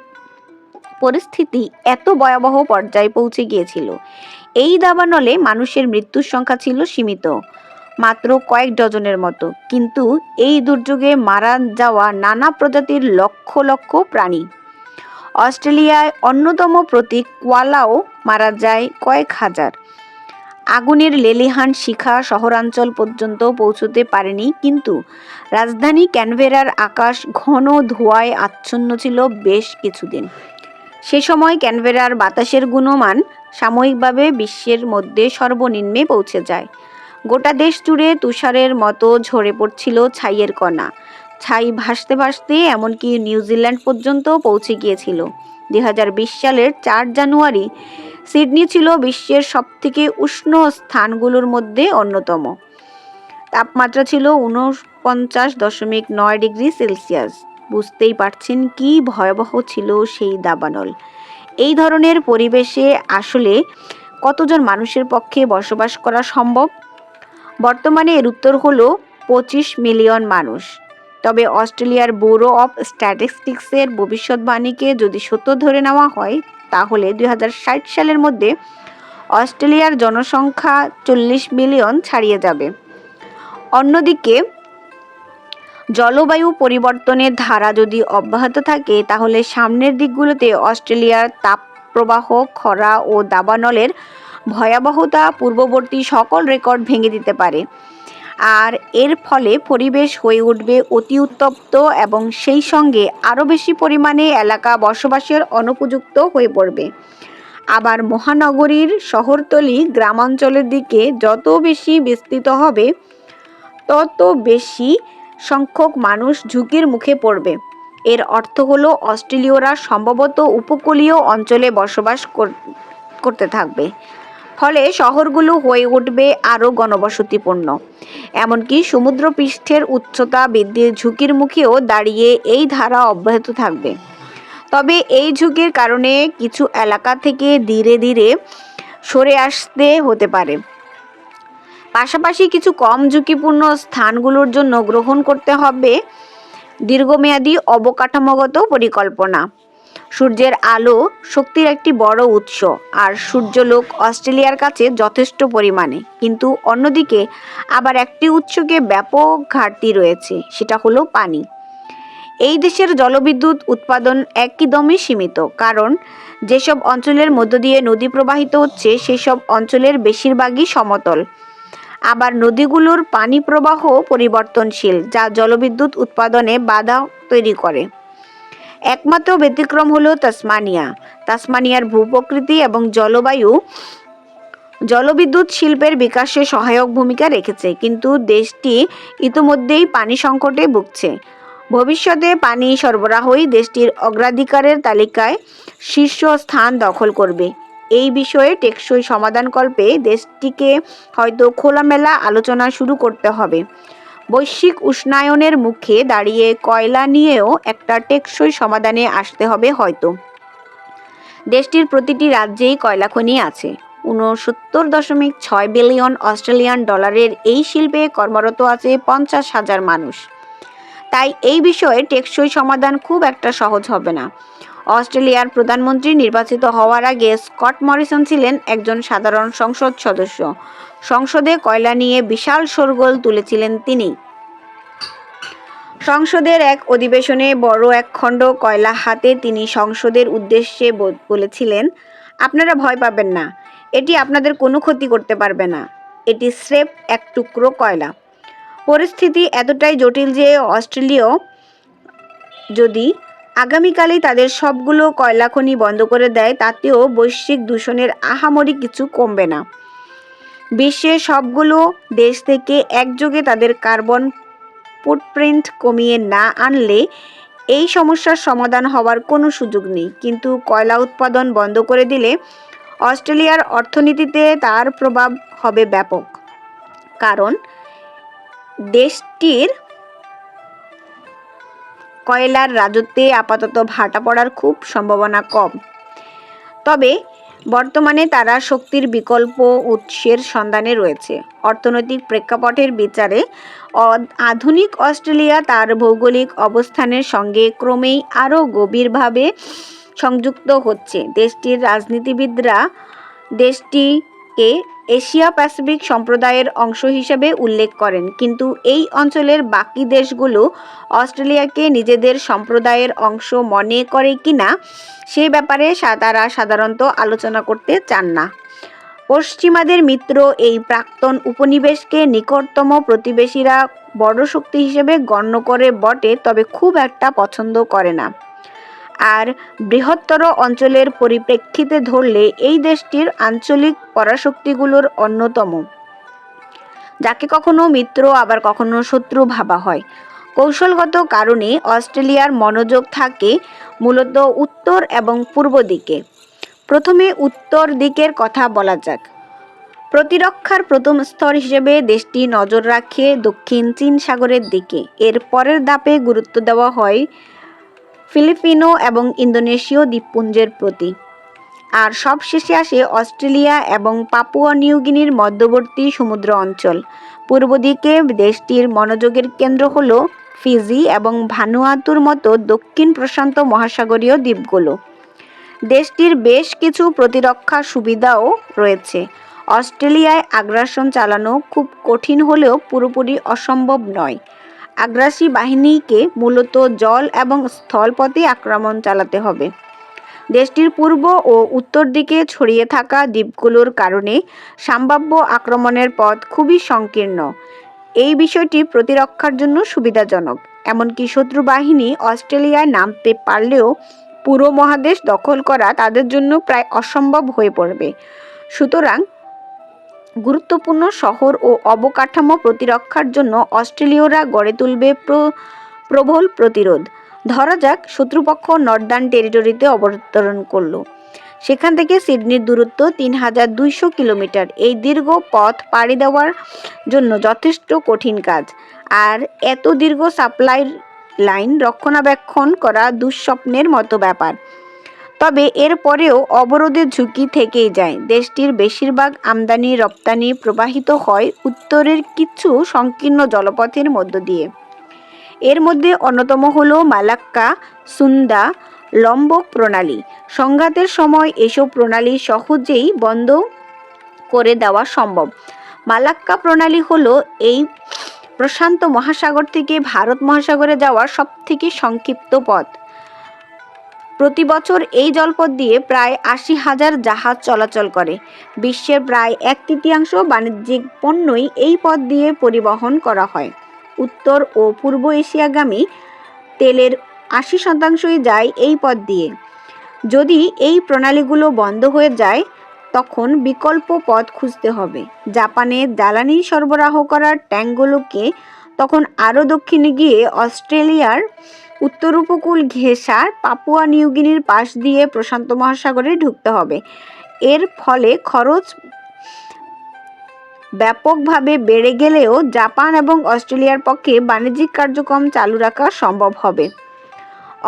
A: পরিস্থিতি এত ভয়াবহ পর্যায়ে পৌঁছে গিয়েছিল। এই দাবানলে মানুষের মৃত্যুর সংখ্যা ছিল সীমিত, মাত্র কয়েক ডজনের মতো। কিন্তু এই দুর্যোগে মারা যাওয়া নানা প্রজাতির লক্ষ লক্ষ প্রাণী। অস্ট্রেলিয়ায় অন্যতম প্রতীক কোয়ালাও মারা যায় কয়েক হাজার। আগুনের লেলিহান শিখা শহরাঞ্চল পর্যন্ত পৌঁছতে পারেনি, কিন্তু রাজধানী ক্যানবেরার আকাশ ঘন ধোঁয়ায় আচ্ছন্ন ছিল বেশ কিছুদিন। সে সময় ক্যানবেরার বাতাসের গুণমান সাময়িকভাবে বিশ্বের মধ্যে সর্বনিম্নে পৌঁছে যায়। গোটা দেশ জুড়ে তুষারের মতো ঝরে পড়ছিল ছাইয়ের কণা। ছাই ভাসতে ভাসতে এমনকি নিউজিল্যান্ড পর্যন্ত পৌঁছে গিয়েছিল। 2020 সালের 4 জানুয়ারি সিডনি ছিল বিশ্বের সবথেকে উষ্ণ স্থানগুলোর মধ্যে অন্যতম। তাপমাত্রা ছিল 49.9 ডিগ্রি সেলসিয়াস। বুঝতেই পারছেন কি ভয়াবহ ছিল সেই দাবানল। এই ধরনের পরিবেশে আসলে কতজন মানুষের পক্ষে বসবাস করা সম্ভব? বর্তমানে এর উত্তর হলো 25 মিলিয়ন মানুষ। তবে অস্ট্রেলিয়ার ব্যুরো অফ স্ট্যাটিস্টিক্সের ভবিষ্যৎবাণীকে যদি সত্য ধরে নেওয়া হয়, তাহলে 2060 সালের মধ্যে অস্ট্রেলিয়ার জনসংখ্যা 40 মিলিয়ন ছাড়িয়ে যাবে। অন্যদিকে জলবায়ু পরিবর্তনের ধারা যদি অব্যাহত থাকে, তাহলে সামনের দিকগুলোতে অস্ট্রেলিয়ার তাপপ্রবাহ, খরা ও দাবানলের ভয়াবহতা পূর্ববর্তী সকল রেকর্ড ভেঙে দিতে পারে। আর এর ফলে পরিবেশ হয়ে উঠবে অতি উত্তপ্ত এবং সেই সঙ্গে আরও বেশি পরিমাণে এলাকা বসবাসের অনুপযুক্ত হয়ে পড়বে। আবার মহানগরীর শহরতলি গ্রামাঞ্চলের দিকে যত বেশি বিস্তৃত হবে, তত বেশি সংখ্যক মানুষ ঝুঁকির মুখে পড়বে। এর অর্থ হলো অস্ট্রেলীয়রা সম্ভবত উপকূলীয় অঞ্চলে বসবাস করতে থাকবে। ফলে শহরগুলো হয়ে উঠবে আরও ঘনবসতিপূর্ণ। এমনকি সমুদ্রপৃষ্ঠের উচ্চতা বৃদ্ধির ঝুঁকির মুখেও দাঁড়িয়ে এই ধারা অব্যাহত থাকবে। তবে এই ঝুঁকির কারণে কিছু এলাকা থেকে ধীরে ধীরে সরে আসতে হতে পারে। পাশাপাশি কিছু কম ঝুঁকিপূর্ণ স্থানগুলোর জন্য গ্রহণ করতে হবে দীর্ঘমেয়াদী অবকাঠামোগত পরিকল্পনা। সূর্যের আলো শক্তির একটি বড় উৎস, আর সূর্যালোক অস্ট্রেলিয়ার কাছে যথেষ্ট পরিমাণে। কিন্তু অন্যদিকে আবার একটি উৎসকে ব্যাপক ঘাটতি রয়েছে, সেটা হলো পানি। এই দেশের জলবিদ্যুৎ উৎপাদন একদমই সীমিত, কারণ যেসব অঞ্চলের মধ্য দিয়ে নদী প্রবাহিত হচ্ছে সেসব অঞ্চলের বেশিরভাগই সমতল। আবার নদীগুলোর পানি প্রবাহ পরিবর্তনশীল, যা জলবিদ্যুৎ উৎপাদনে বাধা তৈরি করে। একমাত্র ব্যতিক্রম হলো তাসমানিয়া। তাসমানিয়ার ভূপ্রকৃতি এবং জলবায়ু জলবিদ্যুৎ শিল্পের বিকাশে সহায়ক ভূমিকা রেখেছে, কিন্তু দেশটি ইতিমধ্যেই পানি সংকটে ভুগছে। ভবিষ্যতে পানি সরবরাহই দেশটির অগ্রাধিকারের তালিকায় শীর্ষ স্থান দখল করবে। এই বিষয়ে টেকসই সমাধানকল্পে দেশটিকে হয়তো খোলামেলা আলোচনা শুরু করতে হবে। বৈশ্বিক উষ্ণায়নের মুখে দাঁড়িয়ে কয়লা নিয়েও একটা টেকসই সমাধানে আসতে হবে হয়তো। দেশটির প্রতিটি রাজ্যেই কয়লা খনি আছে। 69.6 বিলিয়ন অস্ট্রেলিয়ান ডলারের এই শিল্পে কর্মরত আছে 50,000 মানুষ। তাই এই বিষয়ে টেকসই সমাধান খুব একটা সহজ হবে না। অস্ট্রেলিয়ার প্রধানমন্ত্রী নির্বাচিত হওয়ার আগে স্কট মরিসন ছিলেন একজন সাধারণ সংসদ সদস্য। সংসদে কয়লা নিয়ে বিশাল শোরগোল তুলেছিলেন তিনি। সংসদের এক অধিবেশনে বড় এক খণ্ড কয়লা হাতে তিনি সংসদের উদ্দেশ্যে বলেছিলেন, আপনারা ভয় পাবেন না, এটি আপনাদের কোনো ক্ষতি করতে পারবে না, এটি স্রেফ এক টুকরো কয়লা। পরিস্থিতি এতটাই জটিল যে অস্ট্রেলীয় যদি আগামীকালেই তাদের সবগুলো কয়লা খনি বন্ধ করে দেয়, তাতেও বৈশ্বিক দূষণের আহামরি কিছু কমবে না। বিশ্বের সবগুলো দেশ থেকে একযোগে তাদের কার্বন ফুটপ্রিন্ট কমিয়ে না আনলে এই সমস্যার সমাধান হওয়ার কোনো সুযোগ নেই। কিন্তু কয়লা উৎপাদন বন্ধ করে দিলে অস্ট্রেলিয়ার অর্থনীতিতে তার প্রভাব হবে ব্যাপক, কারণ দেশটির কয়লার রাজত্বে আপাতত ভাটা পড়ার খুব সম্ভাবনা কম। তবে বর্তমানে তারা শক্তির বিকল্প উৎসের সন্ধানে রয়েছে। অর্থনৈতিক প্রেক্ষাপটের বিচারে আধুনিক অস্ট্রেলিয়া তার ভৌগোলিক অবস্থানের সঙ্গে ক্রমেই আরও গভীরভাবে সংযুক্ত হচ্ছে। দেশটির রাজনীতিবিদরা দেশটিকে এশিয়া প্যাসিফিক সম্প্রদায়ের অংশ হিসেবে উল্লেখ করেন, কিন্তু এই অঞ্চলের বাকি দেশগুলো অস্ট্রেলিয়াকে নিজেদের সম্প্রদায়ের অংশ মনে করে কিনা সে ব্যাপারে তারা সাধারণত আলোচনা করতে চান না। পশ্চিমাদের মিত্র এই প্রাক্তন উপনিবেশকে নিকটতম প্রতিবেশীরা বড় শক্তি হিসেবে গণ্য করে বটে, তবে খুব একটা পছন্দ করে না। আর বৃহত্তর অঞ্চলের পরিপ্রেক্ষিতে ধরলে এই দেশটির আঞ্চলিক পরাশক্তিগুলোর অন্যতম, যাকে কখনো মিত্র আবার কখনো শত্রু ভাবা হয়। কৌশলগত কারণে অস্ট্রেলিয়ার মনোযোগ থাকে মূলত উত্তর এবং পূর্ব দিকে। প্রথমে উত্তর দিকের কথা বলা যাক। প্রতিরক্ষার প্রথম স্তর হিসেবে দেশটি নজর রাখে দক্ষিণ চীন সাগরের দিকে। এর পরের ধাপে গুরুত্ব দেওয়া হয় ফিলিপিনো এবং ইন্দোনেশীয় দ্বীপপুঞ্জের প্রতি। আর সবশেষে আসে অস্ট্রেলিয়া এবং পাপুয়া নিউগিনির মধ্যবর্তী সমুদ্র অঞ্চল। পূর্ব দিকে দেশটির মনোযোগের কেন্দ্র হল ফিজি এবং ভানুয়াতুর মতো দক্ষিণ প্রশান্ত মহাসাগরীয় দ্বীপগুলো। দেশটির বেশ কিছু প্রতিরক্ষা সুবিধাও রয়েছে। অস্ট্রেলিয়ায় আগ্রাসন চালানো খুব কঠিন হলেও পুরোপুরি অসম্ভব নয়। আগ্রাসী বাহিনীকে মূলত জল এবং স্থলপথে আক্রমণ চালাতে হবে। দেশটির পূর্ব ও উত্তর দিকে ছড়িয়ে থাকা দ্বীপগুলোর কারণে সম্ভাব্য আক্রমণের পথ খুবই সংকীর্ণ। এই বিষয়টি প্রতিরক্ষার জন্য সুবিধাজনক। এমনকি শত্রু বাহিনী অস্ট্রেলিয়ায় নামতে পারলেও পুরো মহাদেশ দখল করা তাদের জন্য প্রায় অসম্ভব হয়ে পড়বে। সুতরাং গুরুত্বপূর্ণ শহর ও অবকাঠামো প্রতিরক্ষার জন্য অস্ট্রেলীয়রা গড়ে তুলবে প্রবল প্রতিরোধ। ধরা যাক শত্রুপক্ষ নর্দার্ন টেরিটরিতে অবতরণ করলো। সেখান থেকে সিডনির দূরত্ব 3,200 কিলোমিটার। এই দীর্ঘ পথ পাড়ি দেওয়ার জন্য যথেষ্ট কঠিন কাজ। আর এত দীর্ঘ সাপ্লাই লাইন রক্ষণাবেক্ষণ করা দুঃস্বপ্নের মতো ব্যাপার। তবে এর পরেও অবরোধের ঝুঁকি থেকেই যায়। দেশটির বেশিরভাগ আমদানি রপ্তানি প্রবাহিত হয় উত্তরের কিছু সংকীর্ণ জলপথের মধ্য দিয়ে। এর মধ্যে অন্যতম হল মালাক্কা সুন্দা লম্বক প্রণালী। সংঘাতের সময় এসব প্রণালী সহজেই বন্ধ করে দেওয়া সম্ভব। মালাক্কা প্রণালী হলো এই প্রশান্ত মহাসাগর থেকে ভারত মহাসাগরে যাওয়ার সবথেকে সংক্ষিপ্ত পথ। প্রতি বছর এই জলপথ দিয়ে প্রায় 80,000 জাহাজ চলাচল করে। বিশ্বের প্রায় 1/3 বাণিজ্যিক পণ্যই এই পথ দিয়ে পরিবহন করা হয়। উত্তর ও পূর্ব এশিয়াগামী তেলের 80% যায় এই পথ দিয়ে। যদি এই প্রণালীগুলো বন্ধ হয়ে যায়, তখন বিকল্প পথ খুঁজতে হবে। জাপানে জ্বালানি সরবরাহ করার ট্যাঙ্কগুলোকে তখন আরও দক্ষিণে গিয়ে অস্ট্রেলিয়ার উত্তর উপকূল ঘেঁষা পাপুয়া নিউগিনির পাশ দিয়ে প্রশান্ত মহাসাগরে ঢুকতে হবে। এর ফলে খরচ ব্যাপকভাবে বেড়ে গেলেও জাপান এবং অস্ট্রেলিয়ার পক্ষে বাণিজ্যিক কার্যক্রম চালু রাখা সম্ভব হবে।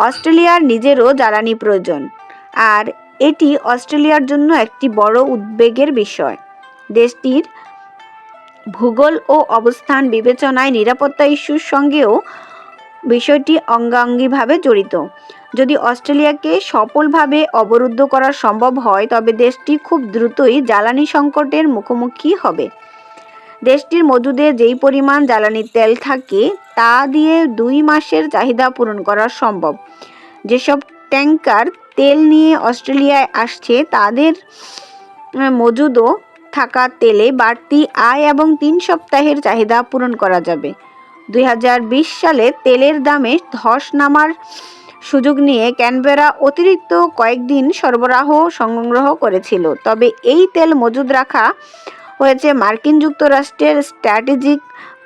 A: অস্ট্রেলিয়ার নিজেরও জ্বালানি প্রয়োজন, আর এটি অস্ট্রেলিয়ার জন্য একটি বড় উদ্বেগের বিষয়। দেশটির ভূগোল ও অবস্থান বিবেচনায় নিরাপত্তা ইস্যুর সঙ্গেও বিষয়টি অঙ্গাঙ্গিভাবে জড়িত। যদি অস্ট্রেলিয়াকে সফলভাবে অবরুদ্ধ করা সম্ভব হয় তবে দেশটি খুব দ্রুতই জ্বালানি সংকটের মুখোমুখি হবে। দেশটির মজুদে যেই পরিমাণ জ্বালানি তেল থাকে তা দিয়ে 2 মাসের চাহিদা পূরণ করা সম্ভব। যেসব ট্যাঙ্কার তেল নিয়ে অস্ট্রেলিয়ায় আসছে তাদের মজুদও থাকা তেলে বাড়তি আয় এবং 3 সপ্তাহের চাহিদা পূরণ করা যাবে। 2020 সালে তেলের দামে ধস নামার সুযোগ নিয়ে ক্যানবেরা অতিরিক্ত কয়েকদিন সরবরাহ সংগ্রহ করেছিল, তবে এই তেল মজুদ রাখা হয়েছে মার্কিন যুক্তরাষ্ট্রের স্ট্র্যাটেজিক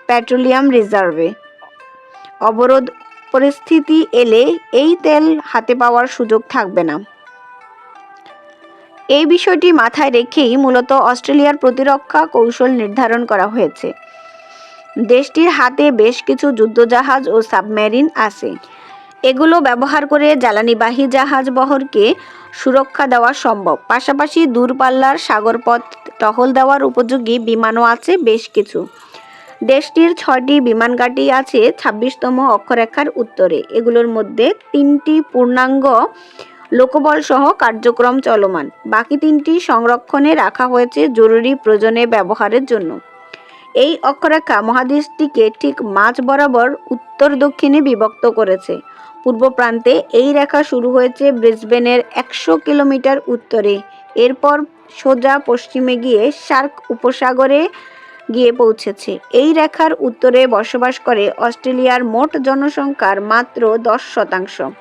A: পেট্রোলিয়াম রিজার্ভে। অবরোধ পরিস্থিতি এলে এই তেল হাতে পাওয়ার সুযোগ থাকবে না। এই বিষয়টি মাথায় রেখেই মূলত অস্ট্রেলিয়ার প্রতিরক্ষা কৌশল নির্ধারণ করা হয়েছে। দেশটির হাতে বেশ কিছু যুদ্ধজাহাজ ও সাবমেরিন আছে। এগুলো ব্যবহার করে জ্বালানিবাহী জাহাজ বহরকে সুরক্ষা দেওয়া সম্ভব। পাশাপাশি দূরপাল্লার সাগরপথ টহল দেওয়ার উপযোগী বিমানও আছে বেশ কিছু। দেশটির 6টি বিমান ঘাঁটি আছে 26তম অক্ষরেখার উত্তরে। এগুলোর মধ্যে 3টি পূর্ণাঙ্গ লোকবল সহ কার্যক্রম চলমান, বাকি 3টি সংরক্ষণে রাখা হয়েছে জরুরি প্রয়োজনে ব্যবহারের জন্য। এই অক্ষরেখা মহাদেশটিকে ঠিক মাঝ বরাবর উত্তর দক্ষিণে বিভক্ত করেছে। পূর্ব প্রান্তে এই রেখা শুরু হয়েছে ব্রিসবেনের 100 কিলোমিটার উত্তরে, এরপর সোজা পশ্চিমে গিয়ে শার্ক উপসাগরে গিয়ে পৌঁছেছে। এই রেখার উত্তরে বসবাস করে অস্ট্রেলিয়ার মোট জনসংখ্যার মাত্র 10%।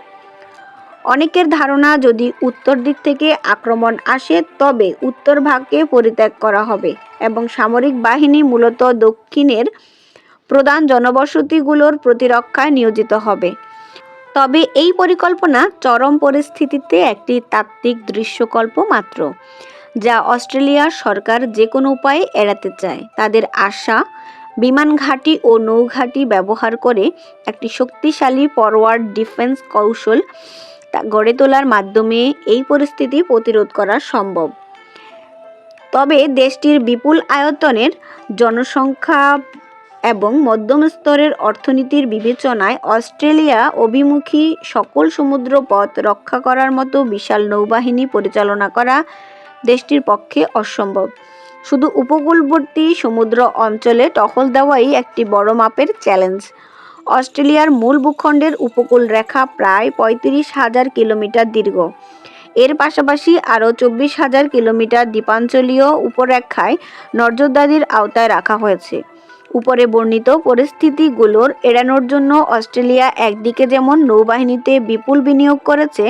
A: অনেকের ধারণা যদি উত্তর দিক থেকে আক্রমণ আসে তবে উত্তর ভাগকে পরিত্যাগ করা হবে এবং সামরিক বাহিনী মূলত দক্ষিণের প্রধান জনবসতিগুলোর প্রতিরক্ষায় নিয়োজিত হবে। তবে এই পরিকল্পনা চরম পরিস্থিতিতে একটি তাত্ত্বিক দৃশ্যকল্প মাত্র, যা অস্ট্রেলিয়ার সরকার যে কোনো উপায়ে এড়াতে চায়। তাদের আশা, বিমান ঘাঁটি ও নৌঘাঁটি ব্যবহার করে একটি শক্তিশালী ফরওয়ার্ড ডিফেন্স কৌশল গড়ে তোলার মাধ্যমে এই পরিস্থিতি প্রতিরোধ করা সম্ভব। তবে দেশটির বিপুল আয়তনের জনসংখ্যা এবং মধ্যম স্তরের অর্থনীতির বিবেচনায় অস্ট্রেলিয়া অভিমুখী সকল সমুদ্রপথ রক্ষা করার মতো বিশাল নৌবাহিনী পরিচালনা করা দেশটির পক্ষে অসম্ভব। শুধু উপকূলবর্তী সমুদ্র অঞ্চলে টহল দেওয়াই একটি বড় মাপের চ্যালেঞ্জ। অস্ট্রেলিয়ার মূল ভূখণ্ডের উপকূল রেখা প্রায় 35,000 কিলোমিটার দীর্ঘ। এর পাশাপাশি আরও 24,000 কিলোমিটার দ্বীপাঞ্চলীয় উপরেখায় নজরদারির আওতায় রাখা হয়েছে। উপরে বর্ণিত পরিস্থিতিগুলোর এড়ানোর জন্য অস্ট্রেলিয়া একদিকে যেমন নৌবাহিনীতে বিপুল বিনিয়োগ করেছে,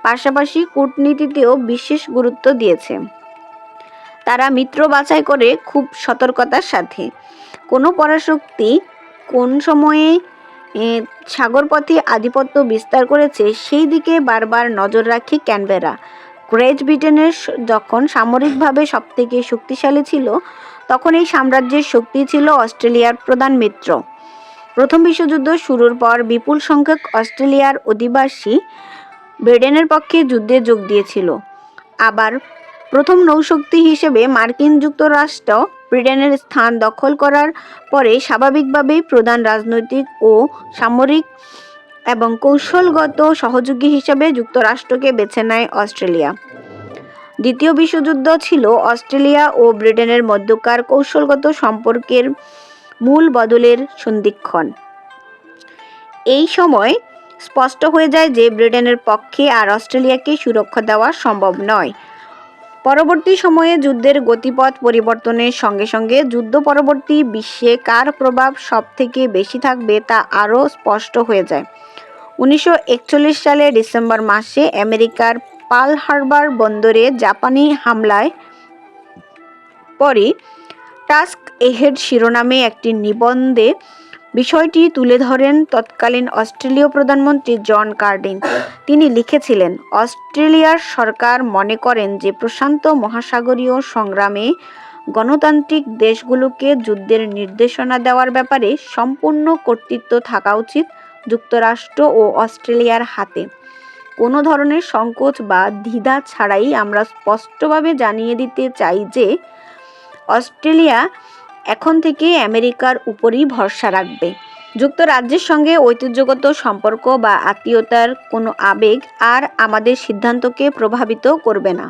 A: পাশাপাশি কূটনীতিতেও বিশেষ গুরুত্ব দিয়েছে। তারা মিত্র বাছাই করে খুব সতর্কতার সাথে। কোনো পরাশক্তি কোন সময়ে সাগরপথে আধিপত্য বিস্তার করেছে সেই দিকে বারবার নজর রাখে ক্যানবেরা। গ্রেট ব্রিটেনের যখন সামরিকভাবে সবথেকে শক্তিশালী ছিল তখন এই সাম্রাজ্যের শক্তি ছিল অস্ট্রেলিয়ার প্রধান মিত্র। প্রথম বিশ্বযুদ্ধ শুরুর পর বিপুল সংখ্যক অস্ট্রেলিয়ার অধিবাসী ব্রিটেনের পক্ষে যুদ্ধে যোগ দিয়েছিল। আবার প্রথম নৌশক্তি হিসেবে মার্কিন যুক্তরাষ্ট্র ব্রিটেনের স্থান দখল করার পরে স্বাভাবিকভাবেই প্রধান রাজনৈতিক ও সামরিক এবং কৌশলগত সহযোগী হিসেবে যুক্তরাষ্ট্রকে বেছে নেয় অস্ট্রেলিয়া। দ্বিতীয় বিশ্বযুদ্ধ ছিল অস্ট্রেলিয়া ও ব্রিটেনের মধ্যকার কৌশলগত সম্পর্কের মূল বদলের সন্ধিক্ষণ। এই সময় স্পষ্ট হয়ে যায় যে ব্রিটেনের পক্ষে আর অস্ট্রেলিয়াকে সুরক্ষা দেওয়া সম্ভব নয়। পরবর্তী সময়ে যুদ্ধের গতিপথ পরিবর্তনের সঙ্গে সঙ্গে যুদ্ধ পরবর্তী বিশ্বে কার প্রভাব সবথেকে বেশি থাকবে তা আরও স্পষ্ট হয়ে যায়। 1941 সালের ডিসেম্বর মাসে আমেরিকার পার্ল হারবার বন্দরে জাপানি হামলায় পরে টাস্ক এহেড শিরোনামে একটি নিবন্ধে বিষয়টি তুলে ধরেন তৎকালীন অস্ট্রেলীয় প্রধানমন্ত্রী জন কার্ডিন। তিনি লিখেছিলেন, অস্ট্রেলিয়ার সরকার মনে করেন যে প্রশান্ত মহাসাগরীয় সংগ্রামে গণতান্ত্রিক দেশগুলোকে যুদ্ধের নির্দেশনা দেওয়ার ব্যাপারে সম্পূর্ণ কর্তৃত্ব থাকা উচিত যুক্তরাষ্ট্র ও অস্ট্রেলিয়ার হাতে। কোনো ধরনের সংকোচ বা দ্বিধা ছাড়াই আমরা স্পষ্টভাবে জানিয়ে দিতে চাই যে অস্ট্রেলিয়া এখন থেকে আমেরিকার উপরই ভরসা রাখবে। যুক্তরাজ্যের সঙ্গে ঐতিহ্যগত সম্পর্ক বা আত্মীয়তার কোনো আবেগ আর আমাদের সিদ্ধান্তকে প্রভাবিত করবে না।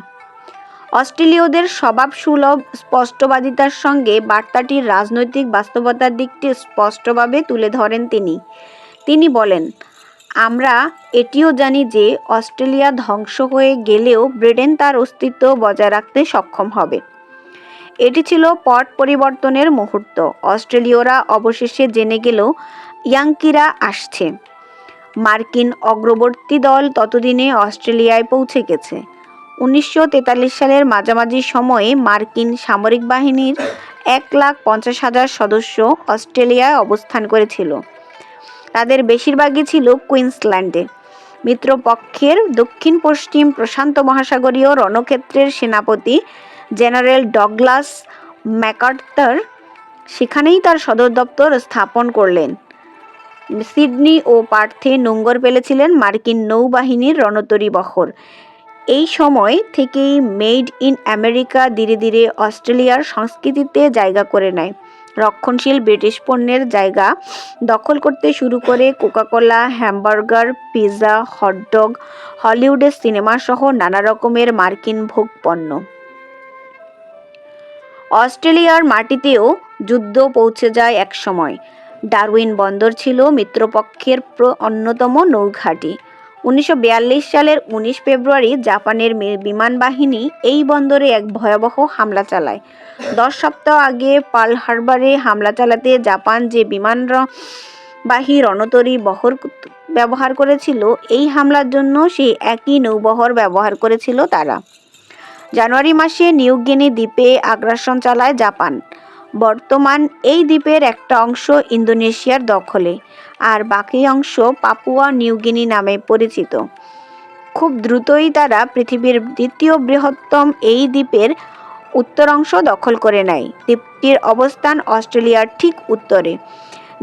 A: অস্ট্রেলীয়দের স্বভাবসুলভ স্পষ্টবাদিতার সঙ্গে বার্তাটির রাজনৈতিক বাস্তবতার দিকটি স্পষ্টভাবে তুলে ধরেন তিনি বলেন, আমরা এটিও জানি যে অস্ট্রেলিয়া ধ্বংস হয়ে গেলেও ব্রিটেন তার অস্তিত্ব বজায় রাখতে সক্ষম হবে। এটি ছিল পট পরিবর্তনের মুহূর্ত। অস্ট্রেলীয়রা অবশেষে জেনে গেল ইয়াঙ্কিরা আসছে। মার্কিন অগ্রবর্তী দল ততদিনে অস্ট্রেলিয়ায় পৌঁছে গেছে। 1943 সালের মাঝামাঝি সময়ে মার্কিন সামরিক বাহিনীর 1,50,000 সদস্য অস্ট্রেলিয়ায় অবস্থান করেছিল। তাদের বেশিরভাগই ছিল কুইন্সল্যান্ডে। মিত্রপক্ষের দক্ষিণ পশ্চিম প্রশান্ত মহাসাগরীয় রণক্ষেত্রের সেনাপতি জেনারেল ডগলাস ম্যাকার্থার সেখানেই তার সদর দপ্তর স্থাপন করলেন। সিডনি ও পার্থে নোঙ্গর ফেলেছিলেন মার্কিন নৌবাহিনীর রণতরী বহর। এই সময় থেকেই মেড ইন আমেরিকা ধীরে ধীরে অস্ট্রেলিয়ার সংস্কৃতিতে জায়গা করে নেয়। রক্ষণশীল ব্রিটিশ পণ্যের জায়গা দখল করতে শুরু করে কোকাকোলা, হ্যামবার্গার, পিৎজা, হটডগ, হলিউডের সিনেমা সহ নানা রকমের মার্কিন ভোগপণ্য। অস্ট্রেলিয়ার মাটিতেও যুদ্ধ পৌঁছে যায় একসময়। ডারউইন বন্দর ছিল মিত্রপক্ষের অন্যতম নৌঘাঁটি। 1942 সালের 19 ফেব্রুয়ারি জাপানের বিমান বাহিনী এই বন্দরে এক ভয়াবহ হামলা চালায়। 10 সপ্তাহ আগে পার্ল হারবারে হামলা চালাতে জাপান যে বিমানবাহী রণতরী বহর ব্যবহার করেছিল, এই হামলার জন্য সেই একই নৌবহর ব্যবহার করেছিল তারা। জানুয়ারি মাসে নিউ গিনি দ্বীপে আগ্রাসন চালায় জাপান। বর্তমান এই দ্বীপের একটা অংশ ইন্দোনেশিয়ার দখলে, আর বাকি অংশ পাপুয়া নিউ গিনি নামে পরিচিত। খুব দ্রুতই তারা পৃথিবীর দ্বিতীয় বৃহত্তম এই দ্বীপের উত্তর অংশ দখল করে নেয়। দ্বীপটির অবস্থান অস্ট্রেলিয়ার ঠিক উত্তরে।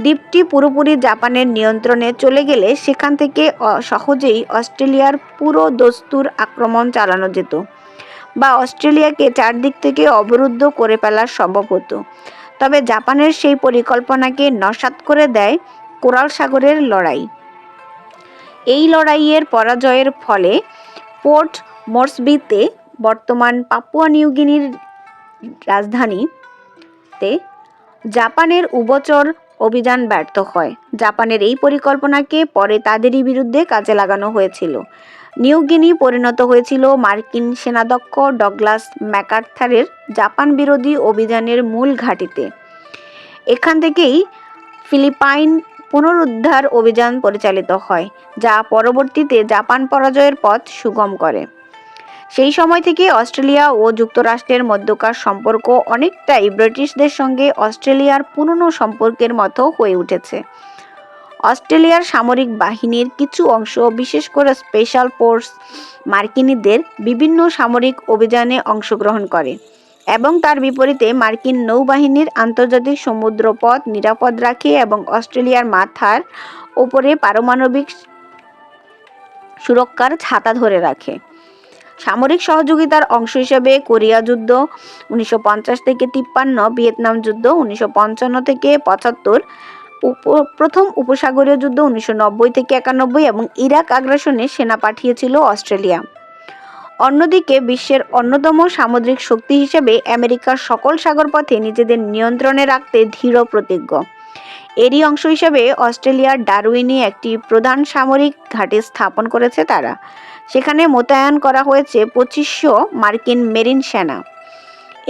A: দ্বীপটি পুরোপুরি জাপানের নিয়ন্ত্রণে চলে গেলে সেখান থেকে সহজেই অস্ট্রেলিয়ার পুরো দস্তুর আক্রমণ চালানো যেত, বা অস্ট্রেলিয়াকে চারদিক থেকে অবরুদ্ধ করে ফেলা সম্ভব হতো। তবে জাপানের সেই পরিকল্পনাকে নস্যাৎ করে দেয় কোরাল সাগরের লড়াই। এই লড়াইয়ের পরাজয়ের ফলে পোর্ট মোরসবিতে, বর্তমান পাপুয়া নিউ গিনির রাজধানীতে, জাপানের উভচর অভিযান ব্যর্থ হয়। জাপানের এই পরিকল্পনাকে পরে তাদেরই বিরুদ্ধে কাজে লাগানো হয়েছিল। নিউ গিনি পরিণত হয়েছিল মার্কিন সেনাধ্যক্ষ ডগলাস ম্যাকার্থারের জাপান বিরোধী অভিযানের মূল ঘাঁটিতে। এখান থেকেই ফিলিপাইন পুনরুদ্ধার অভিযান পরিচালিত হয়, যা পরবর্তীতে জাপান পরাজয়ের পথ সুগম করে। সেই সময় থেকে অস্ট্রেলিয়া ও যুক্তরাষ্ট্রের মধ্যকার সম্পর্ক অনেকটাই ব্রিটিশদের সঙ্গে অস্ট্রেলিয়ার পুরনো সম্পর্কের মতো হয়ে উঠেছে। অস্ট্রেলিয়ার সামরিক বাহিনীর কিছু অংশ, বিশেষ করে স্পেশাল ফোর্স মার্কিনীদের বিভিন্ন সামরিক অভিযানে অংশগ্রহণ করে, এবং তার বিপরীতে মার্কিন নৌবাহিনীর আন্তর্জাতিক সমুদ্রপথ নিরাপদ রাখে এবং অস্ট্রেলিয়ার মাথার ওপরে পারমাণবিক সুরক্ষার ছাতা ধরে রাখে। সামরিক সহযোগিতার অংশ হিসেবে কোরিয়া যুদ্ধ 1950 থেকে 53, ভিয়েতনাম যুদ্ধ 1955 থেকে 75, প্রথম উপসাগরীয় যুদ্ধ 1990 থেকে 91 এবং ইরাক আগ্রাসনে সেনা পাঠিয়েছিল অস্ট্রেলিয়া। অন্যদিকে বিশ্বের অন্যতম সামুদ্রিক শক্তি হিসেবে আমেরিকার সকল সাগরপথে নিজেদের নিয়ন্ত্রণে রাখতে দৃঢ় প্রতিজ্ঞ। এরই অংশ হিসেবে অস্ট্রেলিয়ার ডারউইনে একটি প্রধান সামরিক ঘাঁটি স্থাপন করেছে তারা। সেখানে মোতায়েন করা হয়েছে 2500 মার্কিন মেরিন সেনা।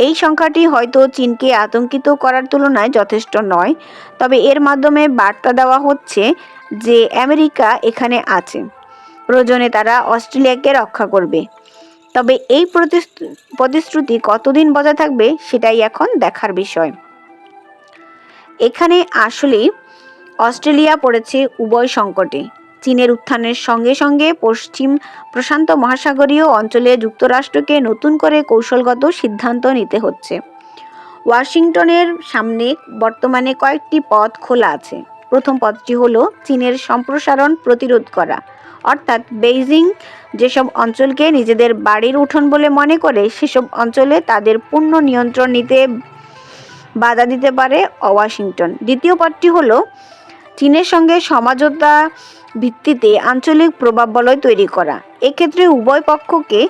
A: এই সংখ্যাটি হয়তো চীনকে আতঙ্কিত করার তুলনায় যথেষ্ট নয়, তবে এর মাধ্যমে বার্তা দেওয়া হচ্ছে যে আমেরিকা এখানে আছে, প্রয়োজনে তারা অস্ট্রেলিয়াকে রক্ষা করবে। তবে এই প্রতিশ্রুতি কতদিন বজায় থাকবে সেটাই এখন দেখার বিষয়। এখানে আসলে অস্ট্রেলিয়া পড়েছে উভয় সংকটে। চীনের উত্থানের সঙ্গে সঙ্গে পশ্চিম প্রশান্ত মহাসাগরীয় অঞ্চলে যুক্তরাষ্ট্রকে নতুন করে কৌশলগত সিদ্ধান্ত নিতে হচ্ছে। ওয়াশিংটনের সামনে বর্তমানে কয়েকটি পথ খোলা আছে। প্রথম পথটি হলো চীনের সম্প্রসারণ প্রতিরোধ করা, অর্থাৎ বেইজিং যেসব অঞ্চলকে নিজেদের বাড়ির উঠোন বলে মনে করে সেসব অঞ্চলে তাদের পূর্ণ নিয়ন্ত্রণ নিতে বাধা দিতে পারে ওয়াশিংটন। দ্বিতীয় পথটি হলো চীনের সঙ্গে সমঝোতা ভিত্তিতে আঞ্চলিক প্রভাব বলয় তৈরি করা। এক্ষেত্রে উভয় পক্ষকে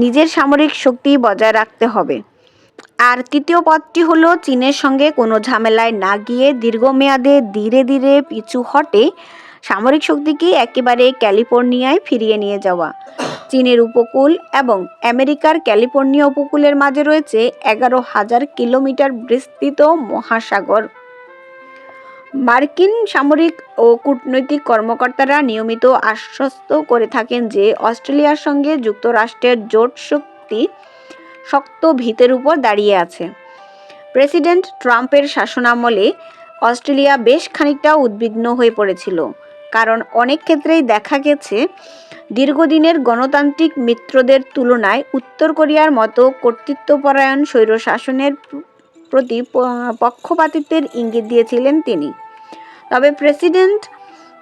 A: নিজের সামরিক শক্তি বজায় রাখতে হবে। আর তৃতীয় পথটি হলো চীনের সঙ্গে কোনো ঝামেলায় না গিয়ে দীর্ঘমেয়াদে ধীরে ধীরে পিছু হটে সামরিক শক্তিকে একেবারে ক্যালিফোর্নিয়ায় ফিরিয়ে নিয়ে যাওয়া। চীনের উপকূল এবং আমেরিকার ক্যালিফোর্নিয়া উপকূলের মাঝে রয়েছে 11,000 কিলোমিটার বিস্তৃত মহাসাগর। মার্কিন সামরিক ও কূটনৈতিক কর্মকর্তারা নিয়মিত আশ্বস্ত করে থাকেন যে অস্ট্রেলিয়ার সঙ্গে যুক্তরাষ্ট্রের জোট শক্ত ভিতের উপর দাঁড়িয়ে আছে। প্রেসিডেন্ট ট্রাম্পের শাসনামলে অস্ট্রেলিয়া বেশ খানিকটা উদ্বিগ্ন হয়ে পড়েছিল, কারণ অনেক ক্ষেত্রেই দেখা গেছে দীর্ঘদিনের গণতান্ত্রিক মিত্রদের তুলনায় উত্তর কোরিয়ার মতো কর্তৃত্বপরায়ণ স্বৈরশাসনের প্রতি পক্ষপাতিত্বের ইঙ্গিত দিয়েছিলেন তিনি। তবে প্রেসিডেন্ট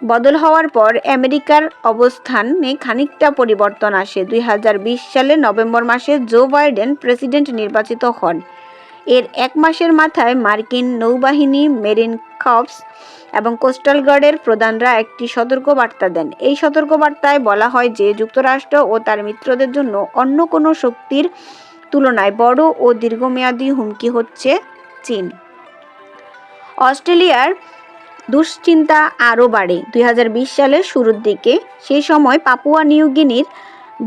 A: বদল হওয়ার পর আমেরিকার অবস্থানে খানিকটা পরিবর্তন আসে। 2020 সালের নভেম্বর মাসে জো বাইডেন প্রেসিডেন্ট নির্বাচিত হন। এর এক মাসের মাথায় মার্কিন নৌবাহিনী, মেরিন কর্পস এবং কোস্টাল গার্ডের প্রধানরা একটি সতর্কবার্তা দেন। এই সতর্কবার্তায় বলা হয় যে যুক্তরাষ্ট্র ও তার মিত্রদের জন্য অন্য কোনো শক্তির তুলনায় বড় ও দীর্ঘমেয়াদী হুমকি হচ্ছে চীন। অস্ট্রেলিয়ার দুশ্চিন্তা আরও বাড়ে 2020 সালের শুরুর দিকে। সেই সময় পাপুয়া নিউ গিনির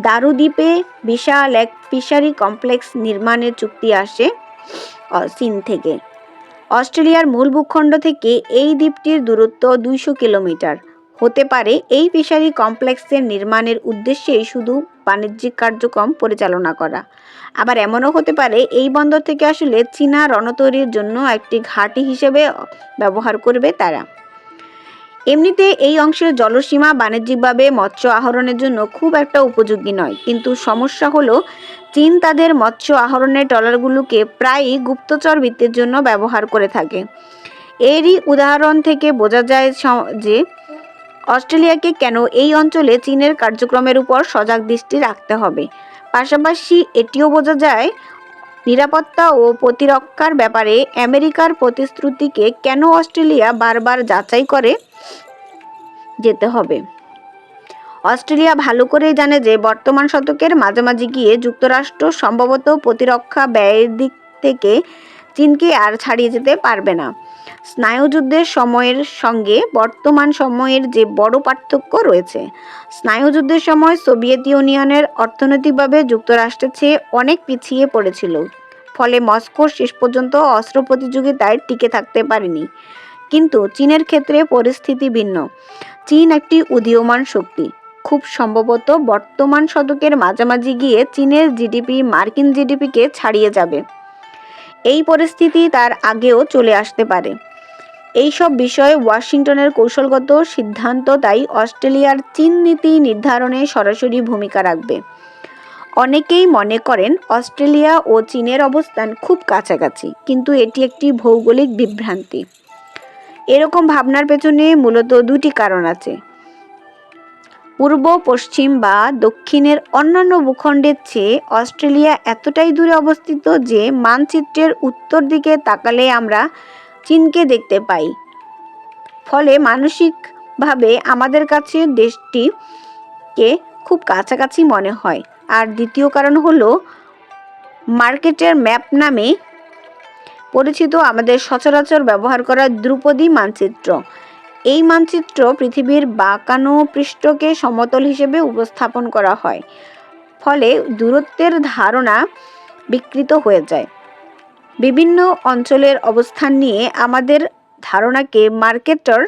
A: দারু দ্বীপে বিশাল এক ফিশারি কমপ্লেক্স নির্মাণের চুক্তি আসে চীন থেকে। অস্ট্রেলিয়ার মূল ভূখণ্ড থেকে এই দ্বীপটির দূরত্ব 200 কিলোমিটার। হতে পারে এই ফিশারি কমপ্লেক্সের নির্মাণের উদ্দেশ্যেই শুধু বাণিজ্যিক কার্যক্রম পরিচালনা করা। আবার এমনও হতে পারে এই বন্দর থেকে আসলে চীনা রণতরীর জন্য একটি ঘাঁটি হিসেবে ব্যবহার করবে তারা। এমনিতে এই অংশের জলসীমা বাণিজ্যিকভাবে মৎস্য আহরণের জন্য খুব একটা উপযোগী নয়, কিন্তু সমস্যা হলো চীন তাদের মৎস্য আহরণের ট্রলারগুলোকে প্রায়ই গুপ্তচর বৃত্তির জন্য ব্যবহার করে থাকে। এরই উদাহরণ থেকে বোঝা যায় যে অস্ট্রেলিয়াকে কেন এই অঞ্চলে চীনের কার্যক্রমের উপর সজাগ দৃষ্টি রাখতে হবে। পাশাপাশি এটিও বোঝা যায় নিরাপত্তা ও প্রতিরক্ষার ব্যাপারে আমেরিকার প্রতিশ্রুতিকে কেন অস্ট্রেলিয়া বারবার যাচাই করে যেতে হবে। অস্ট্রেলিয়া ভালো করেই জানে যে বর্তমান শতকের মাঝামাঝি গিয়ে যুক্তরাষ্ট্র সম্ভবত প্রতিরক্ষা ব্যয়ের দিক থেকে চীনকে আর ছাড়িয়ে যেতে পারবে না। স্নায়ুযুদ্ধের সময়ের সঙ্গে বর্তমান সময়ের যে বড় পার্থক্য রয়েছে। স্নায়ুযুদ্ধের সময় সোভিয়েত ইউনিয়নের অর্থনৈতিকভাবে যুক্তরাষ্ট্রের চেয়ে অনেক পিছিয়ে পড়েছিল, ফলে মস্কো শেষ পর্যন্ত অস্ত্র প্রতিযোগিতায় টিকে থাকতে পারেনি। কিন্তু চীনের ক্ষেত্রে পরিস্থিতি ভিন্ন। চীন একটি উদীয়মান শক্তি। খুব সম্ভবত বর্তমান শতকের মাঝামাঝি গিয়ে চীনের জিডিপি মার্কিন জিডিপিকে ছাড়িয়ে যাবে। এই পরিস্থিতি তার আগেও চলে আসতে পারে। এই সব বিষয়ে ওয়াশিংটনের কৌশলগত সিদ্ধান্ত তাই অস্ট্রেলিয়ার চীন নীতি নির্ধারণে সরাসরি ভূমিকা রাখবে। অনেকেই মনে করেন অস্ট্রেলিয়া ও চীনের অবস্থান খুব কাছাকাছি, কিন্তু এটি একটি ভৌগোলিক বিভ্রান্তি। এরকম ভাবনার পেছনে মূলত দুটি কারণ আছে। পূর্ব, পশ্চিম বা দক্ষিণের অন্যান্য ভূখণ্ডের চেয়ে অস্ট্রেলিয়া এতটাই দূরে অবস্থিত যে মানচিত্রের উত্তর দিকে তাকালে আমরা চীনকে দেখতে পাই। ফলে মানসিকভাবে আমাদের কাছে দেশটিকে খুব কাছাকাছি মনে হয়। আর দ্বিতীয় কারণ হলো মার্কেটের ম্যাপ নামে পরিচিত আমাদের সচরাচর ব্যবহার করা ধ্রুপদী মানচিত্র। এই মানচিত্র পৃথিবীর বাঁকানো পৃষ্ঠকে সমতল হিসেবে উপস্থাপন করা হয়, ফলে দূরত্বের ধারণা বিকৃত হয়ে যায়। বিভিন্ন অঞ্চলের অবস্থান নিয়ে আমাদের ধারণাকে মার্কেটার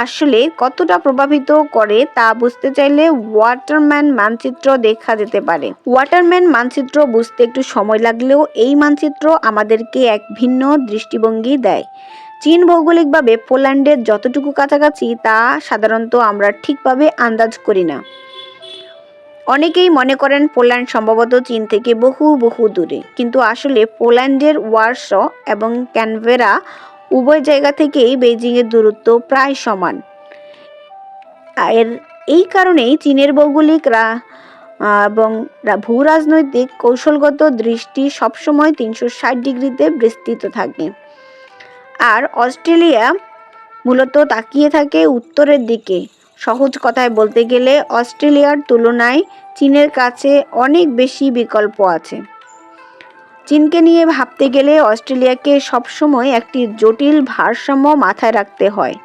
A: আসলে কতটা প্রভাবিত করে তা বুঝতে চাইলে ওয়াটারম্যান মানচিত্র দেখা যেতে পারে। ওয়াটারম্যান মানচিত্র বুঝতে একটু সময় লাগলেও এই মানচিত্র আমাদেরকে এক ভিন্ন দৃষ্টিভঙ্গি দেয়। চীন ভৌগোলিকভাবে পোল্যান্ডের যতটুকু কাছাকাছি তা সাধারণত আমরা ঠিকভাবে আন্দাজ করি না। অনেকেই মনে করেন পোল্যান্ড সম্ভবত চীন থেকে বহু বহু দূরে, কিন্তু আসলে পোল্যান্ডের ওয়ারশ এবং ক্যানবেরা উভয় জায়গা থেকেই বেইজিংয়ের দূরত্ব প্রায় সমান। এই কারণেই চীনের ভৌগোলিক এবং ভূ রাজনৈতিক কৌশলগত দৃষ্টি সবসময় 360 ডিগ্রিতে বিস্তৃত থাকে। আর অস্ট্রেলিয়া মূলত তাকিয়ে থাকে উত্তরের দিকে। সহজ কথায় বলতে গেলে অস্ট্রেলিয়ার তুলনায় চীনের কাছে অনেক বেশি বিকল্প আছে। চীনকে নিয়ে ভাবতে গেলে অস্ট্রেলিয়াকে সবসময় একটি জটিল ভারসাম্য মাথায় রাখতে হয়।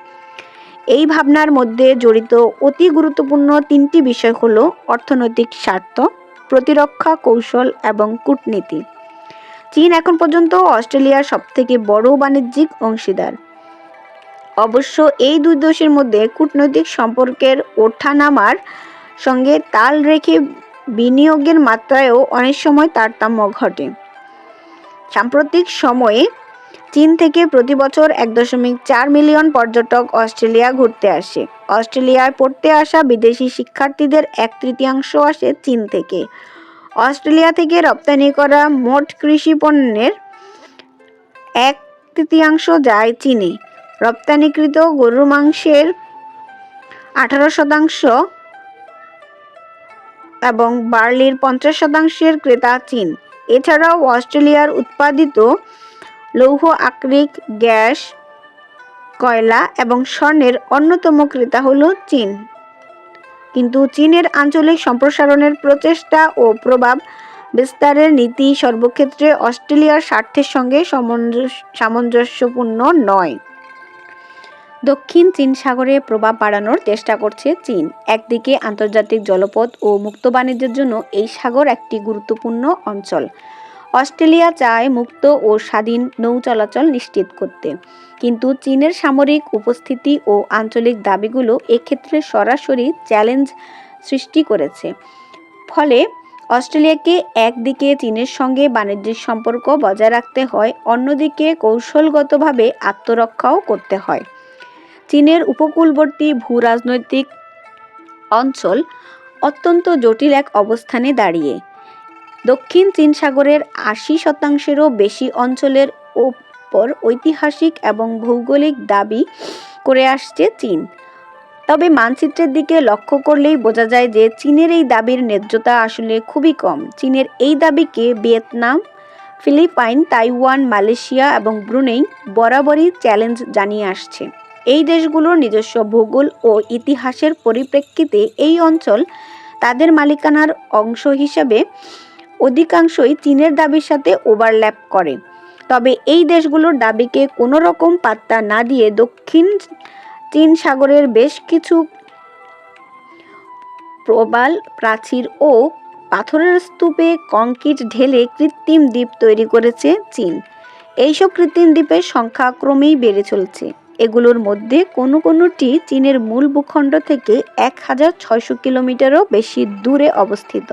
A: এই ভাবনার মধ্যে জড়িত অতি গুরুত্বপূর্ণ 3টি বিষয় হলো অর্থনৈতিক স্বার্থ, প্রতিরক্ষা কৌশল এবং কূটনীতি। চীন এখন পর্যন্ত অস্ট্রেলিয়ার সবথেকে বড় বাণিজ্যিক অংশীদার। অবশ্য এই দুই দেশের মধ্যে কূটনৈতিক সম্পর্কের ওঠানামার সঙ্গে তাল রেখে বিনিয়োগের মাত্রায়ও অনেক সময় তারতম্য ঘটে। সাম্প্রতিক সময়ে চীন থেকে প্রতি বছর 1.4 মিলিয়ন পর্যটক অস্ট্রেলিয়া ঘুরতে আসে। অস্ট্রেলিয়ায় পড়তে আসা বিদেশি শিক্ষার্থীদের 1/3 আসে চীন থেকে। অস্ট্রেলিয়া থেকে রপ্তানি করা মোট কৃষি পণ্যের 1/3 যায় চীনে। রপ্তানিকৃত গরুর মাংসের 18% এবং বার্লির 50%-এর ক্রেতা চীন। এছাড়াও অস্ট্রেলিয়ার উৎপাদিত লৌহ আকরিক, গ্যাস, কয়লা এবং স্বর্ণের অন্যতম ক্রেতা হলো চীন। কিন্তু চীনের আঞ্চলিক সম্প্রসারণের প্রচেষ্টা ও প্রভাব বিস্তারের নীতি সর্বক্ষেত্রে অস্ট্রেলিয়ার স্বার্থের সঙ্গে সামঞ্জস্যপূর্ণ নয়। দক্ষিণ চীন সাগরে প্রভাব বাড়ানোর চেষ্টা করছে চীন। একদিকে আন্তর্জাতিক জলপথ ও মুক্ত বাণিজ্যের জন্য এই সাগর একটি গুরুত্বপূর্ণ অঞ্চল। অস্ট্রেলিয়া চায় মুক্ত ও স্বাধীন নৌ চলাচল নিশ্চিত করতে, কিন্তু চীনের সামরিক উপস্থিতি ও আঞ্চলিক দাবিগুলো এক্ষেত্রে সরাসরি চ্যালেঞ্জ সৃষ্টি করেছে। ফলে অস্ট্রেলিয়াকে একদিকে চীনের সঙ্গে বাণিজ্যিক সম্পর্ক বজায় রাখতে হয়, অন্যদিকে কৌশলগতভাবে আত্মরক্ষাও করতে হয়। চীনের উপকূলবর্তী ভূ-রাজনৈতিক অঞ্চল অত্যন্ত জটিল এক অবস্থানে দাঁড়িয়ে। দক্ষিণ চীন সাগরের 80%-এরও বেশি অঞ্চলের ওপর ঐতিহাসিক এবং ভৌগোলিক দাবি করে আসছে চীন। তবে মানচিত্রের দিকে লক্ষ্য করলেই বোঝা যায় যে চীনের এই দাবির ন্যায্যতা আসলে খুবই কম। চীনের এই দাবিকে ভিয়েতনাম, ফিলিপাইন, তাইওয়ান, মালয়েশিয়া এবং ব্রুনেই বরাবরই চ্যালেঞ্জ জানিয়ে আসছে। এই দেশগুলোর নিজস্ব ভূগোল ও ইতিহাসের পরিপ্রেক্ষিতে এই অঞ্চল তাদের মালিকানার অংশ হিসেবে অধিকাংশই চীনের দাবির সাথে ওভারল্যাপ করে। তবে এই দেশগুলোর দাবিকে কোনো রকম পাত্তা না দিয়ে দক্ষিণ চীন সাগরের বেশ কিছু প্রবাল প্রাচীর ও পাথরের স্তূপে কংক্রিট ঢেলে কৃত্রিম দ্বীপ তৈরি করেছে চীন। এইসব কৃত্রিম দ্বীপের সংখ্যা ক্রমেই বেড়ে চলছে। এগুলোর মধ্যে কোনোটি চীনের মূল ভূখণ্ড থেকে 1600 কিলোমিটারও বেশি দূরে অবস্থিত।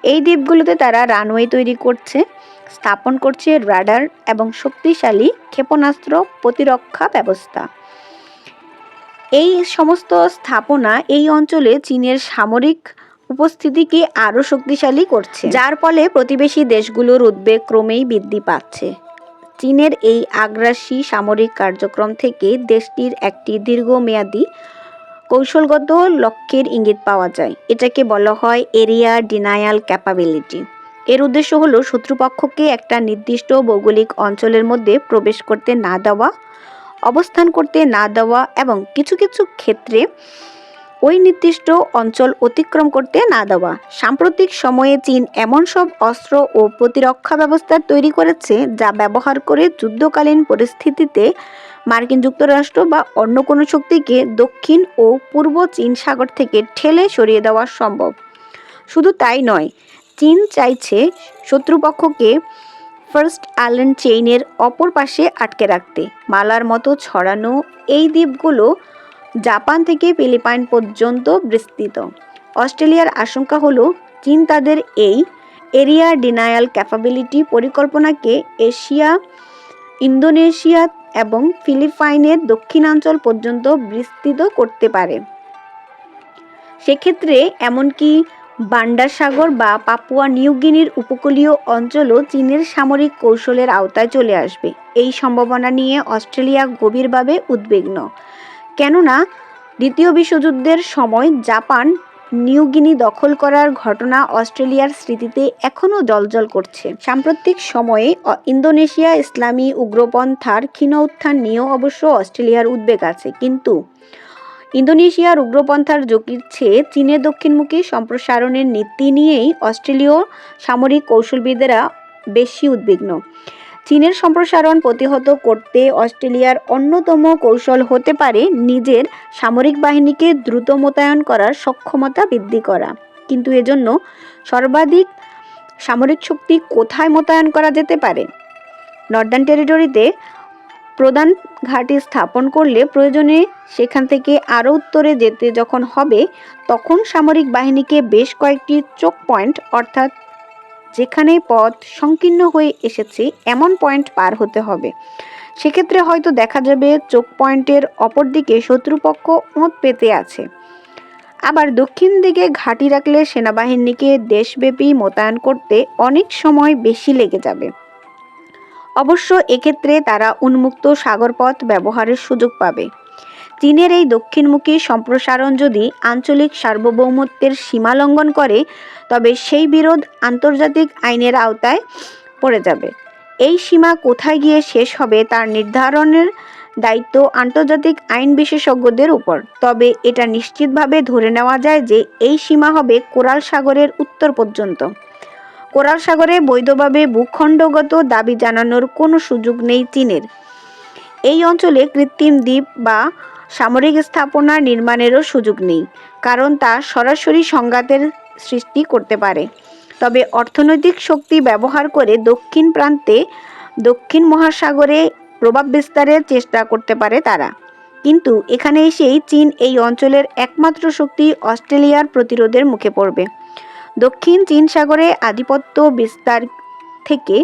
A: এই দ্বীপগুলোতে তারা রানওয়ে তৈরি করছে, স্থাপন করছে রাডার এবং শক্তিশালী ক্ষেপণাস্ত্র প্রতিরক্ষা ব্যবস্থা। এই সমস্ত স্থাপনা এই অঞ্চলে চীনের সামরিক উপস্থিতিকে আরও শক্তিশালী করছে, যার ফলে প্রতিবেশী দেশগুলোর উদ্বেগ ক্রমেই বৃদ্ধি পাচ্ছে। চীনের এই আগ্রাসী সামরিক কার্যক্রম থেকে দেশটির একটি দীর্ঘমেয়াদী কৌশলগত লক্ষ্যের ইঙ্গিত পাওয়া যায়। এটাকে বলা হয় এরিয়া ডিনায়াল ক্যাপাবিলিটি। এর উদ্দেশ্য হলো শত্রুপক্ষকে একটা নির্দিষ্ট ভৌগোলিক অঞ্চলের মধ্যে প্রবেশ করতে না দেওয়া, অবস্থান করতে না দেওয়া এবং কিছু কিছু ক্ষেত্রে ওই নির্দিষ্ট অঞ্চল অতিক্রম করতে না দেওয়া। সাম্প্রতিক সময়ে চীন এমন সব অস্ত্র ও প্রতিরক্ষা ব্যবস্থা তৈরি করেছে যা ব্যবহার করে যুদ্ধকালীন পরিস্থিতিতে মার্কিন যুক্তরাষ্ট্র বা অন্য কোনো শক্তিকে দক্ষিণ ও পূর্ব চীন সাগর থেকে ঠেলে সরিয়ে দেওয়া সম্ভব। শুধু তাই নয়, চীন চাইছে শত্রুপক্ষকে ফার্স্ট আইল্যান্ড চেইনের অপর পাশে আটকে রাখতে। মালার মতো ছড়ানো এই দ্বীপগুলো জাপান থেকে ফিলিপাইন পর্যন্ত বিস্তৃত। অস্ট্রেলিয়ার আশঙ্কা হলো চীন তাদের এই এরিয়া ডিনায়াল ক্যাপাবিলিটি পরিকল্পনাকে এশিয়া, ইন্দোনেশিয়া এবং ফিলিপাইনের দক্ষিণাঞ্চল পর্যন্ত বিস্তৃত করতে পারে। সেক্ষেত্রে এমনকি বান্ডা সাগর বা পাপুয়া নিউগিনির উপকূলীয় অঞ্চলও চীনের সামরিক কৌশলের আওতায় চলে আসবে। এই সম্ভাবনা নিয়ে অস্ট্রেলিয়া গভীরভাবে উদ্বিগ্ন। কেননা দ্বিতীয় বিশ্বযুদ্ধের সময় জাপান নিউগিনি দখল করার ঘটনা অস্ট্রেলিয়ার স্মৃতিতে এখনও জ্বলজ্বল করছে। সাম্প্রতিক সময়ে ইন্দোনেশিয়া ইসলামী উগ্রপন্থার ক্ষীণ উত্থান নিয়েও অবশ্য অস্ট্রেলিয়ার উদ্বেগ আছে, কিন্তু ইন্দোনেশিয়ার উগ্রপন্থার ঝুঁকির চেয়ে চীনের দক্ষিণমুখী সম্প্রসারণের নীতি নিয়েই অস্ট্রেলীয় সামরিক কৌশলবিদেরা বেশি উদ্বিগ্ন। চীনের সম্প্রসারণ প্রতিহত করতে অস্ট্রেলিয়ার অন্যতম কৌশল হতে পারে নিজের সামরিক বাহিনীকে দ্রুত মোতায়েন করার সক্ষমতা বৃদ্ধি করা। কিন্তু এজন্য সর্বাধিক সামরিক শক্তি কোথায় মোতায়েন করা যেতে পারে? নর্দার্ন টেরিটরিতে প্রধান ঘাঁটি স্থাপন করলে প্রয়োজনে সেখান থেকে আরও উত্তরে যেতে যখন হবে, তখন সামরিক বাহিনীকে বেশ কয়েকটি চোক পয়েন্ট, অর্থাৎ যেখানে পথ সংকীর্ণ হয়ে এসেছে এমন পয়েন্ট পার হতে হবে। সেক্ষেত্রে হয়তো দেখা যাবে চোক পয়েন্টের অপর দিকে শত্রুপক্ষ ওঁত পেতে আছে। আবার দক্ষিণ দিকে ঘাঁটি রাখলে সেনাবাহিনীকে দেশব্যাপী মোতায়েন করতে অনেক সময় বেশি লেগে যাবে। অবশ্য এক্ষেত্রে তারা উন্মুক্ত সাগরপথ ব্যবহারের সুযোগ পাবে। চীনের এই দক্ষিণমুখী সম্প্রসারণ যদি আঞ্চলিক সার্বভৌমত্বের সীমা লঙ্ঘন করে, তবে সেই বিরোধ আন্তর্জাতিক আইনের আওতায় পড়ে যাবে। এই সীমা কোথায় গিয়ে শেষ হবে তার নির্ধারণের দায়িত্ব আন্তর্জাতিক আইন বিশেষজ্ঞদের উপর। তবে এটা নিশ্চিতভাবে ধরে নেওয়া যায় যে এই সীমা হবে কোরাল সাগরের উত্তর পর্যন্ত। কোরাল সাগরে বৈধভাবে ভূখণ্ডগত দাবি জানানোর কোনো সুযোগ নেই চীনের। এই অঞ্চলে কৃত্রিম দ্বীপ বা সামরিক স্থাপনা নির্মাণেরও সুযোগ নেই, কারণ তা সরাসরি সংঘাতের সৃষ্টি করতে পারে। তবে অর্থনৈতিক শক্তি ব্যবহার করে দক্ষিণ প্রান্তে দক্ষিণ মহাসাগরে প্রভাব বিস্তারের চেষ্টা করতে পারে তারা। কিন্তু এখানে এসেই চীন এই অঞ্চলের একমাত্র শক্তি অস্ট্রেলিয়ার প্রতিরোধের মুখে পড়বে। দক্ষিণ চীন সাগরে আধিপত্য বিস্তার থেকে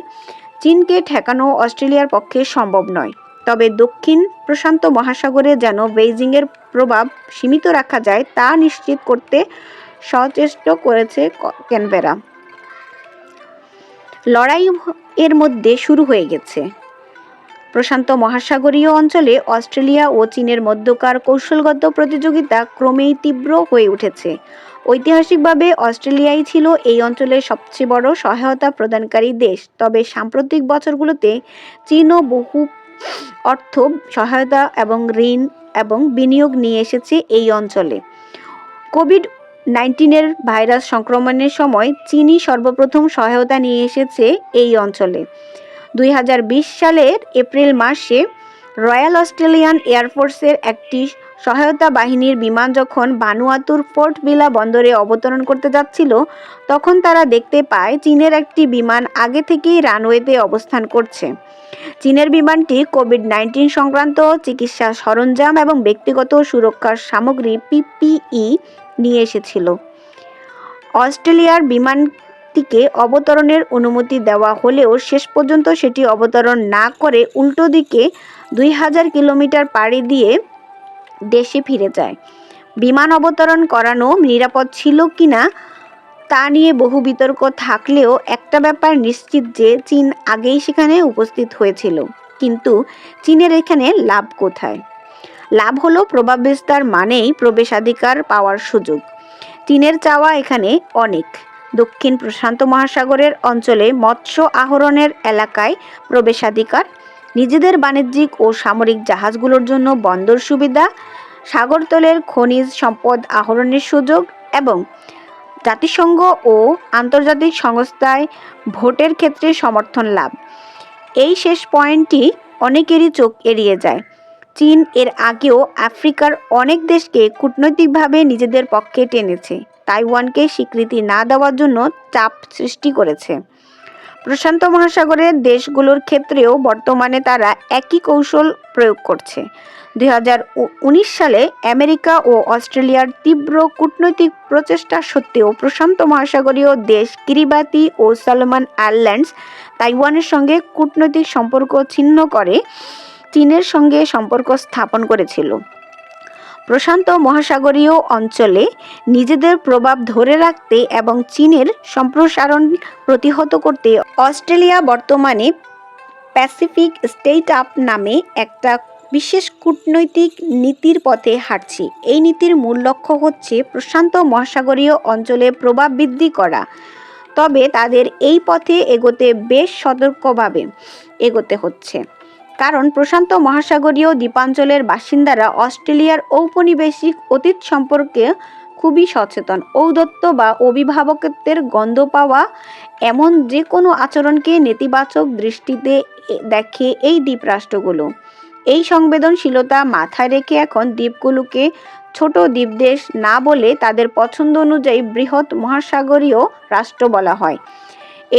A: চীনকে ঠেকানো অস্ট্রেলিয়ার পক্ষে সম্ভব নয়। তবে দক্ষিণ প্রশান্ত মহাসাগরে যেন বেইজিংয়ের প্রভাব সীমিত রাখা যায় তা নিশ্চিত করতে সচেষ্ট করেছে ক্যানবেরা। লড়াই এর মধ্যে শুরু হয়ে গেছে। প্রশান্ত মহাসাগরীয় অঞ্চলে অস্ট্রেলিয়া ও চীনের মধ্যকার কৌশলগত প্রতিযোগিতা ক্রমেই তীব্র হয়ে উঠেছে। ঐতিহাসিকভাবে অস্ট্রেলিয়াই ছিল এই অঞ্চলের সবচেয়ে বড় সহায়তা প্রদানকারী দেশ। তবে সাম্প্রতিক বছরগুলোতে চীনও বহু অর্থ সহায়তা এবং ঋণ এবং বিনিয়োগ নিয়ে এসেছে এই অঞ্চলে। কোভিড-19 ভাইরাস সংক্রমণের সময় চীনই সর্বপ্রথম সহায়তা নিয়ে এসেছে এই অঞ্চলে। 2020 সালের এপ্রিল মাসে রয়্যাল অস্ট্রেলিয়ান এয়ারফোর্সের একটি সহায়তা বাহিনীর বিমান যখন ভানুয়াতুর পোর্ট ভিলা বন্দরে অবতরণ করতে যাচ্ছিল, তখন তারা দেখতে পায় চীনের একটি বিমান আগে থেকেই রানওয়েতে অবস্থান করছে। চীনের বিমানটি কোভিড-19 সংক্রান্ত চিকিৎসা সরঞ্জাম এবং ব্যক্তিগত সুরক্ষার সামগ্রী পিপিই নিয়ে এসেছিল। অস্ট্রেলিয়ার বিমানটিকে অবতরণের অনুমতি দেওয়া হলেও শেষ পর্যন্ত সেটি অবতরণ না করে উল্টো দিকে 2000 কিলোমিটার পাড়ি দিয়ে দেশে ফিরে যায়। বিমান অবতরণ করানো নিরাপদ ছিল কিনা তা নিয়ে বহু বিতর্ক থাকলেও একটা ব্যাপার নিশ্চিত যে চীন আগেই সেখানে উপস্থিত হয়েছিল। কিন্তু চীনের এখানে লাভ কোথায়? লাভ হলো প্রভাব বিস্তার মানেই প্রবেশাধিকার পাওয়ার সুযোগ। চীনের চাওয়া এখানে অনেক। দক্ষিণ প্রশান্ত মহাসাগরের অঞ্চলে মৎস্য আহরণের এলাকায় প্রবেশাধিকার, নিজেদের বাণিজ্যিক ও সামরিক জাহাজগুলোর জন্য বন্দর সুবিধা, সাগরতলের খনিজ সম্পদ আহরণের সুযোগ এবং জাতিসংঘ ও আন্তর্জাতিক সংস্থায় ভোটের ক্ষেত্রে সমর্থন লাভ। এই শেষ পয়েন্টটি অনেকেরই চোখ এড়িয়ে যায়। চীন এর আগেও আফ্রিকার অনেক দেশকে কূটনৈতিকভাবে নিজেদের পক্ষে টেনেছে, তাইওয়ানকে স্বীকৃতি না দেওয়ার জন্য চাপ সৃষ্টি করেছে। প্রশান্ত মহাসাগরের দেশগুলোর ক্ষেত্রেও বর্তমানে তারা একই কৌশল প্রয়োগ করছে। 2019 সালে আমেরিকা ও অস্ট্রেলিয়ার তীব্র কূটনৈতিক প্রচেষ্টা সত্ত্বেও প্রশান্ত মহাসাগরীয় দেশ কিরিবাতি ও সলোমন আইল্যান্ডস তাইওয়ানের সঙ্গে কূটনৈতিক সম্পর্ক ছিন্ন করে চীনের সঙ্গে সম্পর্ক স্থাপন করেছিল। প্রশান্ত মহাসাগরীয় অঞ্চলে নিজেদের প্রভাব ধরে রাখতে এবং চীনের সম্প্রসারণ প্রতিহত করতে অস্ট্রেলিয়া বর্তমানে প্যাসিফিক স্টেট আপ নামে একটা বিশেষ কূটনৈতিক নীতির পথে হাঁটছি। এই নীতির মূল লক্ষ্য হচ্ছে প্রশান্ত মহাসাগরীয় অঞ্চলে প্রভাব বৃদ্ধি করা। তবে তাদের এই পথে এগোতে বেশ সতর্কভাবে এগোতে হচ্ছে, কারণ প্রশান্ত মহাসাগরীয় দ্বীপাঞ্চলের বাসিন্দারা অস্ট্রেলিয়ার ঔপনিবেশিক অতীত সম্পর্কে খুবই সচেতন। ঔদ্ধত্য বা অভিভাবকত্বের গন্ধ পাওয়া এমন যে কোনো আচরণকে নেতিবাচক দৃষ্টিতে দেখে এই দ্বীপরাষ্ট্রগুলো। এই সংবেদনশীলতা মাথায় রেখে এখন দ্বীপগুলোকে ছোট দ্বীপদেশ না বলে তাদের পছন্দ অনুযায়ী বৃহৎ মহাসাগরীয় রাষ্ট্র বলা হয়।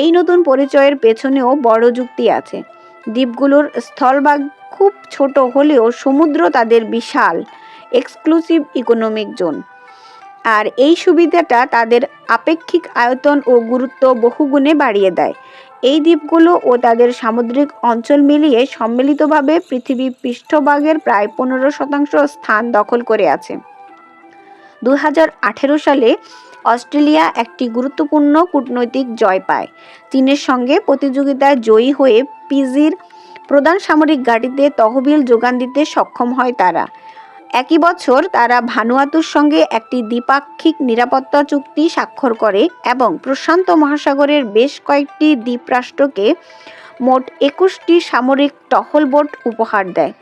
A: এই নতুন পরিচয়ের পেছনেও বড় যুক্তি আছে। দ্বীপগুলোর স্থলভাগ খুব ছোট হলেও সমুদ্র তাদের বিশাল এক্সক্লুসিভ ইকোনমিক জোন, আর এই সুবিধাটা তাদের আপেক্ষিক আয়তন ও গুরুত্ব বহুগুণে বাড়িয়ে দেয়। এই দ্বীপগুলো ও তাদের সামুদ্রিক অঞ্চল মিলিয়ে সম্মিলিতভাবে পৃথিবী পৃষ্ঠভাগের প্রায় 15% স্থান দখল করে আছে। 2018 সালে অস্ট্রেলিয়া একটি গুরুত্বপূর্ণ কূটনৈতিক জয় পায়। চীনের সঙ্গে প্রতিযোগিতায় জয়ী হয়ে পিজির প্রধান সামরিক ঘাঁটিতে তহবিল যোগান দিতে সক্ষম হয় তারা। একই বছর তারা ভানুয়াতুর সঙ্গে একটি দ্বিপাক্ষিক নিরাপত্তা চুক্তি স্বাক্ষর করে এবং প্রশান্ত মহাসাগরের বেশ কয়েকটি দ্বীপরাষ্ট্রকে মোট 21টি সামরিক টহল বোট উপহার দেয়।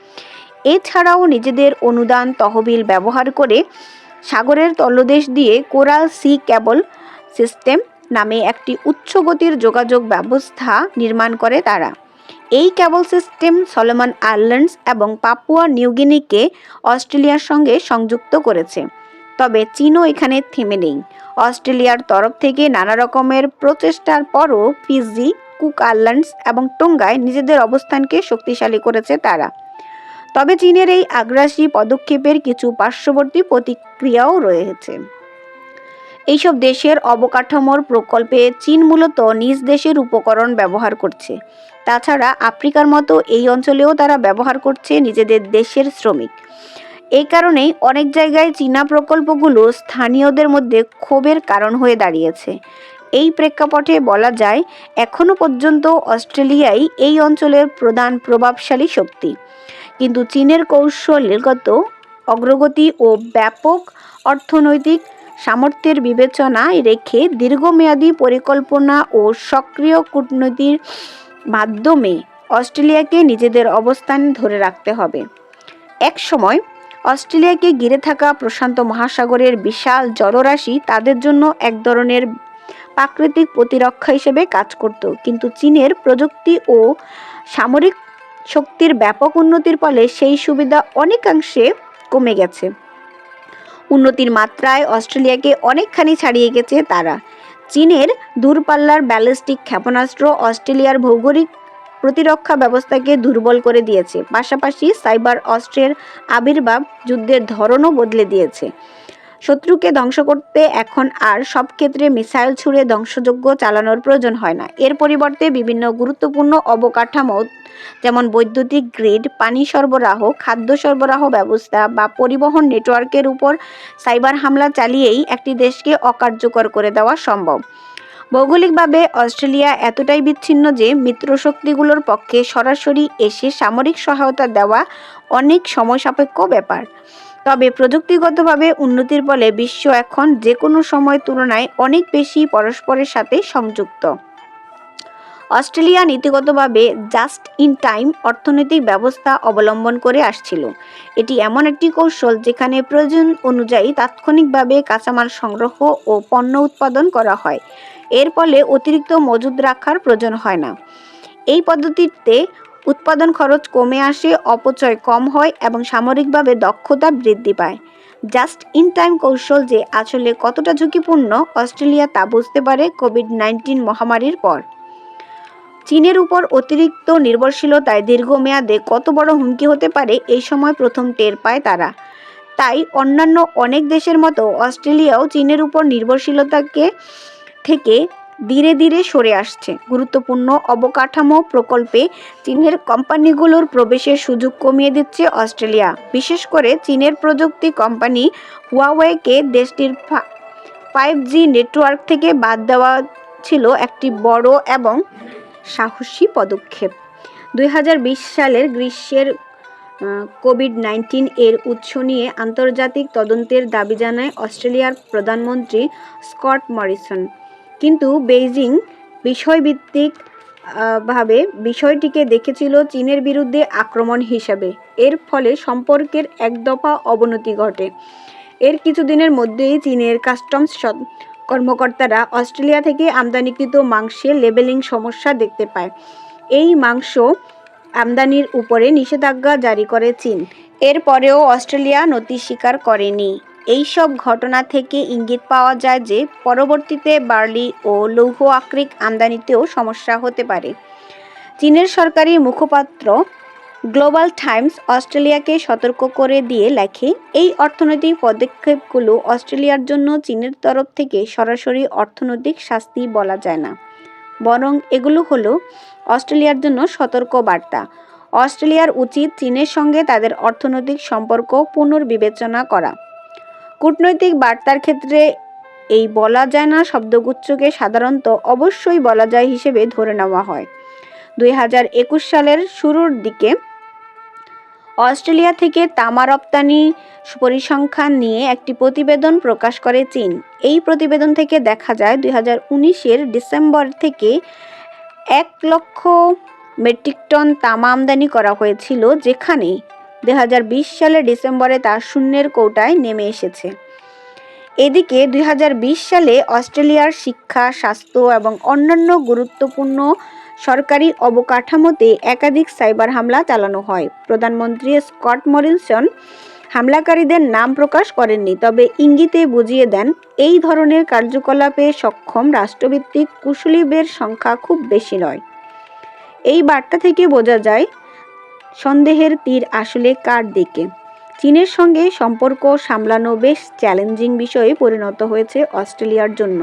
A: এছাড়াও নিজেদের অনুদান তহবিল ব্যবহার করে সাগরের তলদেশ দিয়ে কোরাল সি কেবল সিস্টেম নামে একটি উচ্চ গতির যোগাযোগ ব্যবস্থা নির্মাণ করে তারা। এই কেবল সিস্টেম সলোমন আইল্যান্ডস এবং পাপুয়া নিউগিনিকে অস্ট্রেলিয়ার সঙ্গে সংযুক্ত করেছে। তবে চীনও এখানে থেমে নেই। অস্ট্রেলিয়ার তরফ থেকে নানা রকমের প্রচেষ্টার পরও ফিজি, কুক আইল্যান্ডস এবং টোঙ্গায় নিজেদের অবস্থানকে শক্তিশালী করেছে তারা। তবে চীনের এই আগ্রাসী পদক্ষেপের কিছু পার্শ্ববর্তী প্রতিক্রিয়াও রয়েছে। এইসব দেশের অবকাঠামোর প্রকল্পে চীন মূলত নিজ দেশের উপকরণ ব্যবহার করছে। তাছাড়া আফ্রিকার মতো এই অঞ্চলেও তারা ব্যবহার করছে নিজেদের দেশের শ্রমিক। এই কারণেই অনেক জায়গায় চীনা প্রকল্পগুলো স্থানীয়দের মধ্যে ক্ষোভের কারণ হয়ে দাঁড়িয়েছে। এই প্রেক্ষাপটে বলা যায়, এখনও পর্যন্ত অস্ট্রেলিয়াই এই অঞ্চলের প্রধান প্রভাবশালী শক্তি। কিন্তু চীনের কৌশলগত অগ্রগতি ও ব্যাপক অর্থনৈতিক সামর্থ্যের বিবেচনায় রেখে দীর্ঘমেয়াদী পরিকল্পনা ও সক্রিয় কূটনীতির মাধ্যমে অস্ট্রেলিয়াকে নিজেদের অবস্থান ধরে রাখতে হবে। এক সময় অস্ট্রেলিয়াকে ঘিরে থাকা প্রশান্ত মহাসাগরের বিশাল জলরাশি তাদের জন্য এক ধরনের প্রাকৃতিক প্রতিরক্ষা হিসেবে কাজ করত, কিন্তু চীনের প্রযুক্তি ও সামরিক শক্তির ব্যাপক উন্নতির ফলে সেই সুবিধা অনেকাংশে কমে গেছে। উন্নতির মাত্রায় অস্ট্রেলিয়াকে অনেকখানি ছাড়িয়ে গেছে তারা। চীনের দূরপাল্লার ব্যালিস্টিক ক্ষেপণাস্ত্র অস্ট্রেলিয়ার ভৌগোলিক প্রতিরক্ষা ব্যবস্থাকে দুর্বল করে দিয়েছে। পাশাপাশি সাইবার অস্ত্রের আবির্ভাব যুদ্ধের ধরনও বদলে দিয়েছে। শত্রুকে ধ্বংস করতে এখন আর সব ক্ষেত্রে মিসাইল ছুড়ে ধ্বংসযজ্ঞ চালানোর প্রয়োজন হয় না। এর পরিবর্তে বিভিন্ন গুরুত্বপূর্ণ অবকাঠামো যেমন বৈদ্যুতিক গ্রিড, পানি সরবরাহ, খাদ্য সরবরাহ ব্যবস্থা বা পরিবহন নেটওয়ার্কের উপর সাইবার হামলা চালিয়েই একটি দেশকে অকার্যকর করে দেওয়া সম্ভব। ভৌগোলিকভাবে অস্ট্রেলিয়া এতটাই বিচ্ছিন্ন যে মিত্রশক্তিগুলোর পক্ষে সরাসরি এসে সামরিক সহায়তা দেওয়া অনেক সময় সাপেক্ষ ব্যাপার। তবে প্রযুক্তিগতভাবে উন্নতির ফলে বিশ্ব এখন যে কোনো সময় তুলনায় অনেক বেশি পরস্পরের সাথে সংযুক্ত। অস্ট্রেলিয়া নীতিগতভাবে জাস্ট ইন টাইম অর্থনৈতিক ব্যবস্থা অবলম্বন করে আসছিল। এটি এমন একটি কৌশল যেখানে প্রয়োজন অনুযায়ী তাৎক্ষণিকভাবে কাঁচামাল সংগ্রহ ও পণ্য উৎপাদন করা হয়। এর ফলে অতিরিক্ত মজুদ রাখার প্রয়োজন হয় না। এই পদ্ধতিতে উৎপাদন খরচ কমে আসে, অপচয় কম হয় এবং সামরিকভাবে দক্ষতা বৃদ্ধি পায়। জাস্ট ইন টাইম কৌশল যে আসলে কতটা ঝুঁকিপূর্ণ অস্ট্রেলিয়া তা বুঝতে পারে কোভিড-19 মহামারীর পর। চীনের উপর অতিরিক্ত নির্ভরশীলতায় দীর্ঘমেয়াদে কত বড় হুমকি হতে পারে এই সময় প্রথম টের পায় তারা। তাই অন্যান্য অনেক দেশের মতো অস্ট্রেলিয়াও চীনের উপর নির্ভরশীলতাকে থেকে ধীরে ধীরে সরে আসছে। গুরুত্বপূর্ণ অবকাঠামো প্রকল্পে চীনের কোম্পানিগুলোর প্রবেশের সুযোগ কমিয়ে দিচ্ছে অস্ট্রেলিয়া। বিশেষ করে চীনের প্রযুক্তি কোম্পানি হুয়াওয়েকে দেশটির 5G নেটওয়ার্ক থেকে বাদ দেওয়া ছিল একটি বড় এবং সাহসী পদক্ষেপ। 2020 সালের গ্রীষ্মের কোভিড-19 এর উৎস নিয়ে আন্তর্জাতিক তদন্তের দাবি জানায় অস্ট্রেলিয়ার প্রধানমন্ত্রী স্কট মরিসন। কিন্তু বেইজিং বিষয়ভিত্তিক ভাবে বিষয়টিকে দেখেছিল চীনের বিরুদ্ধে আক্রমণ হিসাবে। এর ফলে সম্পর্কের একদফা অবনতি ঘটে। এর কিছুদিনের মধ্যেই চীনের কাস্টমস কর্মকর্তারা অস্ট্রেলিয়া থেকে আমদানিকৃত মাংসে লেবেলিং সমস্যা দেখতে পায়। এই মাংস আমদানির উপরে নিষেধাজ্ঞা জারি করে চীন। এরপরেও অস্ট্রেলিয়া নতি স্বীকার করেনি। এইসব ঘটনা থেকে ইঙ্গিত পাওয়া যায় যে পরবর্তীতে বার্লি ও লৌহ আকরিক আমদানিতেও সমস্যা হতে পারে। চীনের সরকারি মুখপাত্র গ্লোবাল টাইমস অস্ট্রেলিয়াকে সতর্ক করে দিয়ে লেখে, এই অর্থনৈতিক পদক্ষেপগুলো অস্ট্রেলিয়ার জন্য চীনের তরফ থেকে সরাসরি অর্থনৈতিক শাস্তি বলা যায় না, বরং এগুলো হলো অস্ট্রেলিয়ার জন্য সতর্ক বার্তা। অস্ট্রেলিয়ার উচিত চীনের সঙ্গে তাদের অর্থনৈতিক সম্পর্ক পুনর্বিবেচনা করা। কূটনৈতিক বার্তার ক্ষেত্রে এই বলা যায় না শব্দগুচ্ছকে সাধারণত অবশ্যই বলা যায় হিসেবে ধরে নেওয়া হয়। 2021 সালের শুরুর দিকে অস্ট্রেলিয়া থেকে তামা রপ্তানি পরিসংখ্যান নিয়ে একটি প্রতিবেদন প্রকাশ করে চীন। এই প্রতিবেদন থেকে দেখা যায় 2019 ডিসেম্বর থেকে 1 লক্ষ মেট্রিক টন তামা আমদানি করা হয়েছিল, যেখানে 2020 সালের ডিসেম্বরে তা শূন্যের কোটায় নেমে এসেছে। এদিকে 2020 সালে অস্ট্রেলিয়ার শিক্ষা, স্বাস্থ্য এবং অন্যান্য গুরুত্বপূর্ণ সরকারি অবকাঠামোতে একাধিক সাইবার হামলা চালানো হয়। প্রধানমন্ত্রী স্কট মরিসন হামলাকারীদের নাম প্রকাশ করেননি, তবে ইঙ্গিতে বুঝিয়ে দেন এই ধরনের কার্যকলাপে সক্ষম রাষ্ট্রভিত্তিক কুশলীদের সংখ্যা খুব বেশি নয়। এই বার্তা থেকে বোঝা যায় সন্দেহের তীর আসলে কার দিকে। চীনের সঙ্গে সম্পর্ক সামলানো বেশ চ্যালেঞ্জিং বিষয়ে পরিণত হয়েছে অস্ট্রেলিয়ার জন্য।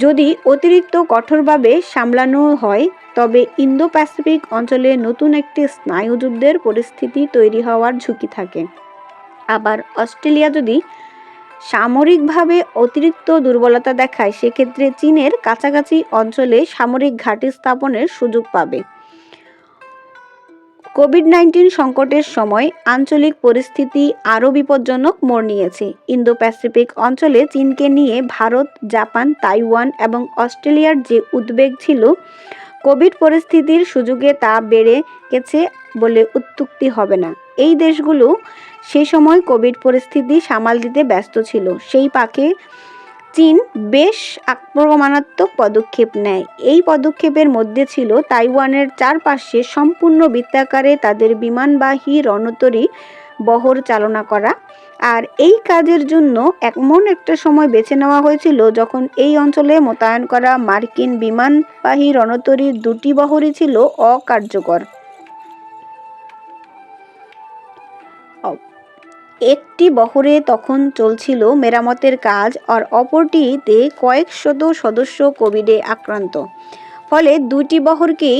A: যদি অতিরিক্ত কঠোরভাবে সামলানো হয় তবে ইন্দো প্যাসিফিক অঞ্চলে নতুন একটি স্নায়ুযুদ্ধের পরিস্থিতি তৈরি হওয়ার ঝুঁকি থাকে। আবার অস্ট্রেলিয়া যদি সামরিকভাবে অতিরিক্ত দুর্বলতা দেখায়, সেক্ষেত্রে চীনের কাছাকাছি অঞ্চলে সামরিক ঘাঁটি স্থাপনের সুযোগ পাবে। কোভিড-19 সংকটের সময় আঞ্চলিক পরিস্থিতি আরও বিপজ্জনক মোড় নিয়েছে। ইন্দো প্যাসিফিক অঞ্চলে চীনকে নিয়ে ভারত, জাপান, তাইওয়ান এবং অস্ট্রেলিয়ার যে উদ্বেগ ছিল, কোভিড পরিস্থিতির সুযোগে তা বেড়ে গেছে বলে অত্যুক্তি হবে না। এই দেশগুলো সে সময় কোভিড পরিস্থিতি সামাল দিতে ব্যস্ত ছিল। সেই ফাঁকে চীন বেশ আক্রমণাত্মক পদক্ষেপ নেয়। এই পদক্ষেপের মধ্যে ছিল তাইওয়ানের চারপাশে সম্পূর্ণ বৃত্তাকারে তাদের বিমানবাহী রণতরী বহর চালনা করা। আর এই কাজের জন্য এমন একটা সময় বেছে নেওয়া হয়েছিল যখন এই অঞ্চলে মোতায়েন করা মার্কিন বিমানবাহী রণতরীর 2টি বহরই ছিল অকার্যকর। একটি বহরে তখন চলছিল মেরামতের কাজ, আর অপরটিতে কয়েক শত সদস্য কোভিডে আক্রান্ত। ফলে 2টি বহরকেই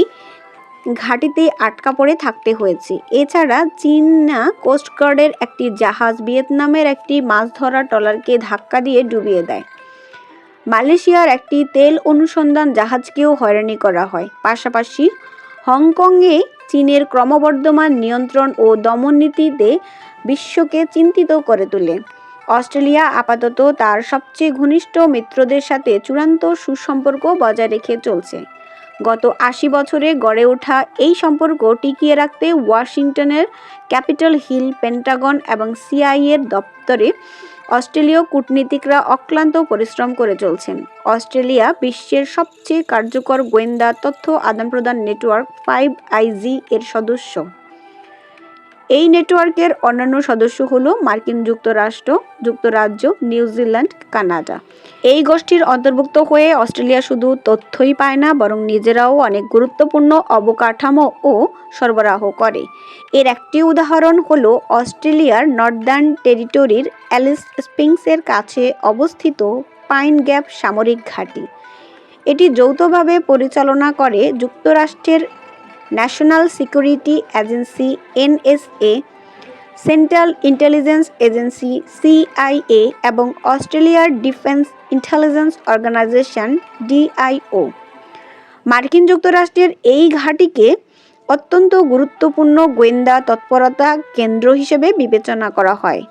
A: ঘাঁটিতে আটকা পড়ে থাকতে হয়েছে। এছাড়া চীনা কোস্টগার্ডের একটি জাহাজ ভিয়েতনামের একটি মাছ ধরা ট্রলারকে ধাক্কা দিয়ে ডুবিয়ে দেয়। মালয়েশিয়ার একটি তেল অনুসন্ধান জাহাজকেও হয়রানি করা হয়। পাশাপাশি হংকংয়ে চীনের ক্রমবর্ধমান নিয়ন্ত্রণ ও দমন নীতিতে বিশ্বকে চিন্তিত করে তোলে। অস্ট্রেলিয়া আপাতত তার সবচেয়ে ঘনিষ্ঠ মিত্রদের সাথে চূড়ান্ত সুসম্পর্ক বজায় রেখে চলছে। গত 80 বছরে গড়ে ওঠা এই সম্পর্ক টিকিয়ে রাখতে ওয়াশিংটনের ক্যাপিটল হিল, পেন্টাগন এবং সিআইএর দপ্তরে অস্ট্রেলীয় কূটনীতিকরা অক্লান্ত পরিশ্রম করে চলছেন। অস্ট্রেলিয়া বিশ্বের সবচেয়ে কার্যকর গোয়েন্দা তথ্য আদান-প্রদান নেটওয়ার্ক 5IG এর সদস্য। এই নেটওয়ার্কের অন্যান্য সদস্য হল মার্কিন যুক্তরাজ্য, নিউজিল্যান্ড, কানাডা। এই গোষ্ঠীর অন্তর্ভুক্ত হয়ে অস্ট্রেলিয়া শুধু তথ্যই পায় না, বরং নিজেরাও অনেক গুরুত্বপূর্ণ অবকাঠামো ও সরবরাহ করে। এর একটি উদাহরণ হল অস্ট্রেলিয়ার নর্দার্ন টেরিটরির অ্যালিস স্প্রিংসের কাছে অবস্থিত পাইন গ্যাপ সামরিক ঘাঁটি। এটি যৌথভাবে পরিচালনা করে যুক্তরাষ্ট্রের national security agency NSA, central intelligence agency CIA এবং অস্ট্রেলিয়ার ডিফেন্স ইন্টেলিজেন্স অর্গানাইজেশন DIO। মার্কিন যুক্তরাষ্ট্রের এই ঘাঁটিকে অত্যন্ত গুরুত্বপূর্ণ গোয়েন্দা তৎপরতা কেন্দ্র হিসেবে বিবেচনা করা হয়।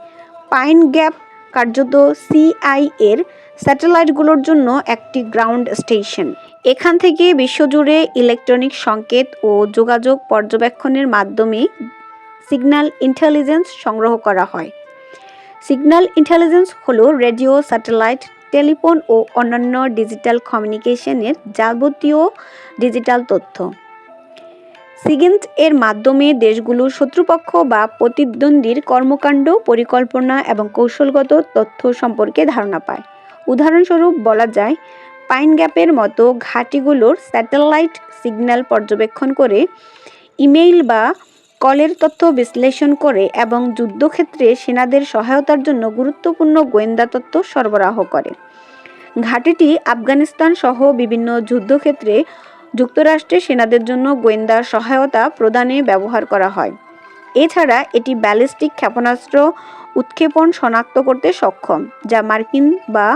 A: পাইন গ্যাপ কার্যত সিআইএর স্যাটেলাইটগুলোর জন্য একটি গ্রাউন্ড স্টেশন। এখান থেকে বিশ্বজুড়ে ইলেকট্রনিক সংকেত ও যোগাযোগ পর্যবেক্ষণের মাধ্যমে সিগন্যাল ইন্টেলিজেন্স সংগ্রহ করা হয়। সিগন্যাল ইন্টেলিজেন্স হলো রেডিও, স্যাটেলাইট, টেলিফোন ও অন্যান্য ডিজিটাল কমিউনিকেশনের যাবতীয় ডিজিটাল তথ্য। সিগেন্ট এর মাধ্যমে দেশগুলো শত্রুপক্ষ বা প্রতিদ্বন্দ্বীর কর্মকাণ্ড, পরিকল্পনা এবং কৌশলগত তথ্য সম্পর্কে ধারণা পায়। উদাহরণস্বরূপ বলা যায়, পাইন গ্যাপের মতো ঘাঁটিগুলোর স্যাটেলাইট সিগন্যাল পর্যবেক্ষণ করে, ইমেইল বা কলের তথ্য বিশ্লেষণ করে এবং যুদ্ধক্ষেত্রে সেনাদের সহায়তার জন্য গুরুত্বপূর্ণ গোয়েন্দা তথ্য সরবরাহ করে। ঘাঁটিটি আফগানিস্তান সহ বিভিন্ন যুদ্ধক্ষেত্রে যুক্তরাষ্ট্রের সেনাদের জন্য গোয়েন্দা সহায়তা প্রদানে ব্যবহার করা হয়। এছাড়া এটি ব্যালিস্টিক ক্ষেপণাস্ত্র উৎক্ষেপণ শনাক্ত করতে সক্ষম, যা মার্কিন বা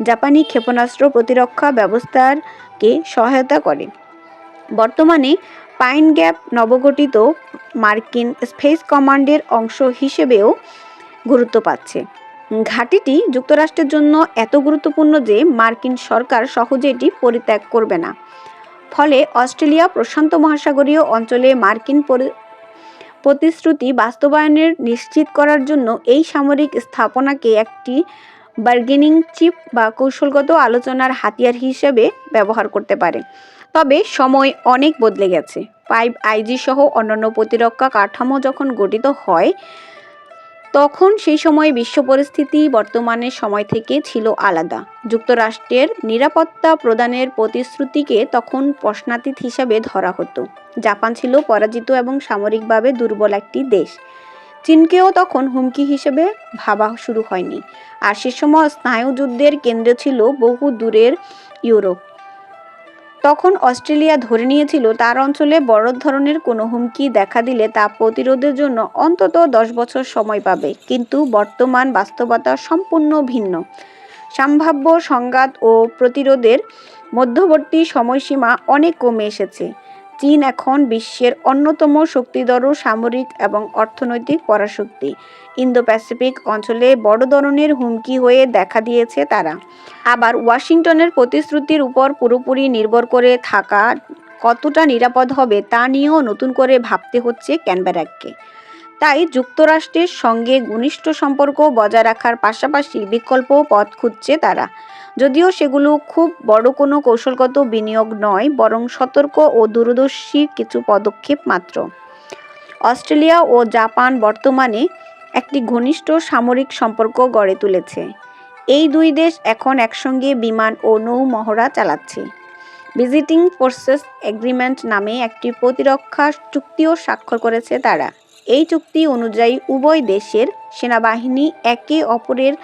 A: জাপানি ক্ষেপণাস্ত্র প্রতিরক্ষা ব্যবস্থাকে সহায়তা করে। বর্তমানে পাইন গ্যাপ নবগঠিত মার্কিন স্পেস কমান্ডের অংশ হিসেবেও গুরুত্ব পাচ্ছে। ঘাঁটিটি যুক্তরাষ্ট্রের জন্য এত গুরুত্বপূর্ণ যে মার্কিন সরকার সহজে এটি পরিত্যাগ করবে না। ফলে অস্ট্রেলিয়া প্রশান্ত মহাসাগরীয় অঞ্চলে মার্কিন প্রতিশ্রুতি বাস্তবায়নের নিশ্চিত করার জন্য এই সামরিক স্থাপনাকে একটি বার্গেনিং চিপ বা কৌশলগত আলোচনার হাতিয়ার হিসেবে ব্যবহার করতে পারে। তবে সময় অনেক বদলে গেছে। 5IG সহ অন্যান্য প্রতিরক্ষা কাঠামো যখন গঠিত হয়, তখন সেই সময়ে বিশ্ব পরিস্থিতি বর্তমানের সময় থেকে ছিল আলাদা। যুক্তরাষ্ট্রের নিরাপত্তা প্রদানের প্রতিশ্রুতিকে তখন প্রশ্নাতীত হিসাবে ধরা হতো। জাপান ছিল পরাজিত এবং সামরিকভাবে দুর্বল একটি দেশ। চীনকেও তখন হুমকি হিসেবে ভাবা শুরু হয়নি। আর সে সময় স্নায়ুযুদ্ধের কেন্দ্র ছিল বহু দূরের ইউরোপ। তখন অস্ট্রেলিয়া ধরে নিয়েছিল তার অঞ্চলে বড় ধরনের কোনো হুমকি দেখা দিলে তা প্রতিরোধের জন্য অন্তত 10 বছর সময় পাবে। কিন্তু বর্তমান বাস্তবতা সম্পূর্ণ ভিন্ন। সম্ভাব্য সংঘাত ও প্রতিরোধের মধ্যবর্তী সময়সীমা অনেক কমে এসেছে। চীন এখন বিশ্বের অন্যতম শক্তিধর সামরিক এবং অর্থনৈতিক পরাশক্তি। ইন্দো প্যাসিফিক অঞ্চলে বড় ধরনের হুমকি হয়ে দেখা দিয়েছে তারা। আবার ওয়াশিংটনের প্রতিশ্রুতির উপর পুরোপুরি নির্ভর করে থাকা কতটা নিরাপদ হবে তা নিয়েও নতুন করে ভাবতে হচ্ছে ক্যানবেরাকে। তাই যুক্তরাষ্ট্রের সঙ্গে ঘনিষ্ঠ সম্পর্ক বজায় রাখার পাশাপাশি বিকল্প পথ খুঁজছে তারা, যদিও সেগুলো খুব বড় কোনো কৌশলগত বিনিয়োগ নয়, বরং সতর্ক ও দূরদর্শী কিছু পদক্ষেপ মাত্র। অস্ট্রেলিয়া ও জাপান বর্তমানে একটি ঘনিষ্ঠ সামরিক সম্পর্ক গড়ে তুলেছে। এই দুই দেশ এখন একসঙ্গে বিমান ও নৌ মহড়া চালাচ্ছে। ভিজিটিং ফোর্সেস এগ্রিমেন্ট নামে একটি প্রতিরক্ষা চুক্তিও স্বাক্ষর করেছে তারা। এই চুক্তি অনুযায়ী উভয় দেশের সেনাবাহিনী একে অপরের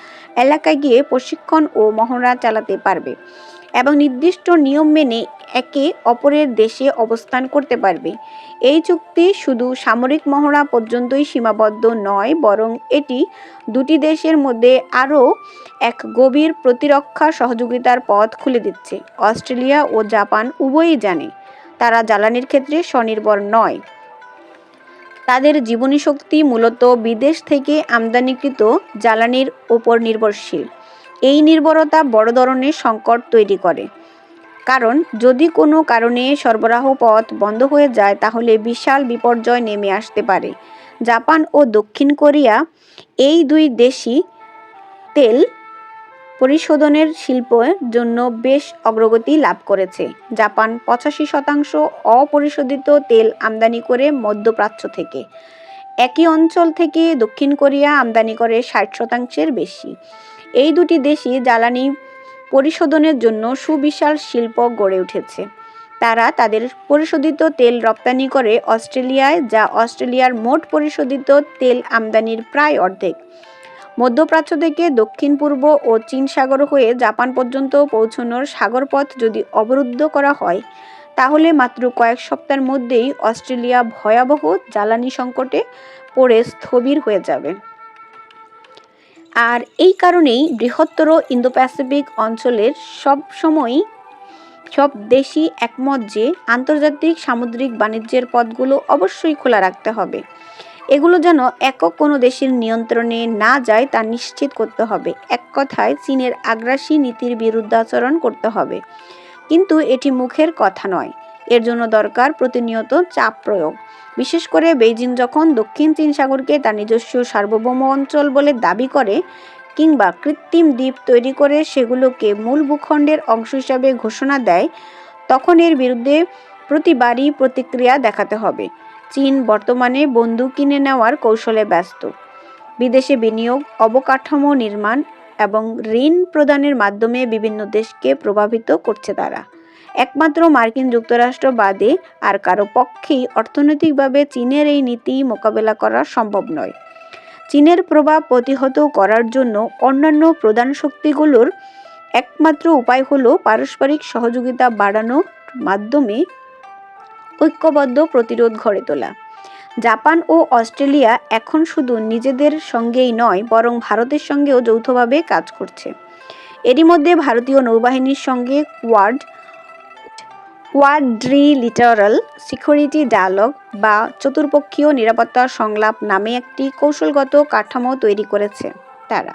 A: এলাকায় গিয়ে প্রশিক্ষণ ও মহড়া চালাতে পারবে এবং নির্দিষ্ট নিয়ম মেনে একে অপরের দেশে অবস্থান করতে পারবে। এই চুক্তি শুধু সামরিক মহড়া পর্যন্তই সীমাবদ্ধ নয়, বরং এটি দুটি দেশের মধ্যে আরও এক গভীর প্রতিরক্ষা সহযোগিতার পথ খুলে দিচ্ছে। অস্ট্রেলিয়া ও জাপান উভয়ই জানে তারা জ্বালানির ক্ষেত্রে স্বনির্ভর নয়। তাদের জীবনীশক্তি মূলত বিদেশ থেকে আমদানিকৃত জ্বালানির ওপর নির্ভরশীল। এই নির্ভরতা বড় ধরনের সংকট তৈরি করে, কারণ যদি কোনো কারণে সরবরাহ পথ বন্ধ হয়ে যায় তাহলে বিশাল বিপর্যয় নেমে আসতে পারে। জাপান ও দক্ষিণ কোরিয়া এই দুই দেশই তেল পরিশোধনের শিল্পের জন্য বেশ অগ্রগতি লাভ করেছে। জাপান 85% অপরিশোধিত তেল আমদানি করে মধ্যপ্রাচ্য থেকে। একই অঞ্চল থেকে দক্ষিণ কোরিয়া আমদানি করে 60%-এর বেশি। এই দুটি দেশই জ্বালানি পরিশোধনের জন্য সুবিশাল শিল্প গড়ে উঠেছে। তারা তাদের পরিশোধিত তেল রপ্তানি করে অস্ট্রেলিয়ায়, যা অস্ট্রেলিয়ার মোট পরিশোধিত তেল আমদানির প্রায় অর্ধেক। মধ্যপ্রাচ্য থেকে দক্ষিণ পূর্ব ও চীন সাগর হয়ে জাপান পর্যন্ত পৌঁছানোর সাগরপথ যদি অবরুদ্ধ করা হয়, তাহলে মাত্র কয়েক সপ্তাহের মধ্যেই অস্ট্রেলিয়া ভয়াবহ জ্বালানি সংকটে পড়ে স্থবির হয়ে যাবে। আর এই কারণেই বৃহত্তর ইন্দো প্যাসিফিক অঞ্চলের সব সময়ই সব দেশই একমত যে আন্তর্জাতিক সামুদ্রিক বাণিজ্যের পথগুলো অবশ্যই খোলা রাখতে হবে। এগুলো যেন একক কোনো দেশের নিয়ন্ত্রণে না যায় তা নিশ্চিত করতে হবে। এক কথায় চীনের আগ্রাসী নীতির বিরুদ্ধাচরণ করতে হবে। কিন্তু এটি মুখের কথা নয়, এর জন্য দরকার প্রতিনিয়ত চাপ প্রয়োগ। বিশেষ করে বেইজিং যখন দক্ষিণ চীন সাগরকে তার নিজস্ব সার্বভৌম অঞ্চল বলে দাবি করে কিংবা কৃত্রিম দ্বীপ তৈরি করে সেগুলোকে মূল ভূখণ্ডের অংশ হিসাবে ঘোষণা দেয়, তখন এর বিরুদ্ধে প্রতিবারই প্রতিক্রিয়া দেখাতে হবে। চীন বর্তমানে বন্দুক কিনে নেওয়ার কৌশলে ব্যস্ত। বিদেশে বিনিয়োগ, অবকাঠামো নির্মাণ এবং ঋণ প্রদানের মাধ্যমে বিভিন্ন দেশকে প্রভাবিত করছে তারা। একমাত্র মার্কিন যুক্তরাষ্ট্র বাদে আর কারো পক্ষেই অর্থনৈতিকভাবে চীনের এই নীতি মোকাবেলা করা সম্ভব নয়। চীনের প্রভাব প্রতিহত করার জন্য অন্যান্য প্রধান শক্তিগুলোর একমাত্র উপায় হলো পারস্পরিক সহযোগিতা বাড়ানোর মাধ্যমে ঐক্যবদ্ধ প্রতিরোধ গড়ে তোলা। জাপান ও অস্ট্রেলিয়া এখন শুধু নিজেদের সঙ্গেই নয়, বরং ভারতের সঙ্গেও যৌথভাবে কাজ করছে। এরই মধ্যে ভারতীয় নৌবাহিনীর সঙ্গে কোয়াড্রিলিটারাল সিকিউরিটি ডায়ালগ বা চতুর্পক্ষীয় নিরাপত্তা সংলাপ নামে একটি কৌশলগত কাঠামো তৈরি করেছে তারা।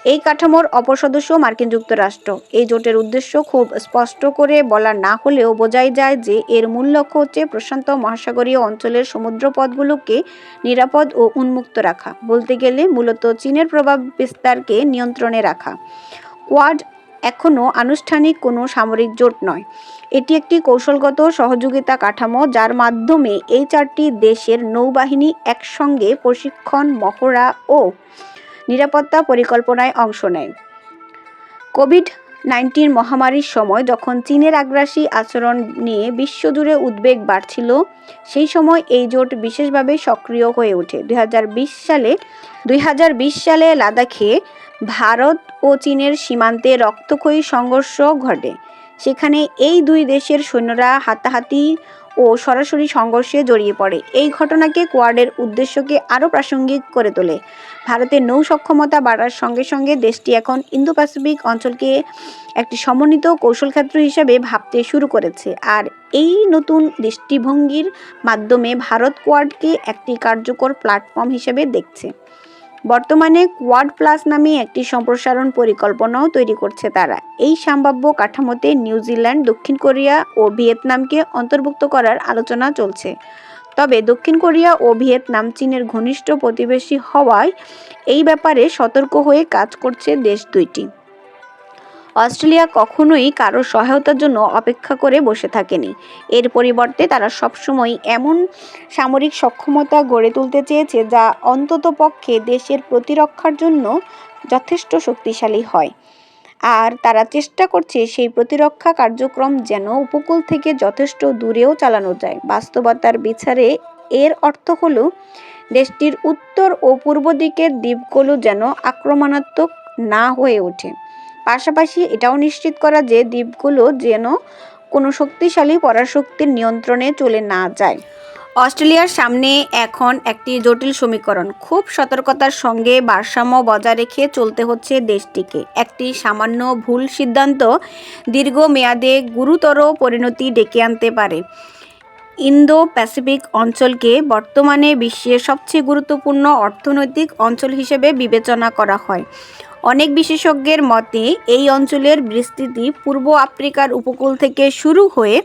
A: এই কাঠামোর অপসদস্য মার্কিন যুক্তরাষ্ট্র। এই জোটের উদ্দেশ্য খুব স্পষ্ট করে বলা না হলেও বোঝাই যায় যে এর মূল লক্ষ্য হচ্ছে প্রশান্ত মহাসাগরীয় অঞ্চলের সমুদ্রপথগুলোকে নিরাপদ ও উন্মুক্ত রাখা। বলতে গেলে মূলত চীনের প্রভাব বিস্তারকে নিয়ন্ত্রণে রাখা। কোয়াড এখনও আনুষ্ঠানিক কোনো সামরিক জোট নয়, এটি একটি কৌশলগত সহযোগিতা কাঠামো যার মাধ্যমে এই চারটি দেশের নৌবাহিনী একসঙ্গে প্রশিক্ষণ, মহড়া ও নিরাপত্তা পরিকল্পনায় অংশ নেয়। কোভিড-19 মহামারীর সময় যখন চীনের আগ্রাসী আচরণ নিয়ে বিশ্বজুড়ে উদ্বেগ বাড়ছিল, সেই সময় এই জোট বিশেষভাবে সক্রিয় হয়ে ওঠে। 2020 সালে লাদাখে ভারত ও চীনের সীমান্তে রক্তক্ষয়ী সংঘর্ষ ঘটে। সেখানে এই দুই দেশের সৈন্যরা হাতাহাতি ও সরাসরি সংঘর্ষে জড়িয়ে পড়ে। এই ঘটনাকে কোয়াডের উদ্দেশ্যকে আরও প্রাসঙ্গিক করে তোলে। ভারতের নৌ সক্ষমতা বাড়ার সঙ্গে সঙ্গে দেশটি এখন ইন্দো প্যাসিফিক অঞ্চলকে একটি সমন্বিত কৌশল ক্ষেত্র হিসেবে ভাবতে শুরু করেছে। আর এই নতুন দৃষ্টিভঙ্গির মাধ্যমে ভারত কোয়াডকে একটি কার্যকর প্ল্যাটফর্ম হিসেবে দেখছে। বর্তমানে কোয়াড প্লাস নামে একটি সম্প্রসারণ পরিকল্পনাও তৈরি করছে তারা। এই সম্ভাব্য কাঠামোতে নিউজিল্যান্ড, দক্ষিণ কোরিয়া ও ভিয়েতনামকে অন্তর্ভুক্ত করার আলোচনা চলছে। তবে দক্ষিণ কোরিয়া ও ভিয়েতনাম চীনের ঘনিষ্ঠ প্রতিবেশী হওয়ায় এই ব্যাপারে সতর্ক হয়ে কাজ করছে দেশ দুইটি। অস্ট্রেলিয়া কখনোই কারো সহায়তার জন্য অপেক্ষা করে বসে থাকেনি। এর পরিবর্তে তারা সবসময় এমন সামরিক সক্ষমতা গড়ে তুলতে চেয়েছে যা অন্ততপক্ষে দেশের প্রতিরক্ষার জন্য যথেষ্ট শক্তিশালী হয়। আর তারা চেষ্টা করছে সেই প্রতিরক্ষা কার্যক্রম যেন উপকূল থেকে যথেষ্ট দূরেও চালানো যায়। বাস্তবতার বিচারে এর অর্থ হলো দেশটির উত্তর ও পূর্ব দিকের দ্বীপগুলো যেন আক্রমণাত্মক না হয়ে ওঠে। পাশাপাশি এটাও নিশ্চিত করা যে দ্বীপগুলো যেন কোনো শক্তিশালী পরাশক্তির নিয়ন্ত্রণে চলে না যায়। অস্ট্রেলিয়ার সামনে এখন একটি জটিল সমীকরণ। খুব সতর্কতার সঙ্গে ভারসাম্য বজায় রেখে চলতে হচ্ছে দেশটিকে। একটি সামান্য ভুল সিদ্ধান্ত দীর্ঘমেয়াদে গুরুতর পরিণতি ডেকে আনতে পারে। ইন্দো প্যাসিফিক অঞ্চলকে বর্তমানে বিশ্বের সবচেয়ে গুরুত্বপূর্ণ অর্থনৈতিক অঞ্চল হিসেবে বিবেচনা করা হয়। অনেক বিশেষজ্ঞের মতে এই অঞ্চলের বিস্তৃতি পূর্ব আফ্রিকার উপকূল থেকে শুরু হয়ে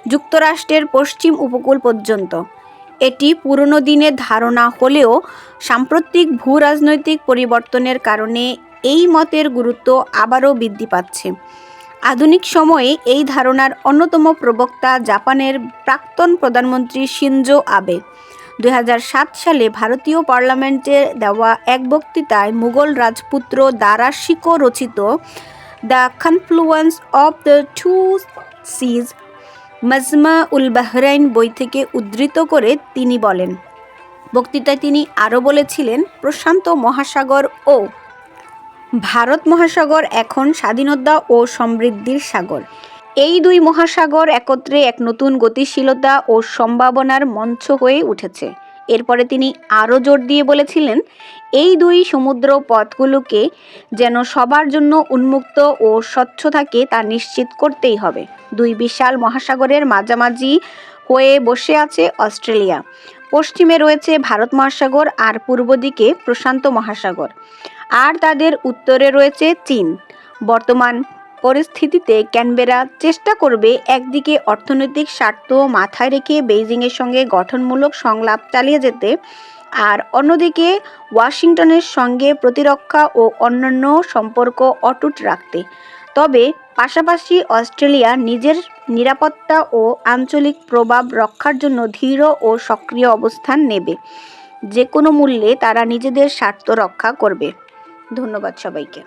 A: যুক্তরাষ্ট্রের পশ্চিম উপকূল পর্যন্ত। এটি পুরনো দিনের ধারণা হলেও সাম্প্রতিক ভূ-রাজনৈতিক পরিবর্তনের কারণে এই মতের গুরুত্ব আবারও বৃদ্ধি পাচ্ছে। আধুনিক সময়ে এই ধারণার অন্যতম প্রবক্তা জাপানের প্রাক্তন প্রধানমন্ত্রী শিনজো আবে। 2007 সালে ভারতীয় পার্লামেন্টে দেওয়া এক বক্তৃতায় মুঘল রাজপুত্র দারা শিকো রচিত the confluence of the two seas Majma-ul Bahrain বই থেকে উদ্ধৃত করে তিনি বলেন, বক্তৃতায় তিনি আরও বলেছিলেন, প্রশান্ত মহাসাগর ও ভারত মহাসাগর এখন স্বাধীনতা ও সমৃদ্ধির সাগর। এই দুই মহাসাগর একত্রে এক নতুন গতিশীলতা ও সম্ভাবনার মঞ্চ হয়ে উঠেছে। এরপরে তিনি আরও জোর দিয়ে বলেছিলেন, এই দুই সমুদ্র পথগুলোকে যেন সবার জন্য উন্মুক্ত ও স্বচ্ছ থাকে তা নিশ্চিত করতেই হবে। দুই বিশাল মহাসাগরের মাঝামাঝি হয়ে বসে আছে অস্ট্রেলিয়া। পশ্চিমে রয়েছে ভারত মহাসাগর আর পূর্ব দিকে প্রশান্ত মহাসাগর, আর তাদের উত্তরে রয়েছে চীন। বর্তমান পরিস্থিতিতে ক্যানবেরা চেষ্টা করবে একদিকে অর্থনৈতিক স্বার্থ মাথায় রেখে বেইজিংয়ের সঙ্গে গঠনমূলক সংলাপ চালিয়ে যেতে, আর অন্যদিকে ওয়াশিংটনের সঙ্গে প্রতিরক্ষা ও অন্যান্য সম্পর্ক অটুট রাখতে। তবে পাশাপাশি অস্ট্রেলিয়া নিজের নিরাপত্তা ও আঞ্চলিক প্রভাব রক্ষার জন্য দৃঢ় ও সক্রিয় অবস্থান নেবে। যে কোনো মূল্যে তারা নিজেদের স্বার্থ রক্ষা করবে। ধন্যবাদ সবাইকে।